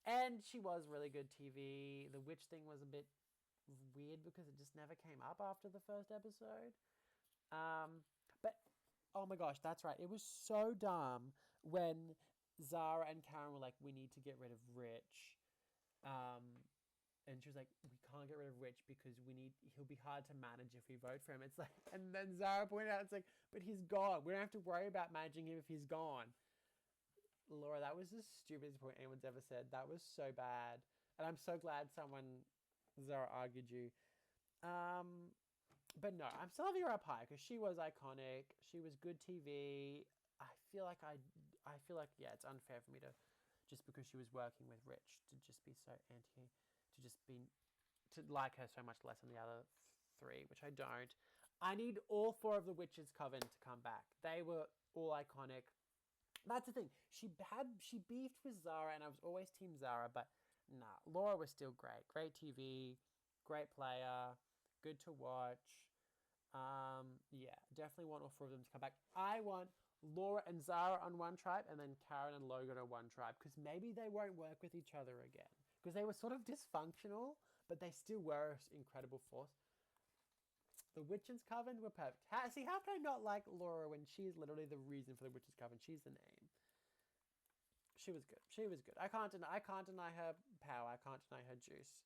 A: And she was really good TV. The witch thing was a bit weird because it just never came up after the first episode. But oh my gosh, that's right. It was so dumb when Zara and Karen were like, we need to get rid of Rich. And she was like, we can't get rid of Rich because he'll be hard to manage if we vote for him. It's like, and then Zara pointed out, it's like, but he's gone. We don't have to worry about managing him if he's gone. Laura, that was the stupidest point anyone's ever said. That was so bad. And I'm so glad Zara argued you. But no, I'm still having her up high because she was iconic. She was good TV. I feel like, yeah, it's unfair for me to, just because she was working with Rich, to just be so to like her so much less than the other three, which I don't. I need all four of the Witches' Coven to come back. They were all iconic. That's the thing. She beefed with Zara, and I was always team Zara, but nah, Laura was still great. Great TV, great player, good to watch. Yeah, definitely want all four of them to come back. I want Laura and Zara on one tribe, and then Karen and Logan on one tribe, because maybe they won't work with each other again. Because they were sort of dysfunctional, but they still were an incredible force. The Witches' Coven were perfect. How can I not like Laura when she's literally the reason for the Witches' Coven? She's the name. She was good. I can't deny her power. I can't deny her juice.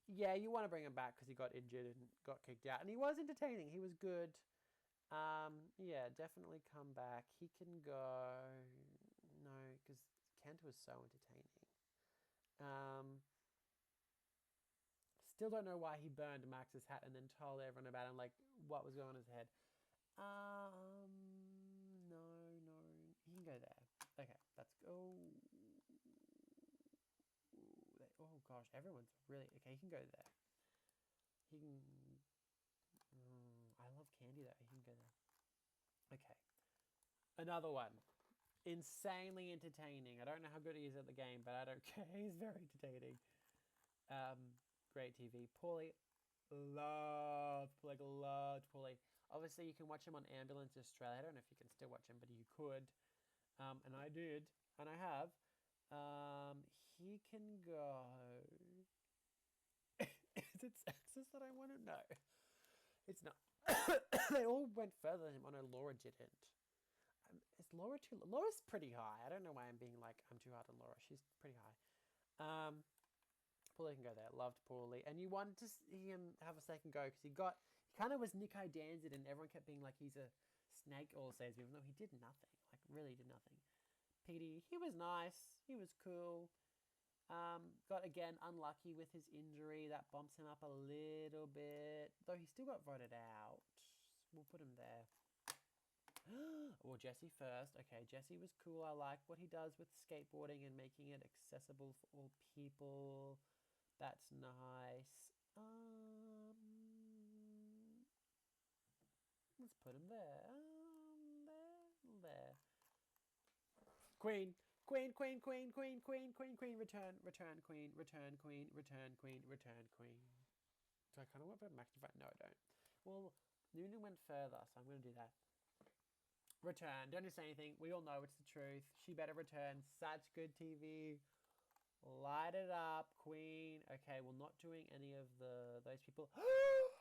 A: Yeah, you want to bring him back because he got injured and got kicked out. And he was entertaining. He was good. Yeah, definitely come back. He can go... No, because Kent was so entertaining. Still don't know why he burned Max's hat and then told everyone about him, like, what was going on in his head. No. He can go there. Okay, Oh, oh gosh, everyone's really okay. He can go there. He can. I love Candy though. He can go there. Okay, another one. Insanely entertaining. I don't know how good he is at the game, but I don't care. He's very entertaining. Great TV. Paulie, loved Paulie. Obviously, you can watch him on Ambulance Australia. I don't know if you can still watch him, but you could. And I did, and I have. He can go. Is it sexist that I want to know? It's not. They all went further than him. Oh no, Laura didn't. Is Laura too? Laura's pretty high. I don't know why I'm being like I'm too hard on Laura. She's pretty high. Paulie can go there. Loved Paulie, and you wanted to see him have a second go because he kind of was Nico Danzig, and everyone kept being like he's a snake all says, even though he did nothing. Like really did nothing. Petey, he was nice. He was cool. Got again unlucky with his injury. That bumps him up a little bit, though he still got voted out. We'll put him there. Well, Jesse first. Okay, Jesse was cool. I like what he does with skateboarding and making it accessible for all people. That's nice. Let's put him there. There. Queen. Queen. Return, queen. Do I kind of want to put Max divide? No, I don't. Well, Nunu went further, so I'm going to do that. Return. Don't just say anything. We all know it's the truth. She better return. Such good TV. Light it up, Queen. Okay, we're not doing any of those people. Yes!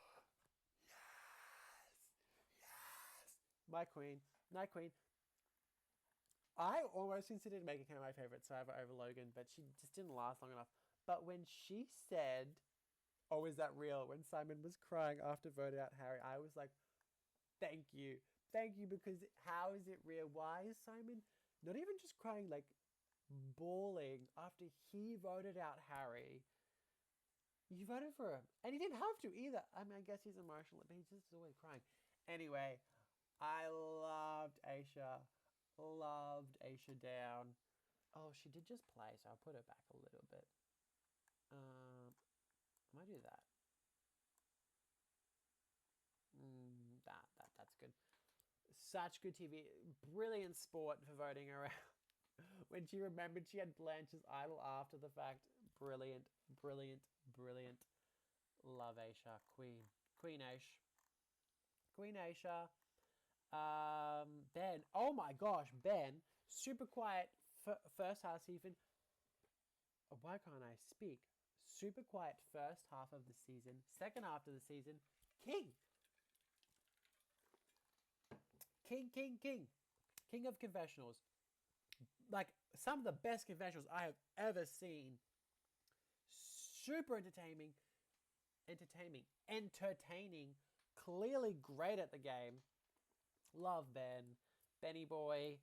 A: My Queen. Night Queen. I almost considered making her my favourite survivor over Logan, but she just didn't last long enough. But when she said, "Oh, is that real?" when Simon was crying after voted out Harry, I was like, thank you. Thank you, because how is it real? Why is Simon not even just crying, like bawling after he voted out Harry? You voted for him. And he didn't have to either. I mean, I guess he's emotional, but he's just always crying. Anyway, I loved Aisha. Loved Aisha down. Oh, she did just play, so I'll put her back a little bit. I might do that. That's good. Such good TV. Brilliant sport for voting her out. When she remembered she had Blanche's idol after the fact. Brilliant. Love Aisha. Queen Aisha. Ben. Oh my gosh, Ben. Super quiet first half season. Why can't I speak? Super quiet first half of the season. Second half of the season. King of confessionals. Like some of the best confessionals I have ever seen. Super entertaining. Clearly great at the game. Love Ben. Benny boy.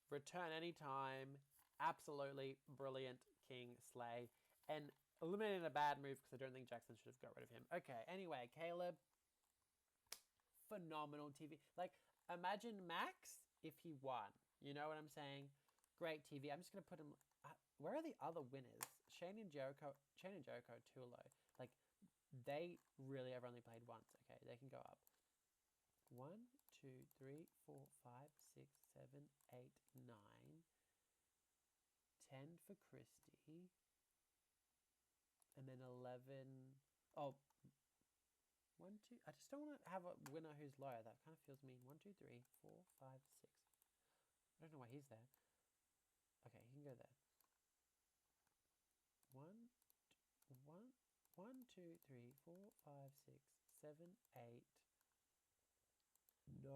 A: Return anytime. Absolutely brilliant. King slay. And eliminating a bad move because I don't think Jackson should have got rid of him. Okay, anyway, Caleb. Phenomenal TV. Like, imagine Max if he won. You know what I'm saying? Great TV. I'm just going to put him... where are the other winners? Shane and Jericho too low. Like, they really have only played once. Okay, they can go up. 1, 2, 3, 4, 5, 6, 7, 8, 9. 10 for Christy. And then 11... Oh, 1, 2... I just don't want to have a winner who's low. That kind of feels mean. 1, 2, 3, 4, 5, 6. I don't know why he's there. Okay, he can go there. 1, 2, 3, 4, 5, 6, 7, 8, 9.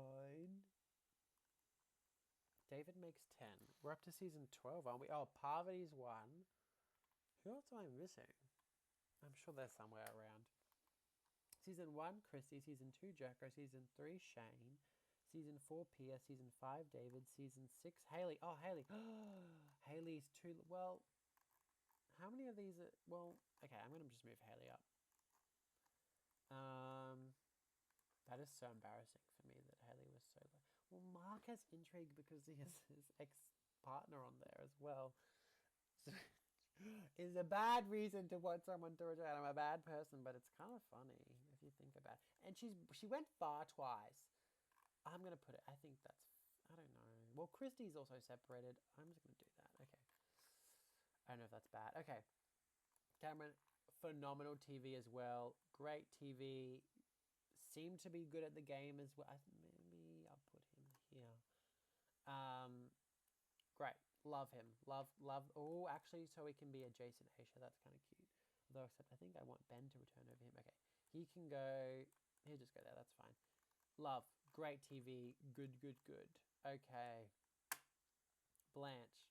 A: David makes 10. We're up to season 12, aren't we? Oh, Parvati's 1. Who else am I missing? I'm sure they're somewhere around. Season 1, Christy. Season 2, Jericho. Season 3, Shane. Season 4, Pia. Season 5, David. Season 6, Haley. Oh, Haley. Haley's too... Well, how many of these are... Well, okay, I'm going to just move Haley up. That is so embarrassing for me that Haley was so low. Well, Mark has intrigue because he has his partner on there as well. So, is a bad reason to want someone to return. I'm a bad person, but it's kind of funny if you think about it. And she went far twice. I'm gonna put it. I think that's. I don't know. Well, Christy's also separated. I'm just gonna do that. Okay. I don't know if that's bad. Okay. Cameron, phenomenal TV as well. Great TV. Seemed to be good at the game as well. Maybe I'll put him here. Great. Love him. Love. Oh, actually, so he can be adjacent Asia. That's kind of cute. Although, except I think I want Ben to return over him. Okay. He can go. He'll just go there. That's fine. Love. Great TV. Good. Okay. Blanche.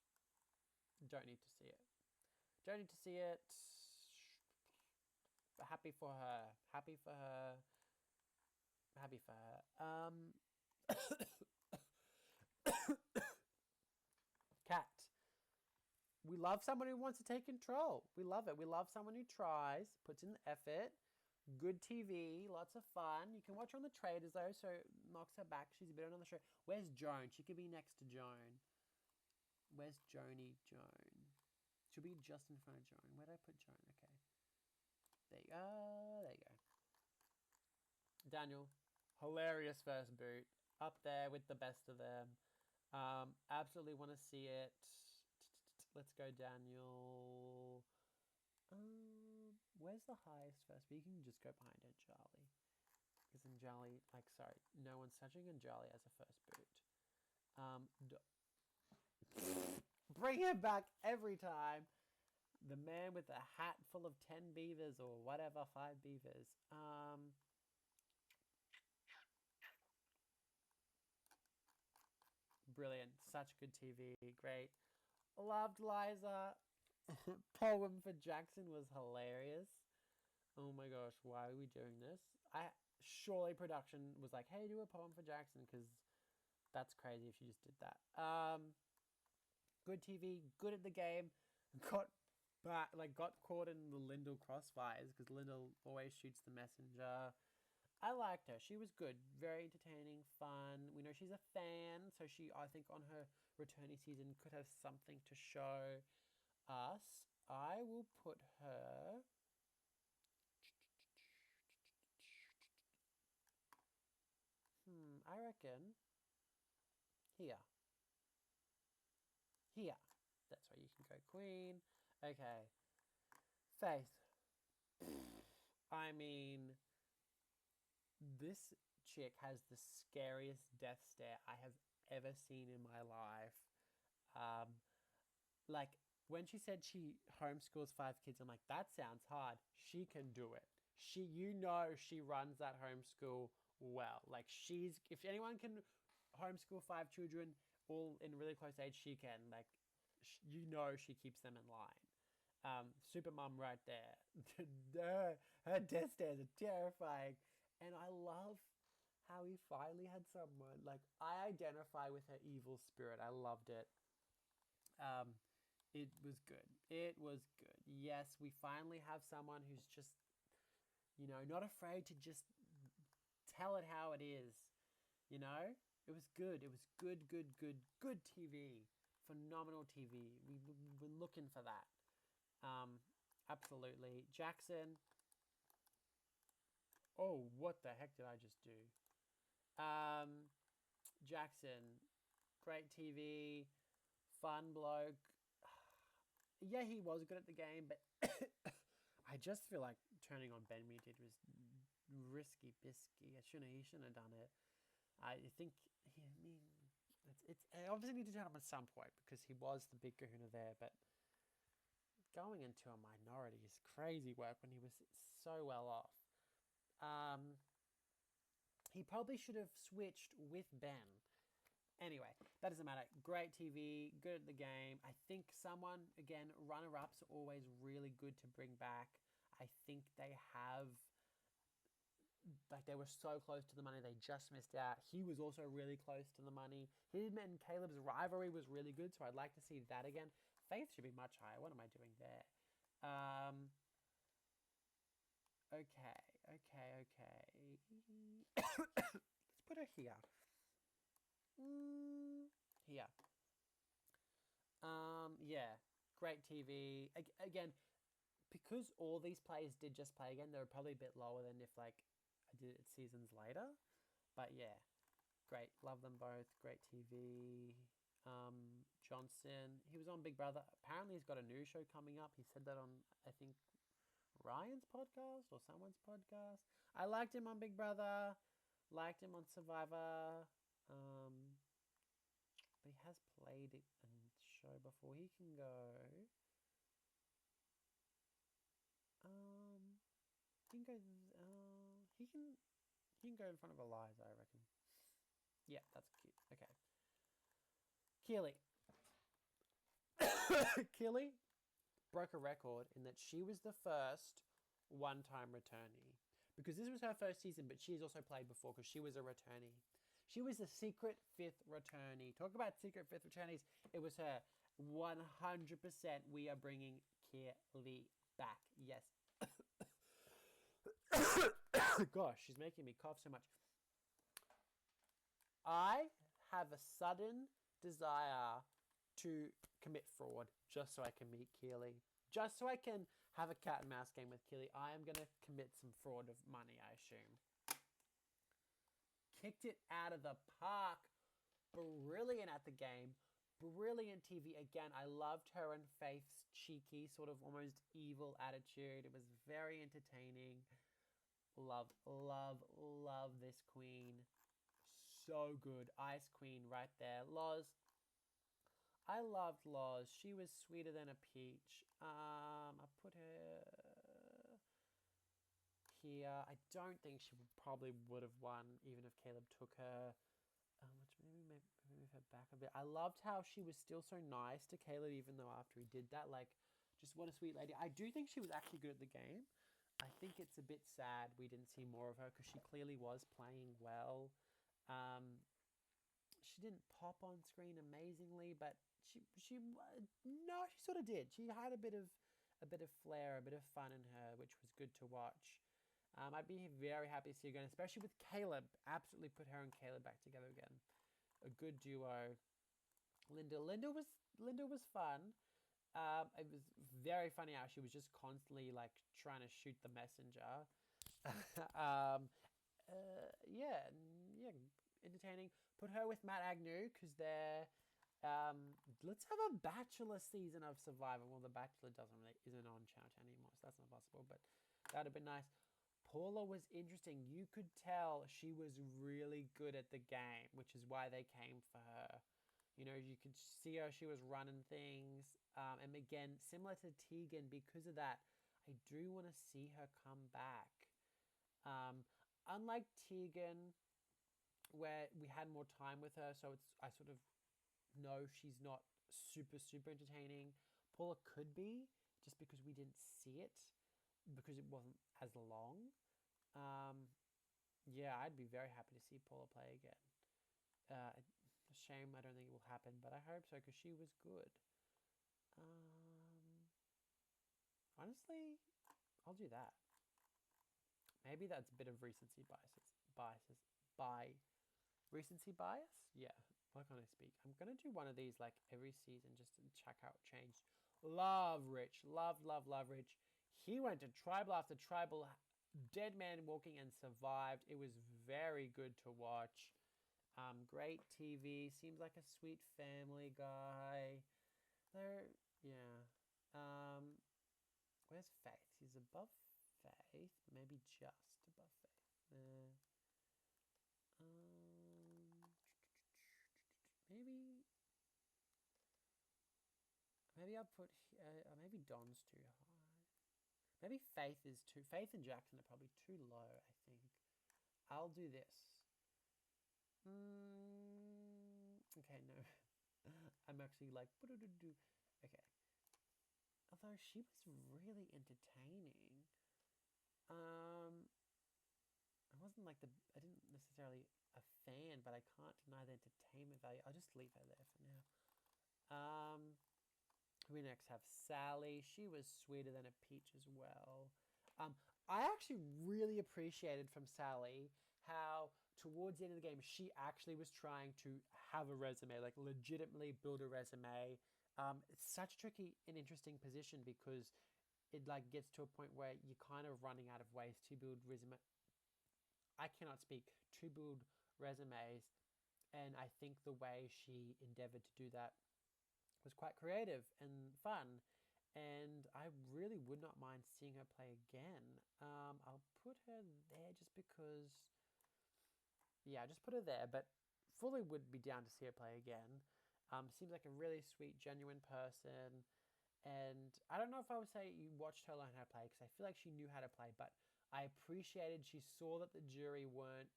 A: Don't need to see it. Don't need to see it. But happy for her. Happy for her. Happy for her. Cat. We love someone who wants to take control. We love it. We love someone who tries, puts in the effort. Good TV, lots of fun. You can watch her on the traders though, so knocks her back. She's a bit on the show. Where's Joan? She could be next to Joan. Where's Joni? Joan. She'll be just in front of Joan. Where did I put Joan? Okay. There you go. There you go. Daniel. Hilarious first boot. Up there with the best of them. Absolutely want to see it. Let's go, Daniel. Where's the highest first boot? You can just go behind Anjali. Because Anjali, sorry, no one's touching Anjali as a first boot. Bring him back every time. The man with a hat full of 10 beavers or whatever, 5 beavers. Brilliant. Such good TV. Great. Loved Liza. Poem for Jackson was hilarious. Oh my gosh, why are we doing this? Surely production was like, hey, do a poem for Jackson, because that's crazy if she just did that. Good TV, good at the game. Got caught in the Lyndall crossfires because Lyndall always shoots the messenger. I liked her. She was good. Very entertaining, fun. We know she's a fan, so she, I think, on her returning season could have something to show us. I will put her... I reckon... Here. That's where you can go queen. Okay. Faith. I mean... This chick has the scariest death stare I have ever seen in my life. When she said she homeschools 5 kids, I'm like, that sounds hard. She can do it. She runs that homeschool well. If anyone can homeschool 5 children all in really close age, she can. She keeps them in line. Super mum right there. Her death stares are terrifying. And I love how he finally had someone. I identify with her evil spirit. I loved it. It was good. Yes, we finally have someone who's just, not afraid to just tell it how it is. It was good. It was good TV. Phenomenal TV. We've been looking for that. Absolutely. Jackson. Oh, what the heck did I just do? Jackson, great TV, fun bloke. Yeah, he was good at the game, but I just feel like turning on Ben we did was risky bisky. He shouldn't have done it. I think it's obviously need to turn him at some point because he was the big kahuna there, but going into a minority is crazy work when he was so well off. He probably should have switched with Ben. Anyway, that doesn't matter. Great TV, good at the game. I think someone, again, runner-ups are always really good to bring back. I think they have... they were so close to the money, they just missed out. He was also really close to the money. Him and Caleb's rivalry was really good, so I'd like to see that again. Faith should be much higher. What am I doing there? Okay. Let's put her here. Here. Yeah, great TV. Again, because all these players did just play again, they were probably a bit lower than if like I did it seasons later. But yeah, great. Love them both. Great TV. Johnson, he was on Big Brother. Apparently, he's got a new show coming up. He said that on, I think, Ryan's podcast or someone's podcast. I liked him on Big Brother. Liked him on Survivor. But he has played it in the show before. He can go. Um, he can go. He can. He can go in front of Eliza, I reckon. Yeah, that's cute. Okay. Keely. Keely broke a record in that she was the first one-time returnee. Because this was her first season, but she's also played before because she was a returnee. She was the secret fifth returnee. Talk about secret fifth returnees. It was her. 100% we are bringing Keely back. Yes. Gosh, she's making me cough so much. I have a sudden desire to commit fraud just so I can meet Keely. Just so I can have a cat and mouse game with Keely. I am going to commit some fraud of money, I assume. Kicked it out of the park. Brilliant at the game. Brilliant TV. Again, I loved her and Faith's cheeky, sort of almost evil attitude. It was very entertaining. Love, love, love this queen. So good. Ice Queen right there. Loz. I loved Loz. She was sweeter than a peach. I put her here. I don't think she probably would have won even if Caleb took her. Which maybe move her back a bit. I loved how she was still so nice to Caleb even though after he did that. Like, just what a sweet lady. I do think she was actually good at the game. I think it's a bit sad we didn't see more of her because she clearly was playing well. She didn't pop on screen amazingly, but she sort of did. She had a bit of flair, a bit of fun in her, which was good to watch. I'd be very happy to see her again, especially with Caleb. Absolutely put her and Caleb back together again. A good duo. Linda was fun. It was very funny how she was just constantly like trying to shoot the messenger. Yeah, entertaining. Put her with Matt Agnew because they're. Let's have a Bachelor season of Survivor. Well, the Bachelor isn't on Channel 10 anymore, so that's not possible. But that'd have been nice. Paula was interesting. You could tell she was really good at the game, which is why they came for her. You know, you could see her. She was running things. And again, similar to Tegan, because of that, I do want to see her come back. Unlike Tegan, where we had more time with her, so I sort of know she's not super, super entertaining. Paula could be, just because we didn't see it, because it wasn't as long. Yeah, I'd be very happy to see Paula play again. Shame I don't think it will happen, but I hope so because she was good. Honestly, I'll do that. Maybe that's a bit of recency recency bias? Yeah, why can't I speak? I'm going to do one of these like every season just to check how it changed. Love Rich. Love Rich. He went to tribal after tribal, dead man walking and survived. It was very good to watch. Great TV. Seems like a sweet family guy. Yeah. Where's Faith? He's above Faith. Maybe just above Faith. Maybe I'll put maybe Don's too high. Maybe Faith is too. Faith and Jackson are probably too low. I think. I'll do this. Okay, no. I'm actually like. Okay. Although she was really entertaining. I wasn't like I didn't necessarily a fan, but I can't deny the entertainment value. I'll just leave her there for now. We next have Sally. She was sweeter than a peach as well. I actually really appreciated from Sally how towards the end of the game she actually was trying to have a resume, like legitimately build a resume. It's such a tricky and interesting position because it like gets to a point where you're kind of running out of ways to build resume. I cannot speak to build resumes, and I think the way she endeavored to do that was quite creative and fun. And I really would not mind seeing her play again. I'll put her there just because, yeah, just put her there. But fully would be down to see her play again. Seems like a really sweet, genuine person. And I don't know if I would say you watched her learn how to play because I feel like she knew how to play, but I appreciated she saw that the jury weren't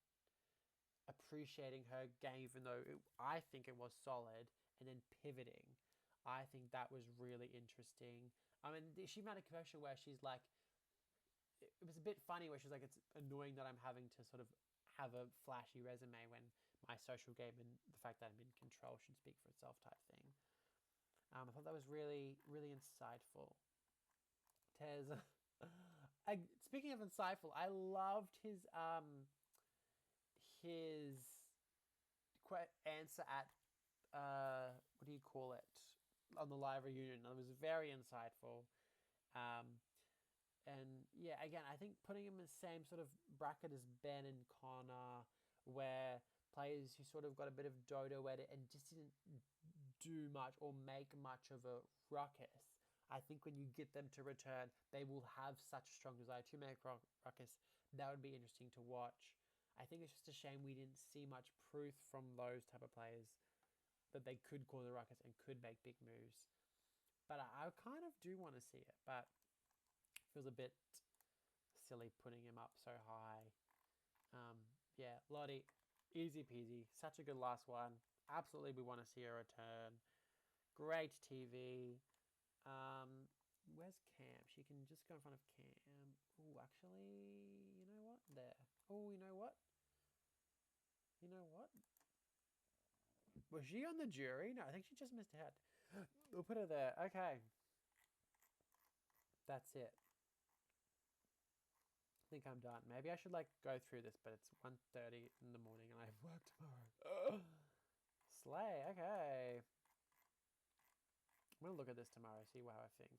A: appreciating her game, even though I think it was solid, and then pivoting. I think that was really interesting. I mean, she made a commercial where she's like, it was a bit funny where she's like, it's annoying that I'm having to sort of have a flashy resume when my social game and the fact that I'm in control should speak for itself type thing. I thought that was really, really insightful. Tez, speaking of insightful, I loved his answer at what do you call it, on the live reunion. It was very insightful. Um, and yeah, again, I think putting him in the same sort of bracket as Ben and Connor, where players who sort of got a bit of dodo at it and just didn't do much or make much of a ruckus. I think when you get them to return, they will have such a strong desire to make ruckus. That would be interesting to watch. I think it's just a shame we didn't see much proof from those type of players that they could cause a ruckus and could make big moves. But I kind of do want to see it, but it feels a bit silly putting him up so high. Yeah, Lottie, easy peasy. Such a good last one. Absolutely, we want to see her return. Great TV. Where's Cam? She can just go in front of Cam. Oh, actually, you know what? There. Oh, you know what? You know what? Was she on the jury? No, I think she just missed a head. We'll put her there. Okay. That's it. I think I'm done. Maybe I should like go through this, but it's 1:30 in the morning and I have work tomorrow. Slay. Okay. I'm going to look at this tomorrow, see how I think.